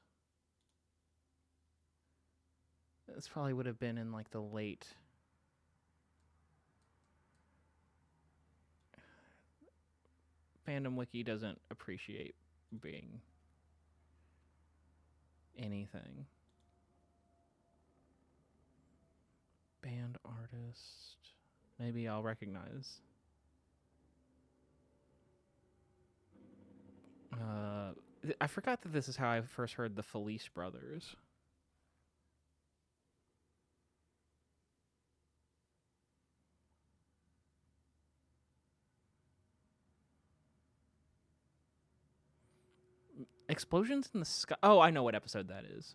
This probably would have been in like the late... Fandom Wiki doesn't appreciate being anything. Band artist. Maybe I'll recognize. I forgot that this is how I first heard the Felice Brothers. Explosions in the Sky. Oh, I know what episode that is.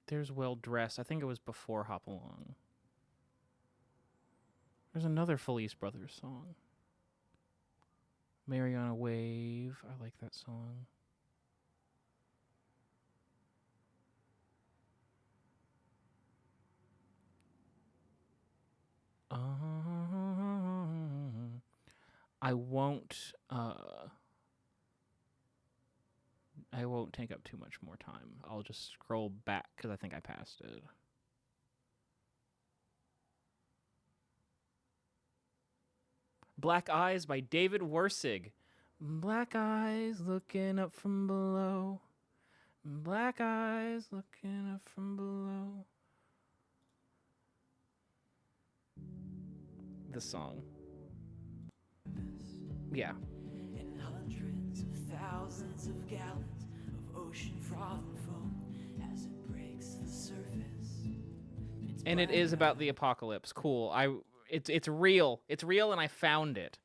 There's Well Dressed. I think it was before Hop Along. There's another Felice Brothers song. Mary on a Wave. I like that song. I won't take up too much more time. I'll just scroll back because I think I passed it. Black Eyes by David Wursig. Black eyes looking up from below. Black eyes looking up from below. The song. Yeah.
And hundreds of thousands of gallons of ocean froth and foam as it breaks the surface.
And it is about the apocalypse. Cool. It's real. It's real, and I found it.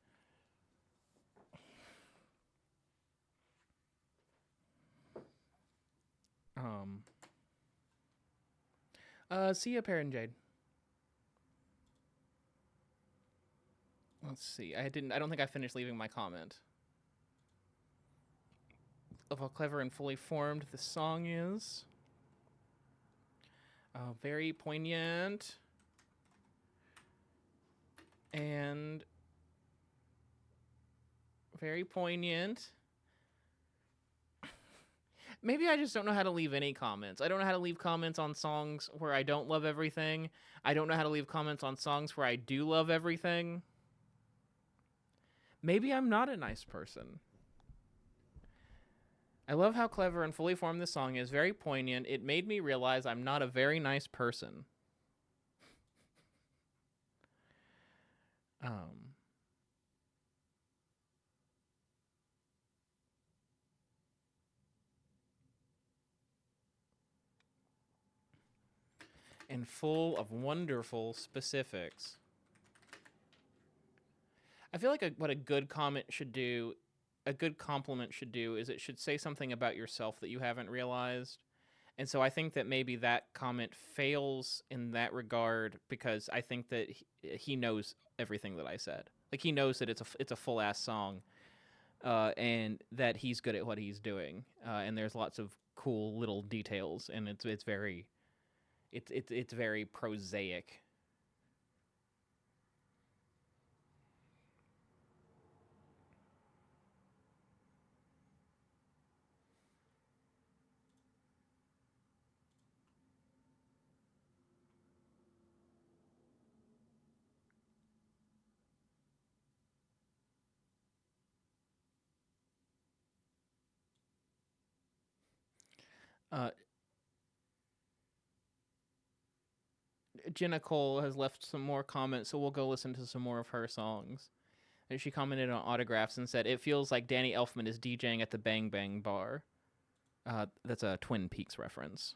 See ya, Perrin Jade. Let's see. I don't think I finished leaving my comment of how clever and fully formed the song is. Very poignant. And very poignant. Maybe I just don't know how to leave any comments. I don't know how to leave comments on songs where I don't love everything. I don't know how to leave comments on songs where I do love everything. Maybe I'm not a nice person. I love how clever and fully formed this song is. Very poignant. It made me realize I'm not a very nice person. And full of wonderful specifics. I feel like what a good comment should do, a good compliment should do, is it should say something about yourself that you haven't realized. And so I think that maybe that comment fails in that regard because I think that he knows everything that I said. Like, he knows that it's a full ass song, and that he's good at what he's doing. And there's lots of cool little details, and it's very prosaic. Jenna Cole has left some more comments, so we'll go listen to some more of her songs. And she commented on autographs and said, "It feels like Danny Elfman is DJing at the Bang Bang Bar." That's a Twin Peaks reference.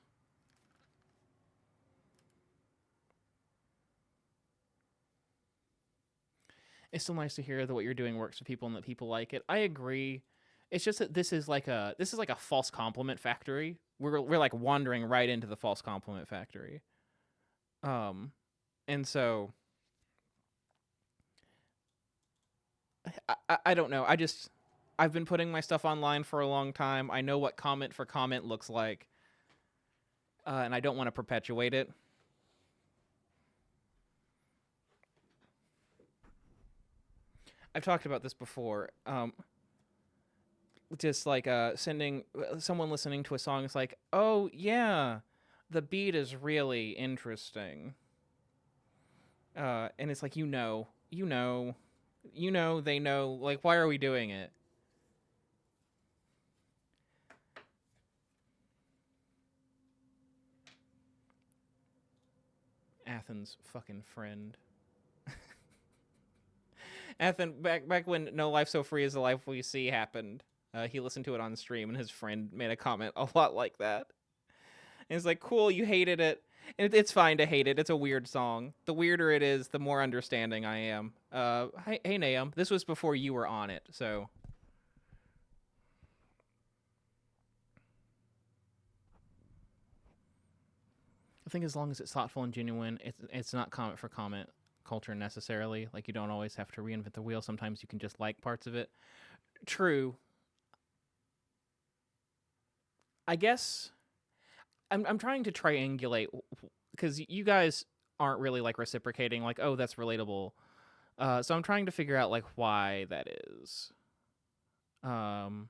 It's still nice to hear that what you're doing works for people and that people like it. I agree. It's just that this is like a false compliment factory. We're like wandering right into the false compliment factory. And so I don't know. I've been putting my stuff online for a long time. I know what comment for comment looks like. And I don't want to perpetuate it. I've talked about this before. Just like sending someone listening to a song is like, "Oh yeah, the beat is really interesting." And it's like, they know. Like, why are we doing it? Athens' fucking friend. Ethan, back when No Life So Free Is the Life We See happened, he listened to it on stream, and his friend made a comment a lot like that. And it's like, cool, you hated it. And it's fine to hate it. It's a weird song. The weirder it is, the more understanding I am. Hey, Naum, this was before you were on it, so... I think as long as it's thoughtful and genuine, it's not comment for comment culture necessarily. Like, you don't always have to reinvent the wheel. Sometimes you can just like parts of it. True. I guess I'm trying to triangulate, because you guys aren't really like reciprocating, like, oh, that's relatable. So I'm trying to figure out like why that is. And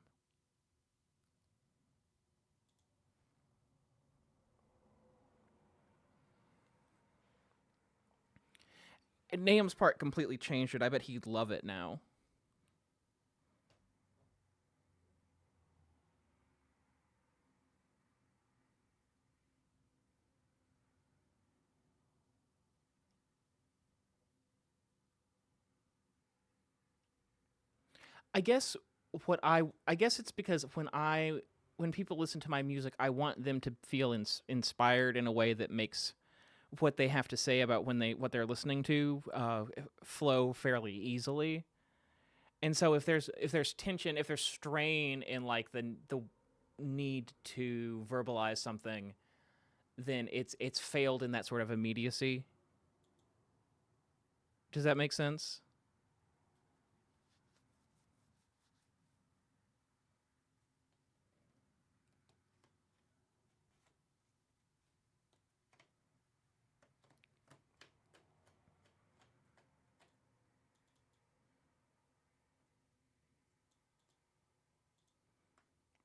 Naum's part completely changed it. I bet he'd love it now. I guess it's because when people listen to my music, I want them to feel inspired in a way that makes what they have to say about what they're listening to flow fairly easily. And so if there's tension, if there's strain in like the need to verbalize something, then it's failed in that sort of immediacy. Does that make sense?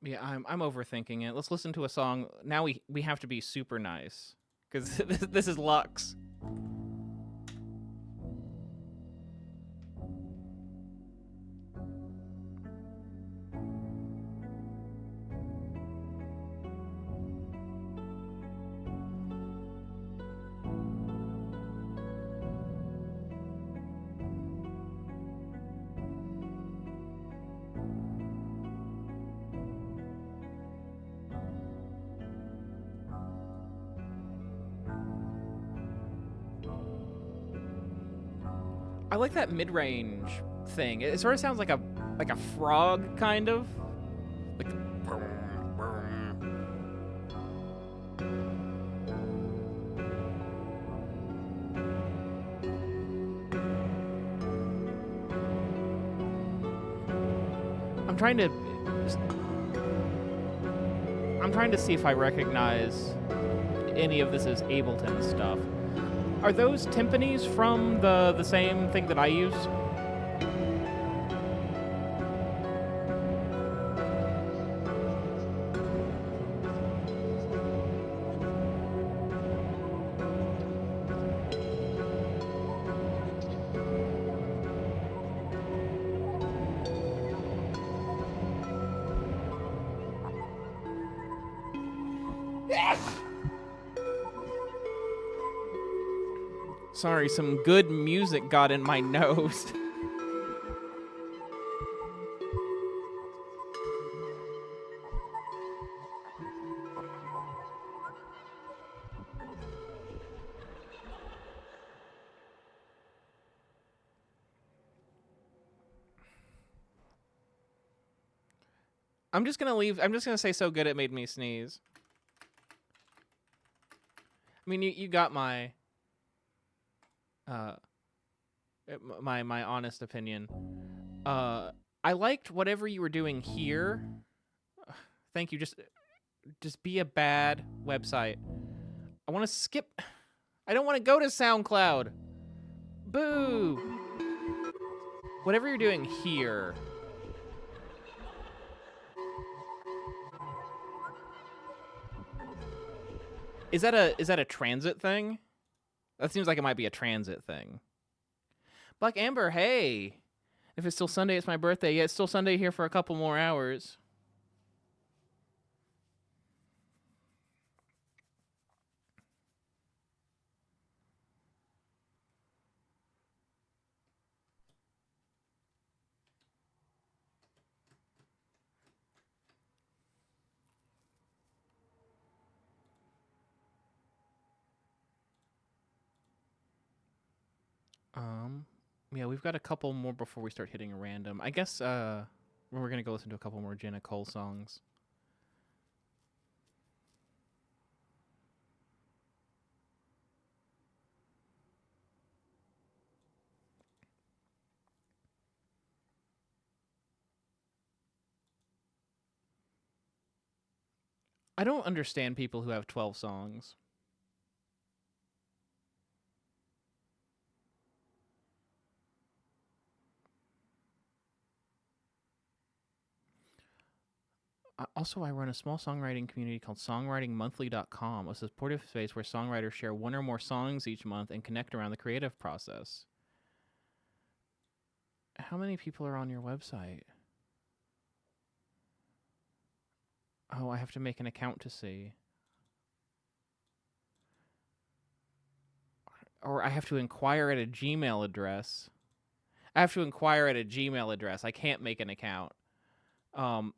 Yeah, I'm overthinking it. Let's listen to a song. Now we have to be super nice, because this is Lux. I like that mid-range thing. It sort of sounds like a frog, kind of. Like I'm trying to see if I recognize any of this as Ableton stuff. Are those timpanis from the same thing that I use? Sorry, some good music got in my nose. I'm just gonna say so good it made me sneeze. I mean, you got my my honest opinion. I liked whatever you were doing here. Thank you. Just be a bad website. I want to skip. I don't want to go to SoundCloud. Boo. Whatever you're doing here. Is that a transit thing? That seems like it might be a transit thing. Black Amber, hey. If it's still Sunday, it's my birthday. Yeah, it's still Sunday here for a couple more hours. Yeah, we've got a couple more before we start hitting random. I guess we're going to go listen to a couple more Jenna Cole songs. I don't understand people who have 12 songs. Also, I run a small songwriting community called songwritingmonthly.com, a supportive space where songwriters share one or more songs each month and connect around the creative process. How many people are on your website? Oh, I have to make an account to see. Or I have to inquire at a Gmail address. I have to inquire at a Gmail address. I can't make an account.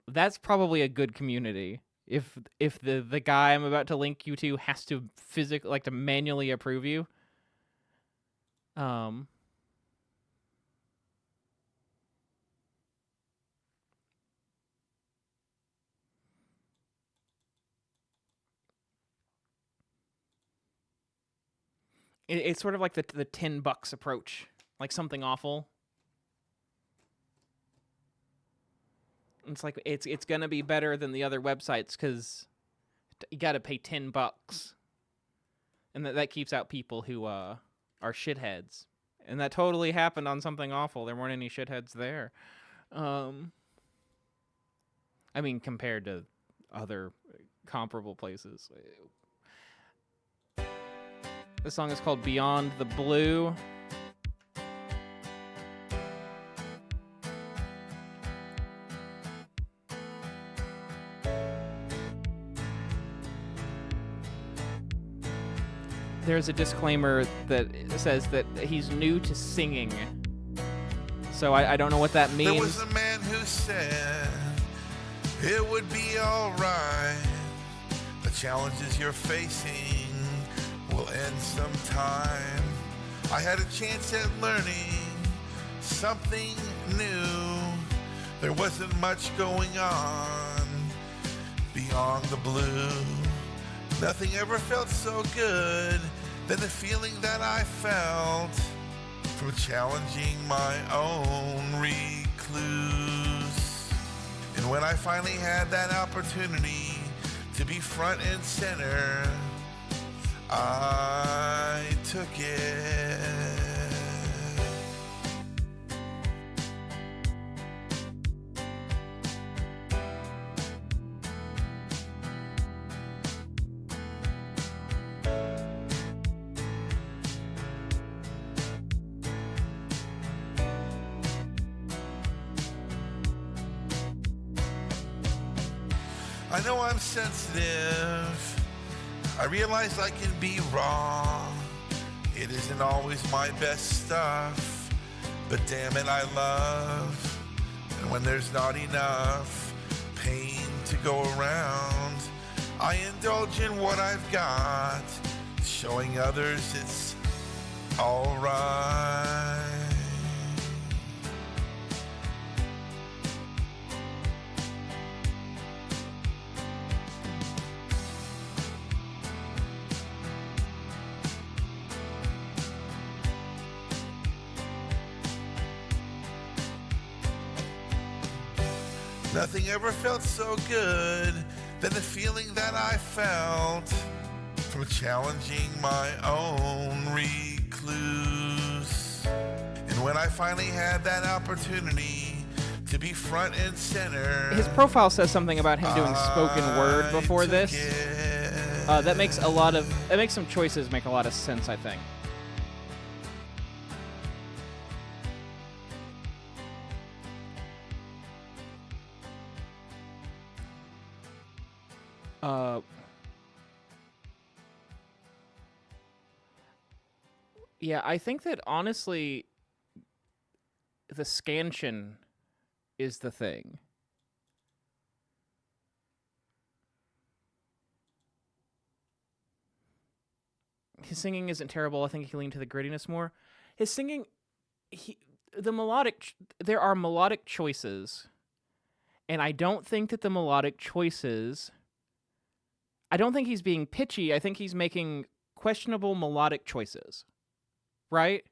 That's probably a good community. If the guy I'm about to link you to has to to manually approve you. It's sort of like the $10 approach, like Something Awful. It's like it's gonna be better than the other websites because you got to pay $10, and that keeps out people who are shitheads. And that totally happened on Something Awful. There weren't any shitheads there. I mean, compared to other comparable places. This song is called Beyond the Blue. There's a disclaimer that says that he's new to singing. So I don't know what that means.
There was a man who said it would be alright. The challenges you're facing will end sometime. I had a chance at learning something new. There wasn't much going on beyond the blue. Nothing ever felt so good than the feeling that I felt from challenging my own recluse. And when I finally had that opportunity to be front and center, I took it. I know I'm sensitive. I realize I can be wrong. It isn't always my best stuff, but damn it, I love. And when there's not enough pain to go around, I indulge in what I've got, showing others it's alright. Nothing ever felt so good than the feeling that I felt from challenging my own recluse. And when I finally had that opportunity to be front and center,
his profile says something about him doing spoken word before this. That makes some choices make a lot of sense, I think. Yeah, I think that honestly, the scansion is the thing. His singing isn't terrible. I think he leaned to the grittiness more. His singing, the melodic, there are melodic choices, and I don't think that the melodic choices, I don't think he's being pitchy. I think he's making questionable melodic choices, right?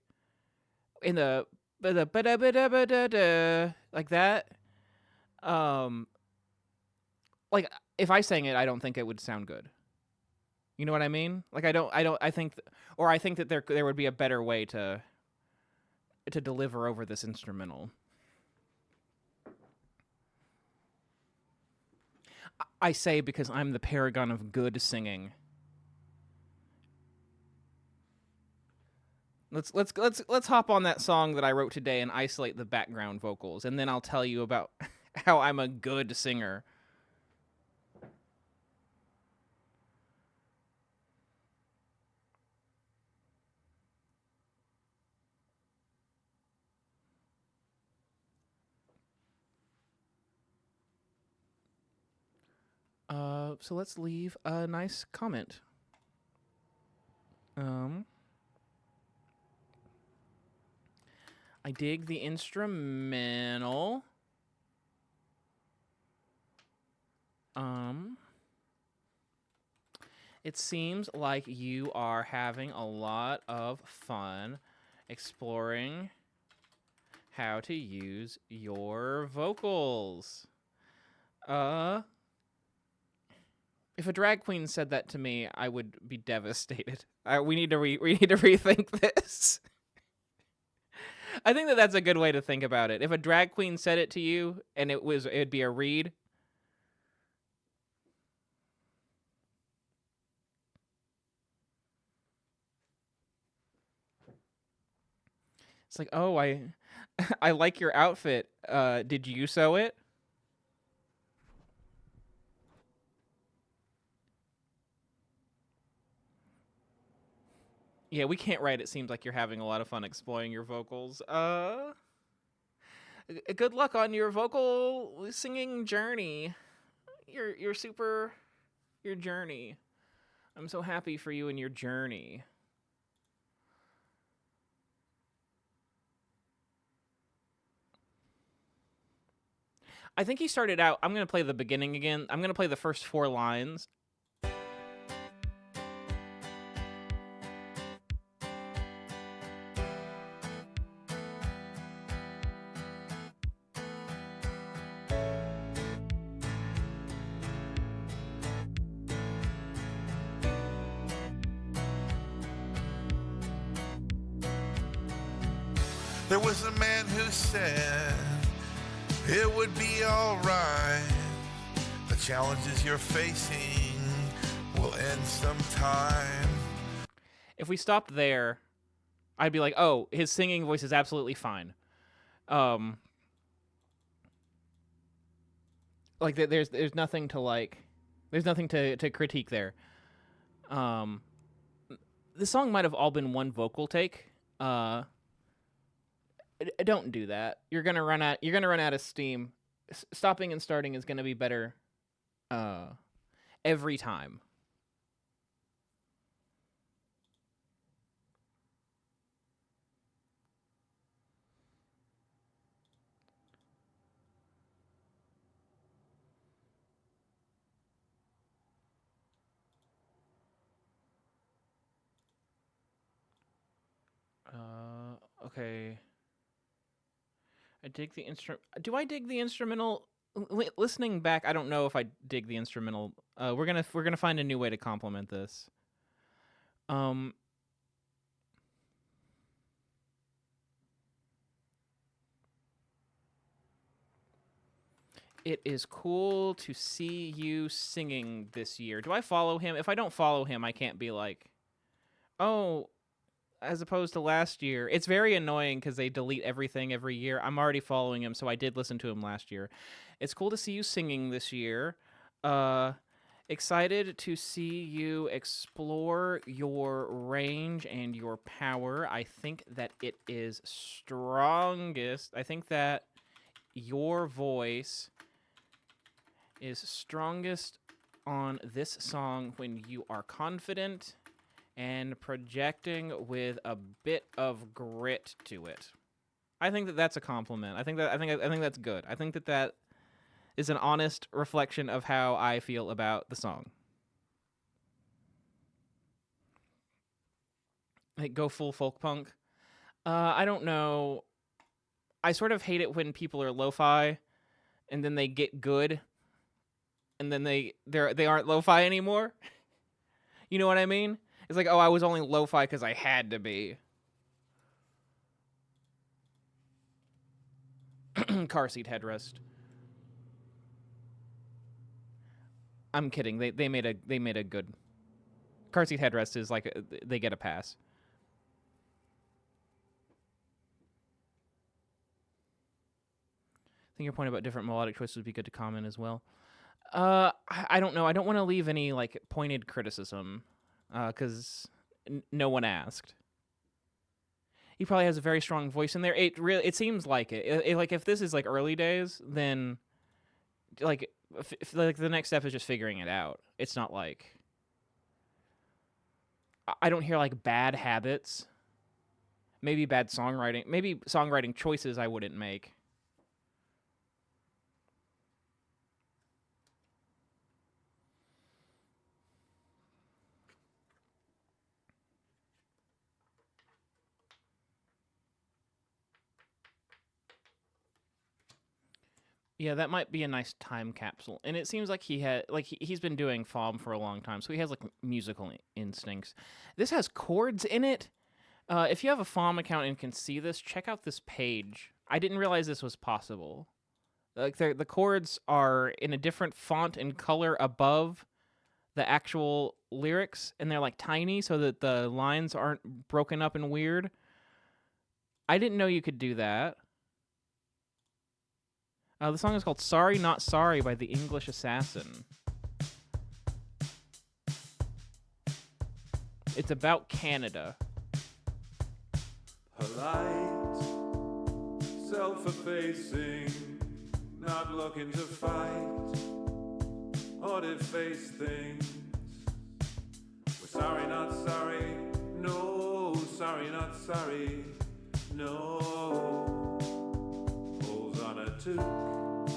In the ba-da-ba-da-ba-da-ba-da, like that. Like if I sang it, I don't think it would sound good. You know what I mean? Like I think that there would be a better way to deliver over this instrumental. I say because I'm the paragon of good singing. Let's hop on that song that I wrote today and isolate the background vocals, and then I'll tell you about how I'm a good singer. So let's leave a nice comment. I dig the instrumental. It seems like you are having a lot of fun exploring how to use your vocals. If a drag queen said that to me, I would be devastated. We need to rethink this. I think that that's a good way to think about it. If a drag queen said it to you and it'd be a read. It's like, "Oh, I like your outfit. Did you sew it?" Yeah, we can't write. It seems like you're having a lot of fun exploring your vocals. Good luck on your vocal singing journey. Your journey. I'm so happy for you and your journey. I think he started out, I'm going to play the beginning again. I'm going to play the first 4 lines.
There was a man who said it would be alright. The challenges you're facing will end sometime.
If we stopped there, I'd be like, oh, his singing voice is absolutely fine. Like there's nothing to like, there's nothing to critique there. The song might have all been one vocal take. Don't do that. You're gonna run out of steam. Stopping and starting is gonna be better every time. Okay. I dig the instrument. Do I dig the instrumental? Listening back, I don't know if I dig the instrumental. We're gonna find a new way to complement this. It is cool to see you singing this year. Do I follow him? If I don't follow him, I can't be like, oh, as opposed to last year. It's very annoying because they delete everything every year. I'm already following him, so I did listen to him last year. It's cool to see you singing this year. Excited to see you explore your range and your power. I think that it is strongest. I think that your voice is strongest on this song when you are confident and projecting with a bit of grit to it. I think that that's a compliment. I think that's good. I think that that is an honest reflection of how I feel about the song. Like, go full folk punk. I don't know. I sort of hate it when people are lo-fi and then they get good and then they aren't lo-fi anymore. You know what I mean? It's like, oh, I was only lo-fi because I had to be. Car seat headrest. I'm kidding. They made a good car seat headrest is like they get a pass. I think your point about different melodic choices would be good to comment as well. I don't know. I don't want to leave any like pointed criticism, because no one asked. He probably has a very strong voice in there. It seems like it. Like if this is like early days, then like like the next step is just figuring it out. It's not like I don't hear like bad habits. Maybe bad songwriting. Maybe songwriting choices I wouldn't make. Yeah, that might be a nice time capsule. And it seems like he's been doing FOM for a long time, so he has like musical instincts. This has chords in it. If you have a FOM account and can see this, check out this page. I didn't realize this was possible. Like the chords are in a different font and color above the actual lyrics, and they're like tiny so that the lines aren't broken up and weird. I didn't know you could do that. The song is called Sorry Not Sorry by the English Assassin. It's about Canada.
Polite, self-effacing, not looking to fight or deface things. We're sorry, not sorry, no, sorry, not sorry, no. Pulls on a toque,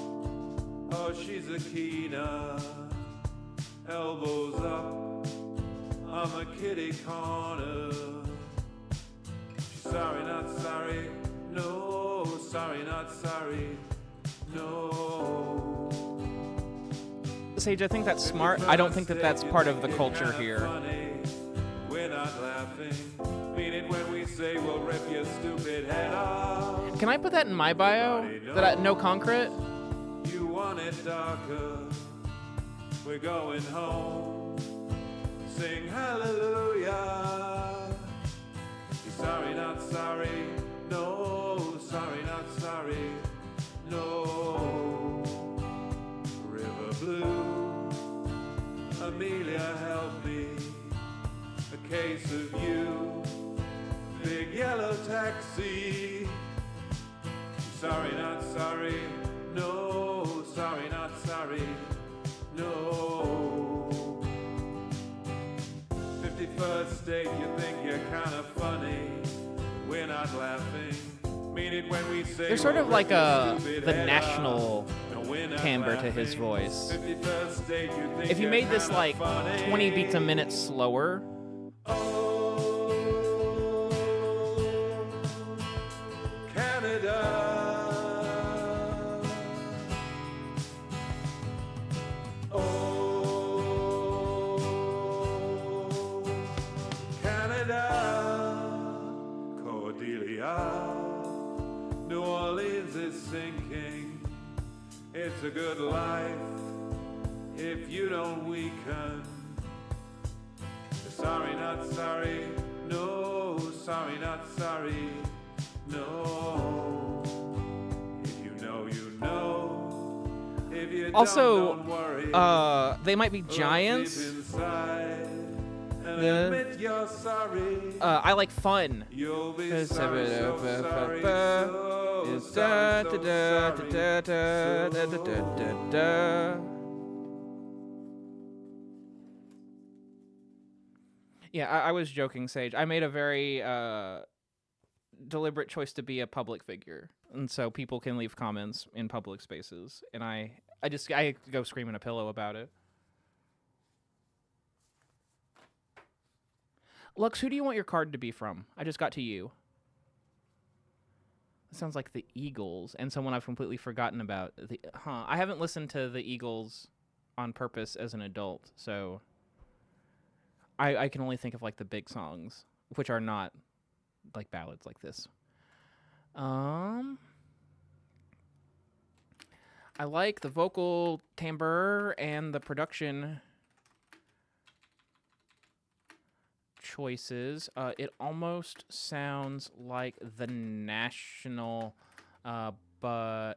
oh, she's a keener, elbows up on the kitty corner. Sorry, not sorry, no, sorry, not sorry, no.
Sage, I think that's smart. I don't think that that's part of the culture here.
We're not laughing. Mean it when we say we'll rip your stupid head off.
Can I put that in my bio? No concrete?
You want it darker. We're going home. Sing hallelujah. Sorry, not sorry, no, sorry, not sorry, no. River blue, Amelia, help me. A case of you, big yellow taxi. Sorry, not sorry, no, sorry, not sorry, no. 51st date, you think you're kind of funny. We're not laughing. Mean it when we say
there's sort of like the national timbre to his voice. If you made this like 20 beats a minute slower,
Canada. New Orleans is sinking. It's a good life if you don't weaken. Sorry, not sorry, no, sorry, not sorry, no. If you know, you know. If you
also,
don't worry.
They might be giants.
Admit you're sorry.
I like fun.
You'll be sorry, so sorry, so
Yeah, I was joking, Sage. I made a very deliberate choice to be a public figure, and so people can leave comments in public spaces, and I go scream in a pillow about it. Lux, who do you want your card to be from? I just got to you. It sounds like the Eagles, and someone I've completely forgotten about. I haven't listened to the Eagles on purpose as an adult, so I can only think of like the big songs, which are not like ballads like this. I like the vocal timbre and the production choices. It almost sounds like the National, but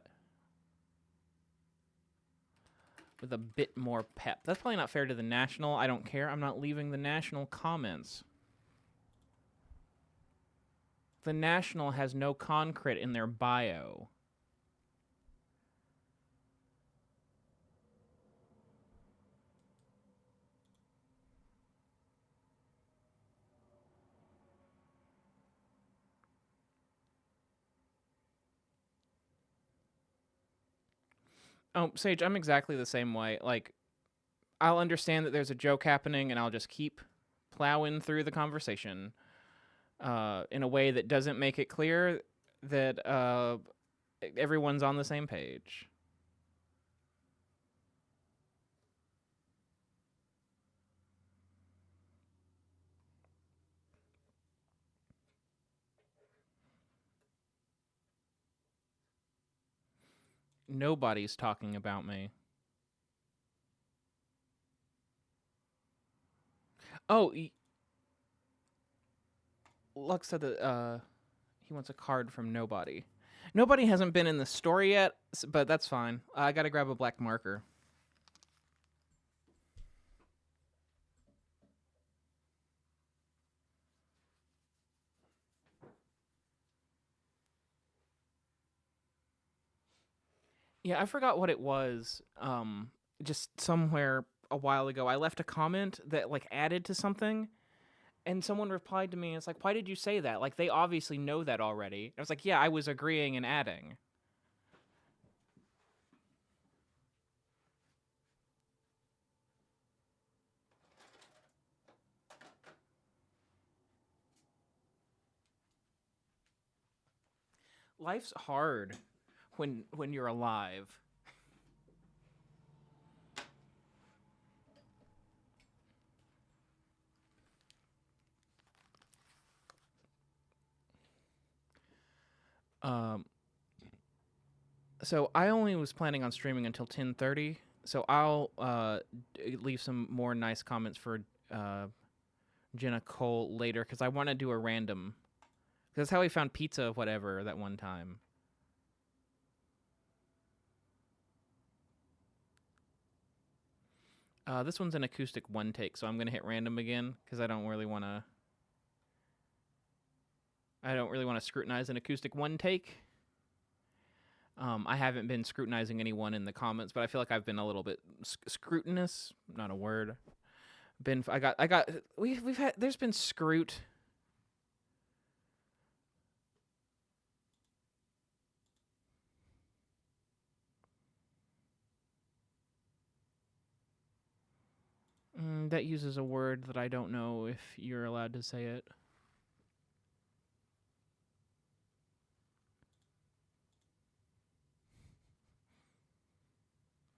with a bit more pep. That's probably not fair to the National. I don't care. I'm not leaving the National comments. The National has no concrete in their bio. Oh, Sage, I'm exactly the same way. Like, I'll understand that there's a joke happening, and I'll just keep plowing through the conversation in a way that doesn't make it clear that everyone's on the same page. Nobody's talking about me. Oh, Lux said that he wants a card from Nobody. Nobody hasn't been in the story yet, but that's fine. I gotta grab a black marker. Yeah, I forgot what it was. Just somewhere a while ago, I left a comment that like added to something, and someone replied to me. And it's like, why did you say that? Like they obviously know that already. I was like, yeah, I was agreeing and adding. Life's hard when you're alive. So I only was planning on streaming until 10:30. So I'll leave some more nice comments for Jenna Cole later because I want to do a random. That's how we found pizza, whatever, that one time. This one's an acoustic one take, so I'm gonna hit random again because I don't really want to. I don't really want to scrutinize an acoustic one take. I haven't been scrutinizing anyone in the comments, but I feel like I've been a little bit scrutinous. Not a word. We've had. There's been scrut. That uses a word that I don't know if you're allowed to say it.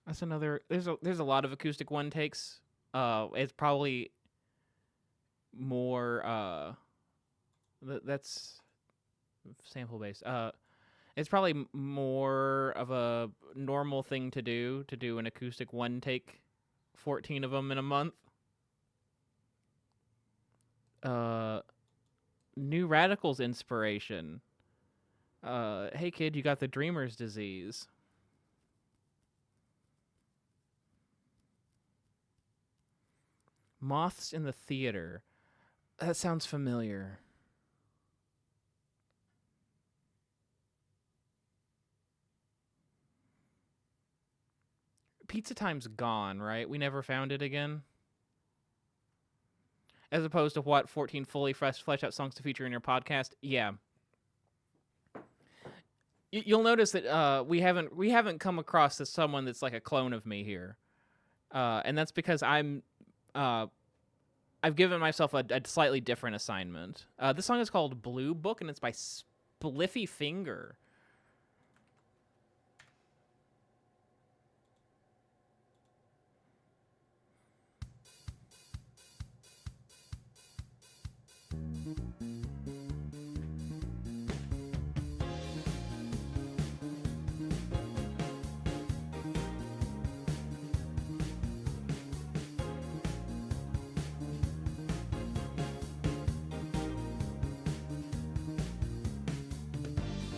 That's another. There's a lot of acoustic one takes. It's probably more. That's sample based. It's probably more of a normal thing to do an acoustic one take, 14 of them in a month. New Radicals inspiration. Hey kid, you got the dreamer's disease. Moths in the theater. That sounds familiar. Pizza Time's gone, right? We never found it again. As opposed to what 14 fully fleshed out songs to feature in your podcast? Yeah. You'll notice that we haven't come across as someone that's like a clone of me here, and that's because I've given myself a slightly different assignment. This song is called Blue Book, and it's by Spliffy Finger.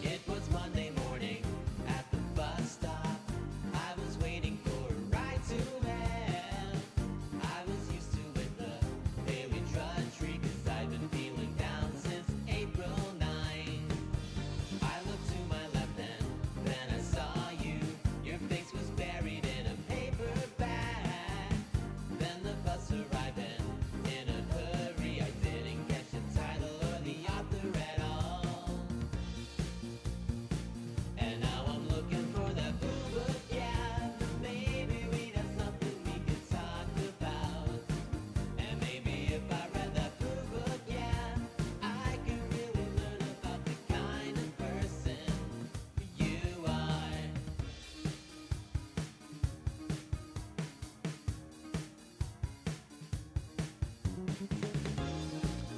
It was Monday morning at the bus stop. I was waiting for a ride to hell. I was used to it, the daily drudgery, 'cause I've been feeling down since April 9. I looked to my left and then I saw you. Your face was buried in a paper bag. Then the bus arrived and in a hurry I didn't catch the title or the author at all. And now I'm looking for that blue book, yeah. Maybe we'd have something we could talk about. And maybe if I read that blue book, yeah, I could really learn about the kind of person you are.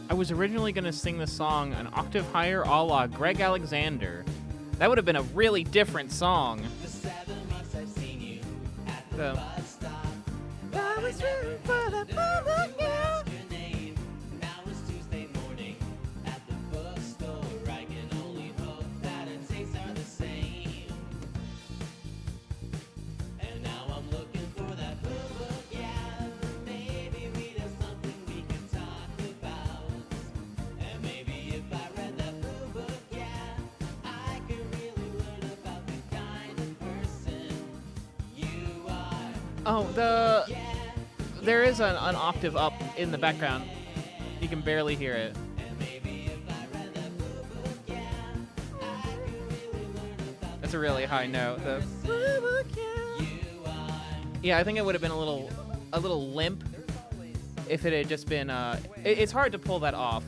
I was originally going to sing the song an octave higher a la Greg Alexander. That would have been a really different song.
The 7 weeks I've seen you at the
The-
bus stop.
I was rooting for the
Your name. Now it's Tuesday morning at the bookstore. I can only hope that our tastes are the same. And now I'm looking for that blue book, yeah. Maybe we'd have something we could talk about. And maybe if I read that blue book, yeah, I could really learn about the kind of person you are.
Oh, there is an octave up in the background. You can barely hear it. That's a really high note. Yeah, I think it would have been a little limp if it had just been. It's hard to pull that off.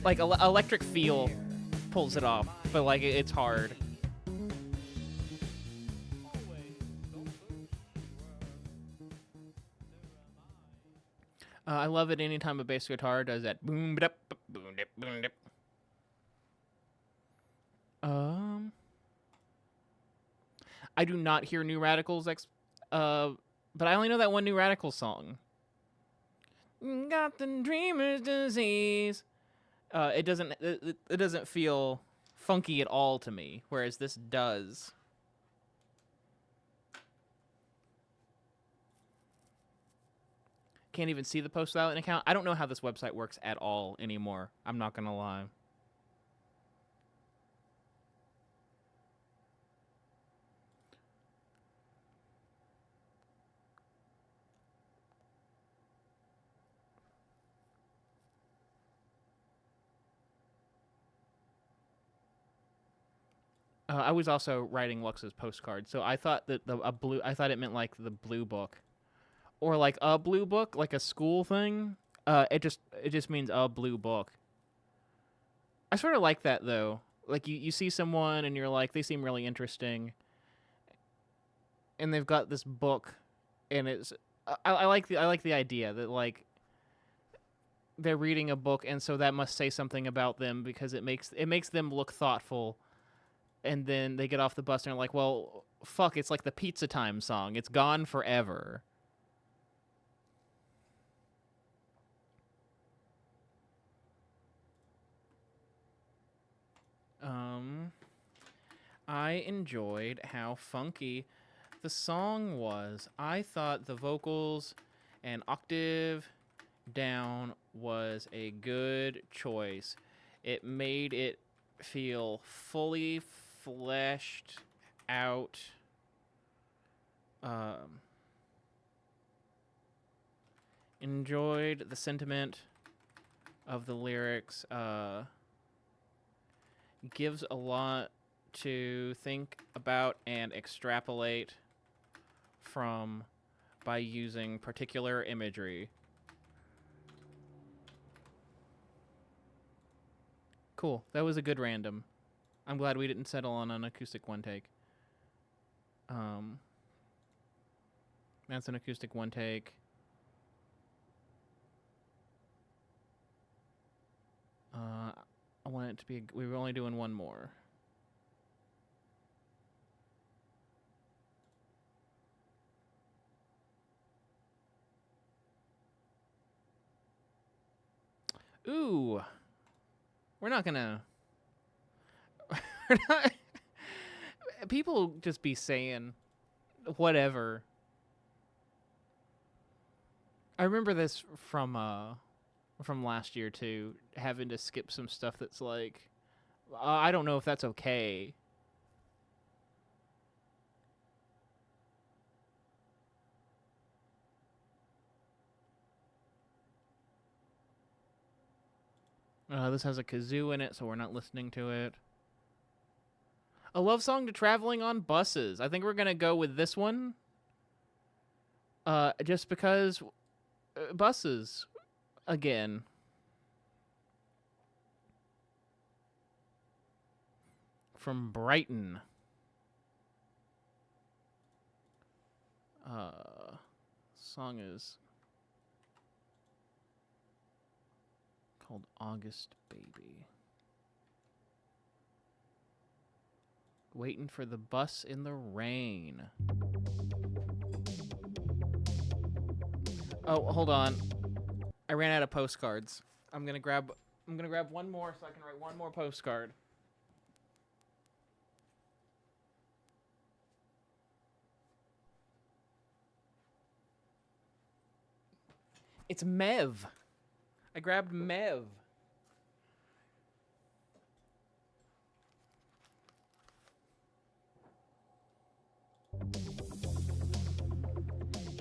Like Electric Feel pulls it off, but like it's hard. I love it anytime a bass guitar does that boom dip boom dip boom dip. I do not hear New Radicals but I only know that one New Radicals song. Got the dreamer's disease. It doesn't feel funky at all to me, whereas this does. Can't even see the post without an account. I don't know how this website works at all anymore. I'm not gonna lie. I was also writing Lux's postcard, so I thought that I thought it meant like the blue book, or like a blue book, like a school thing. It just means a blue book. I sort of like that though. Like you see someone and you're like, they seem really interesting, and they've got this book, and it's I like the idea that like they're reading a book, and so that must say something about them because it makes them look thoughtful. And then they get off the bus and they're like, well, fuck, it's like the Pizza Time song. It's gone forever. I enjoyed how funky the song was. I thought the vocals and octave down was a good choice. It made it feel fully fleshed out. Enjoyed the sentiment of the lyrics. gives a lot to think about and extrapolate from by using particular imagery. Cool. That was a good random. I'm glad we didn't settle on an acoustic one take. That's an acoustic one take. I want it to be... We were only doing one more. Ooh. We're not gonna... We're not... People just be saying whatever. I remember this from last year too, having to skip some stuff that's like, I don't know if that's okay. This has a kazoo in it, so we're not listening to it. A love song to traveling on buses. I think we're gonna go with this one. Just because buses again. From Brighton. Song is called August Baby. Waiting for the bus in the rain. Oh, hold on. I ran out of postcards. I'm gonna grab one more so I can write one more postcard. It's Mev. I grabbed Mev.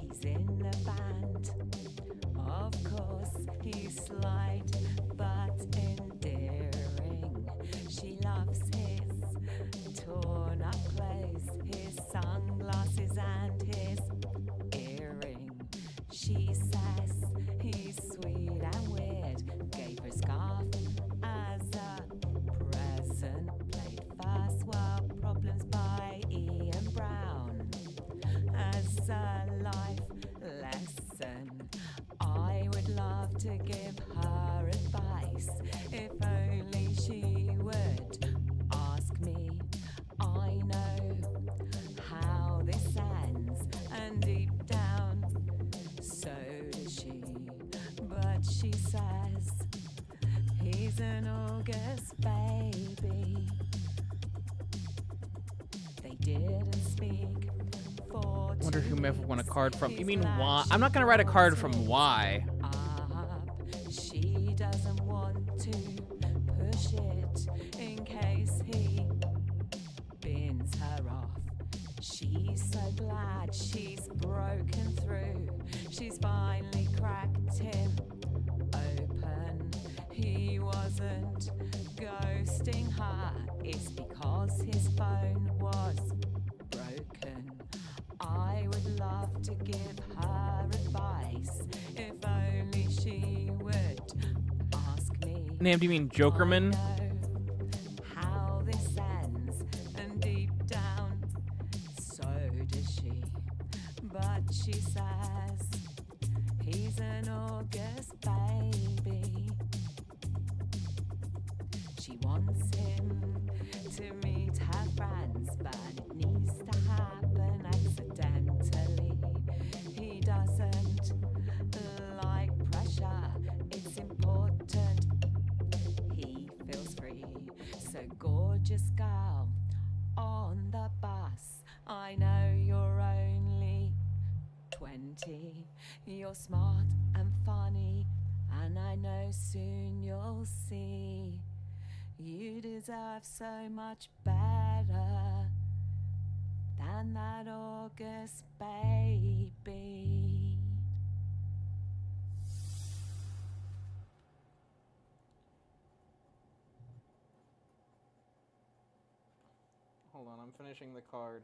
He's in the band, of course, he's slight but endearing. She loves his torn up clothes, his sunglasses and his earring. She says he's sweet and weird, gave her scarf as a present, played First World Problems by Ian Brown as a life lesson. I would love to give her advice if only she would ask me. I know how this ends, and deep down so does she. But she says he's an August baby. They didn't speak for
Wonder who
2
Mev would want a card from. You
He's
mean
glad
why?
she
I'm not gonna write a card from
wasn't
why.
up. She doesn't want to push it in case he bins her off. She's so glad she's broken through. She's finally cracked him open. He wasn't ghosting her, it's because his phone was broken. I would love to give her advice if only she would ask me.
Nam, do you mean Jokerman?
I know how this ends, and deep down so does she. But she says he's an August baby. She wants him to meet her friends, but it needs to happen accidentally. He doesn't like pressure, it's important he feels free. So gorgeous girl on the bus, I know you're only 20. You're smart and funny, and I know soon you'll see you deserve so much better than that August baby.
Hold on, I'm finishing the card.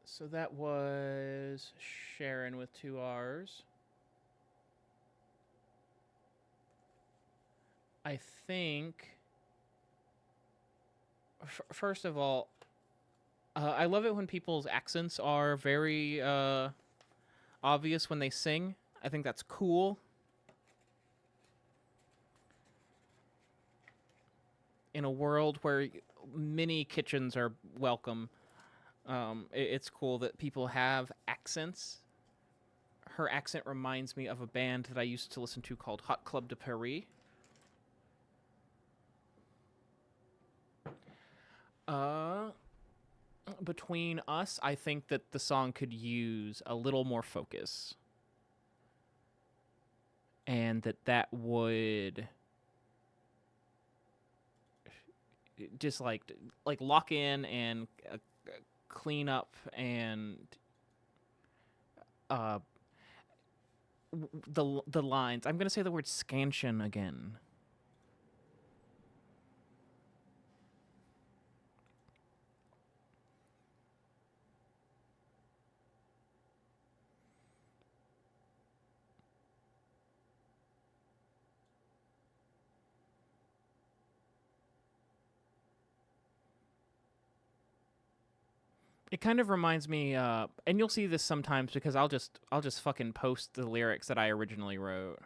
So that was Sharon with 2 R's. I think, first of all, I love it when people's accents are very obvious when they sing. I think that's cool. In a world where many kitchens are welcome, it's cool that people have accents. Her accent reminds me of a band that I used to listen to called Hot Club de Paris. Between us, I think that the song could use a little more focus. And that would just like lock in and clean up and the lines. I'm going to say the word scansion again. It kind of reminds me, and you'll see this sometimes because I'll just fucking post the lyrics that I originally wrote.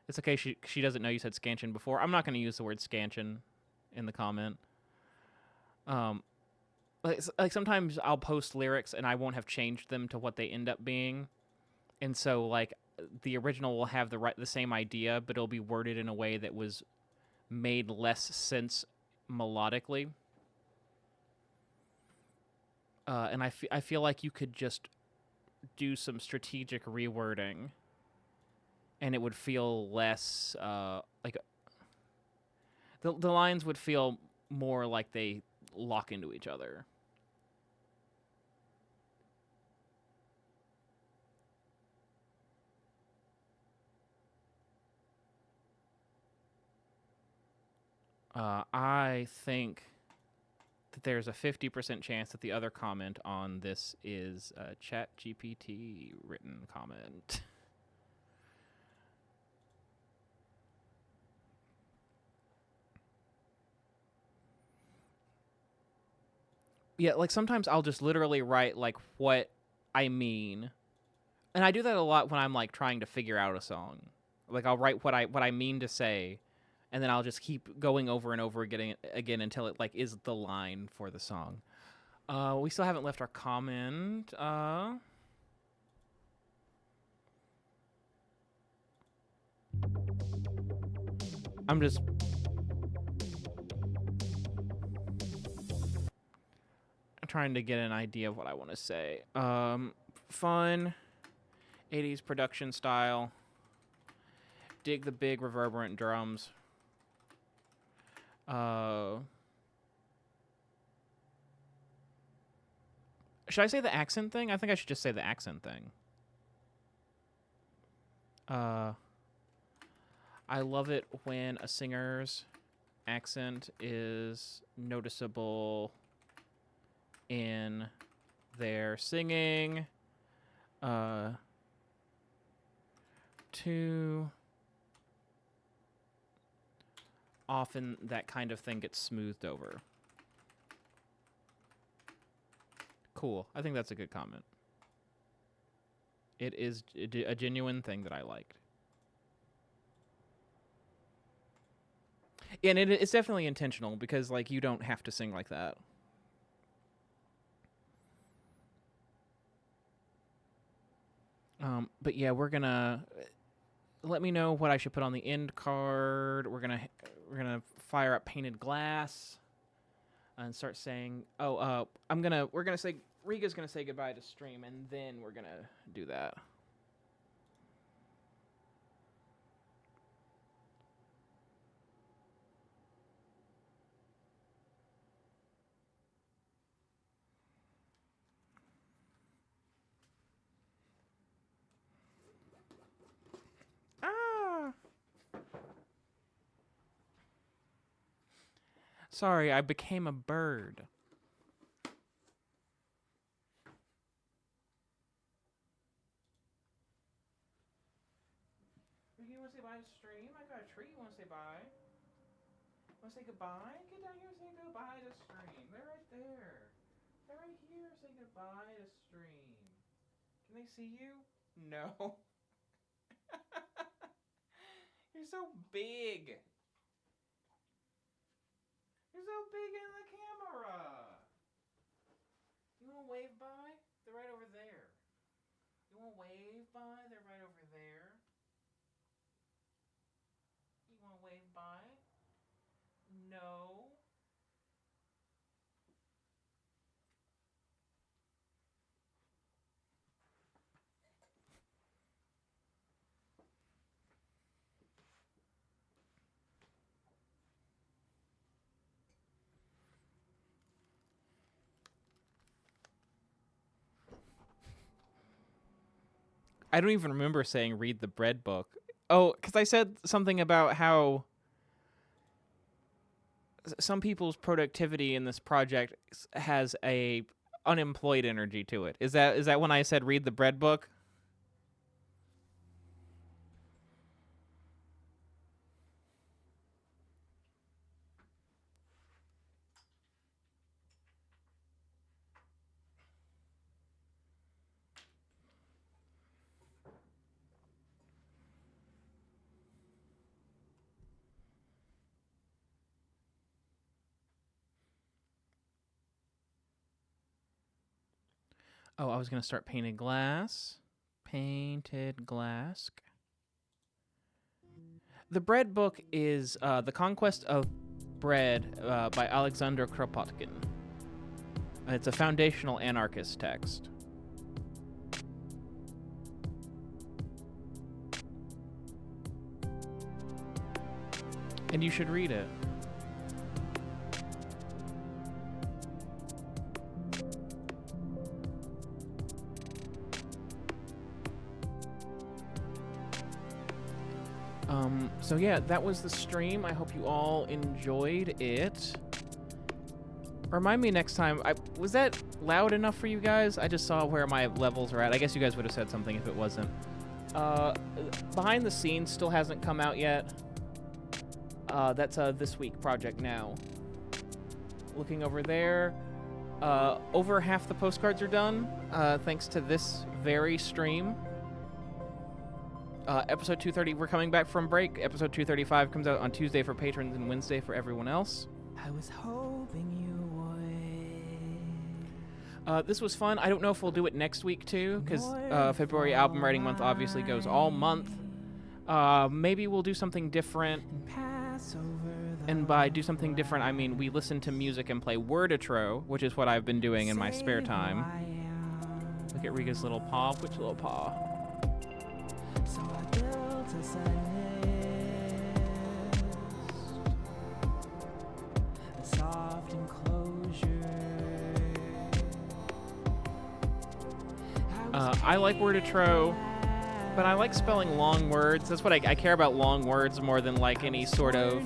It's okay. She doesn't know you said scansion before. I'm not going to use the word scansion in the comment. Like sometimes I'll post lyrics and I won't have changed them to what they end up being, and so like the original will have the same idea, but it'll be worded in a way that was made less sense melodically. And I feel like you could just do some strategic rewording, and it would feel less like the lines would feel more like they lock into each other. I think that there's a 50% chance that the other comment on this is a ChatGPT written comment. Yeah, like sometimes I'll just literally write like what I mean. And I do that a lot when I'm like trying to figure out a song. Like I'll write what I mean to say, and then I'll just keep going over and over again until it like is the line for the song. We still haven't left our comment. I'm just trying to get an idea of what I want to say. Fun 80s production style. Dig the big reverberant drums. Should I say the accent thing? I think I should just say the accent thing. I love it when a singer's accent is noticeable in their singing. Too often that kind of thing gets smoothed over. Cool. I think that's a good comment. It is a genuine thing that I liked. And it's definitely intentional because, like, you don't have to sing like that. But yeah, we're gonna let me know what I should put on the end card. We're gonna fire up painted glass and start saying, we're gonna say Riga's gonna say goodbye to stream, and then we're gonna do that. Sorry, I became a bird. You want to say bye to the stream? I got a treat. You want to say bye? Want to say goodbye? Get down here and say goodbye to stream. They're right there. They're right here. Say goodbye to stream. Can they see you? No. You're so big. You're so big in the camera. You want to wave bye? They're right over there. You want to wave bye? They're right over there. You want to wave bye? No. I don't even remember saying read the bread book. Oh, because I said something about how some people's productivity in this project has a unemployed energy to it. Is that when I said read the bread book? Oh, I was going to start painted glass. Painted glass. The bread book is The Conquest of Bread by Alexander Kropotkin. It's a foundational anarchist text. And you should read it. So yeah, that was the stream. I hope you all enjoyed it. Remind me next time, was that loud enough for you guys? I just saw where my levels are at. I guess you guys would have said something if it wasn't. Behind the Scenes still hasn't come out yet. That's a this week project now. Looking over there, over half the postcards are done, thanks to this very stream. Episode 230, we're coming back from break. Episode 235 comes out on Tuesday for patrons and Wednesday for everyone else. I was hoping you would. This was fun. I don't know if we'll do it next week too, because February album writing month obviously goes all month. Maybe we'll do something different. And by do something different, I mean we listen to music and play Word-a-Tro, which is what I've been doing in my spare time. Look at Riga's little paw. Which little paw? So I built us a nest, a soft enclosure. I like Word-a-Tro, but I like spelling long words. That's what I care about, long words, more than like any sort of...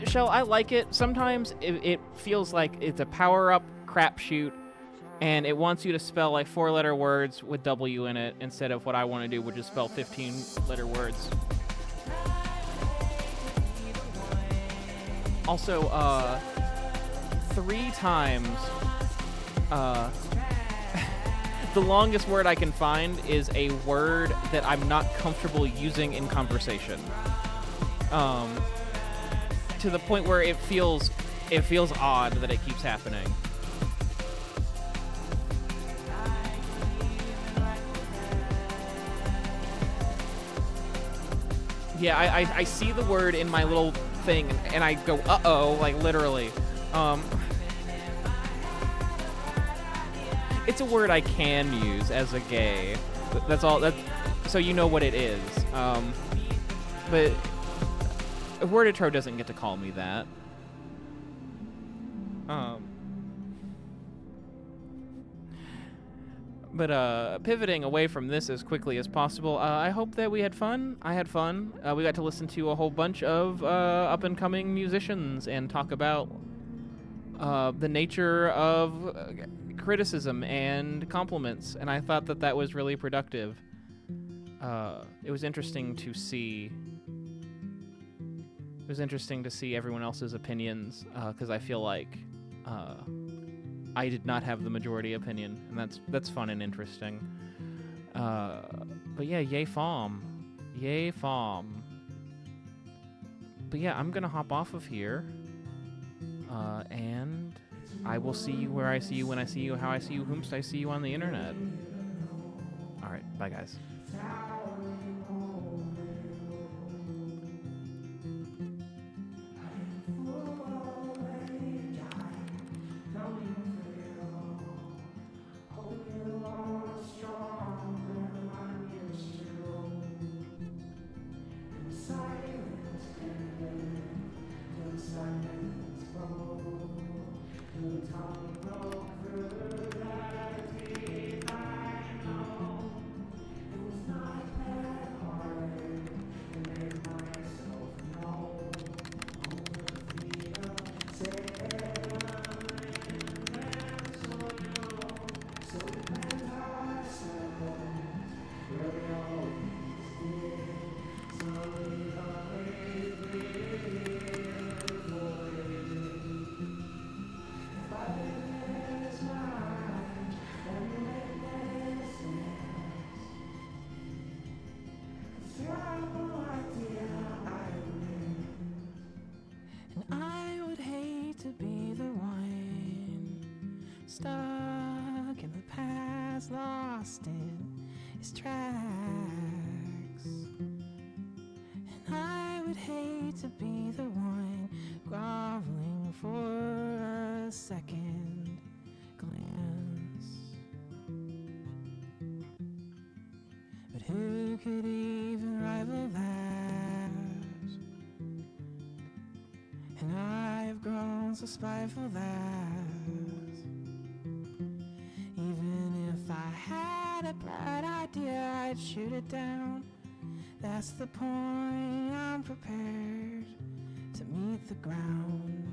Shell, I like it. Sometimes it feels like it's a power-up crapshoot, and it wants you to spell like 4-letter words with W in it instead of what I want to do, which is spell 15-letter words. Also, 3 times, the longest word I can find is a word that I'm not comfortable using in conversation. To the point where it feels odd that it keeps happening. Yeah, I see the word in my little thing, and I go, uh-oh, like literally. It's a word I can use as a gay. That's all. So you know what it is. But Word-a-Tro doesn't get to call me that. But pivoting away from this as quickly as possible, I hope that we had fun. I had fun. We got to listen to a whole bunch of up-and-coming musicians and talk about the nature of criticism and compliments, and I thought that was really productive. It was interesting to see. It was interesting to see everyone else's opinions, because I feel like I did not have the majority opinion, and that's fun and interesting. But yeah, yay FOM. Yay FOM. But yeah, I'm gonna hop off of here, and I will see you where I see you, when I see you, how I see you, whomst I see you on the internet. Alright, bye guys. And I would hate to be the one stuck in the past, lost in its tracks. And I would hate to be the one groveling for a second glance. But who could even rival that? And I have grown so spiteful that even if I had a bright idea, I'd shoot it down. That's the point, I'm prepared to meet the ground.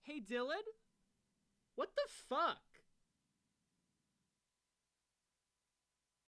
Hey, Dylan? What the fuck?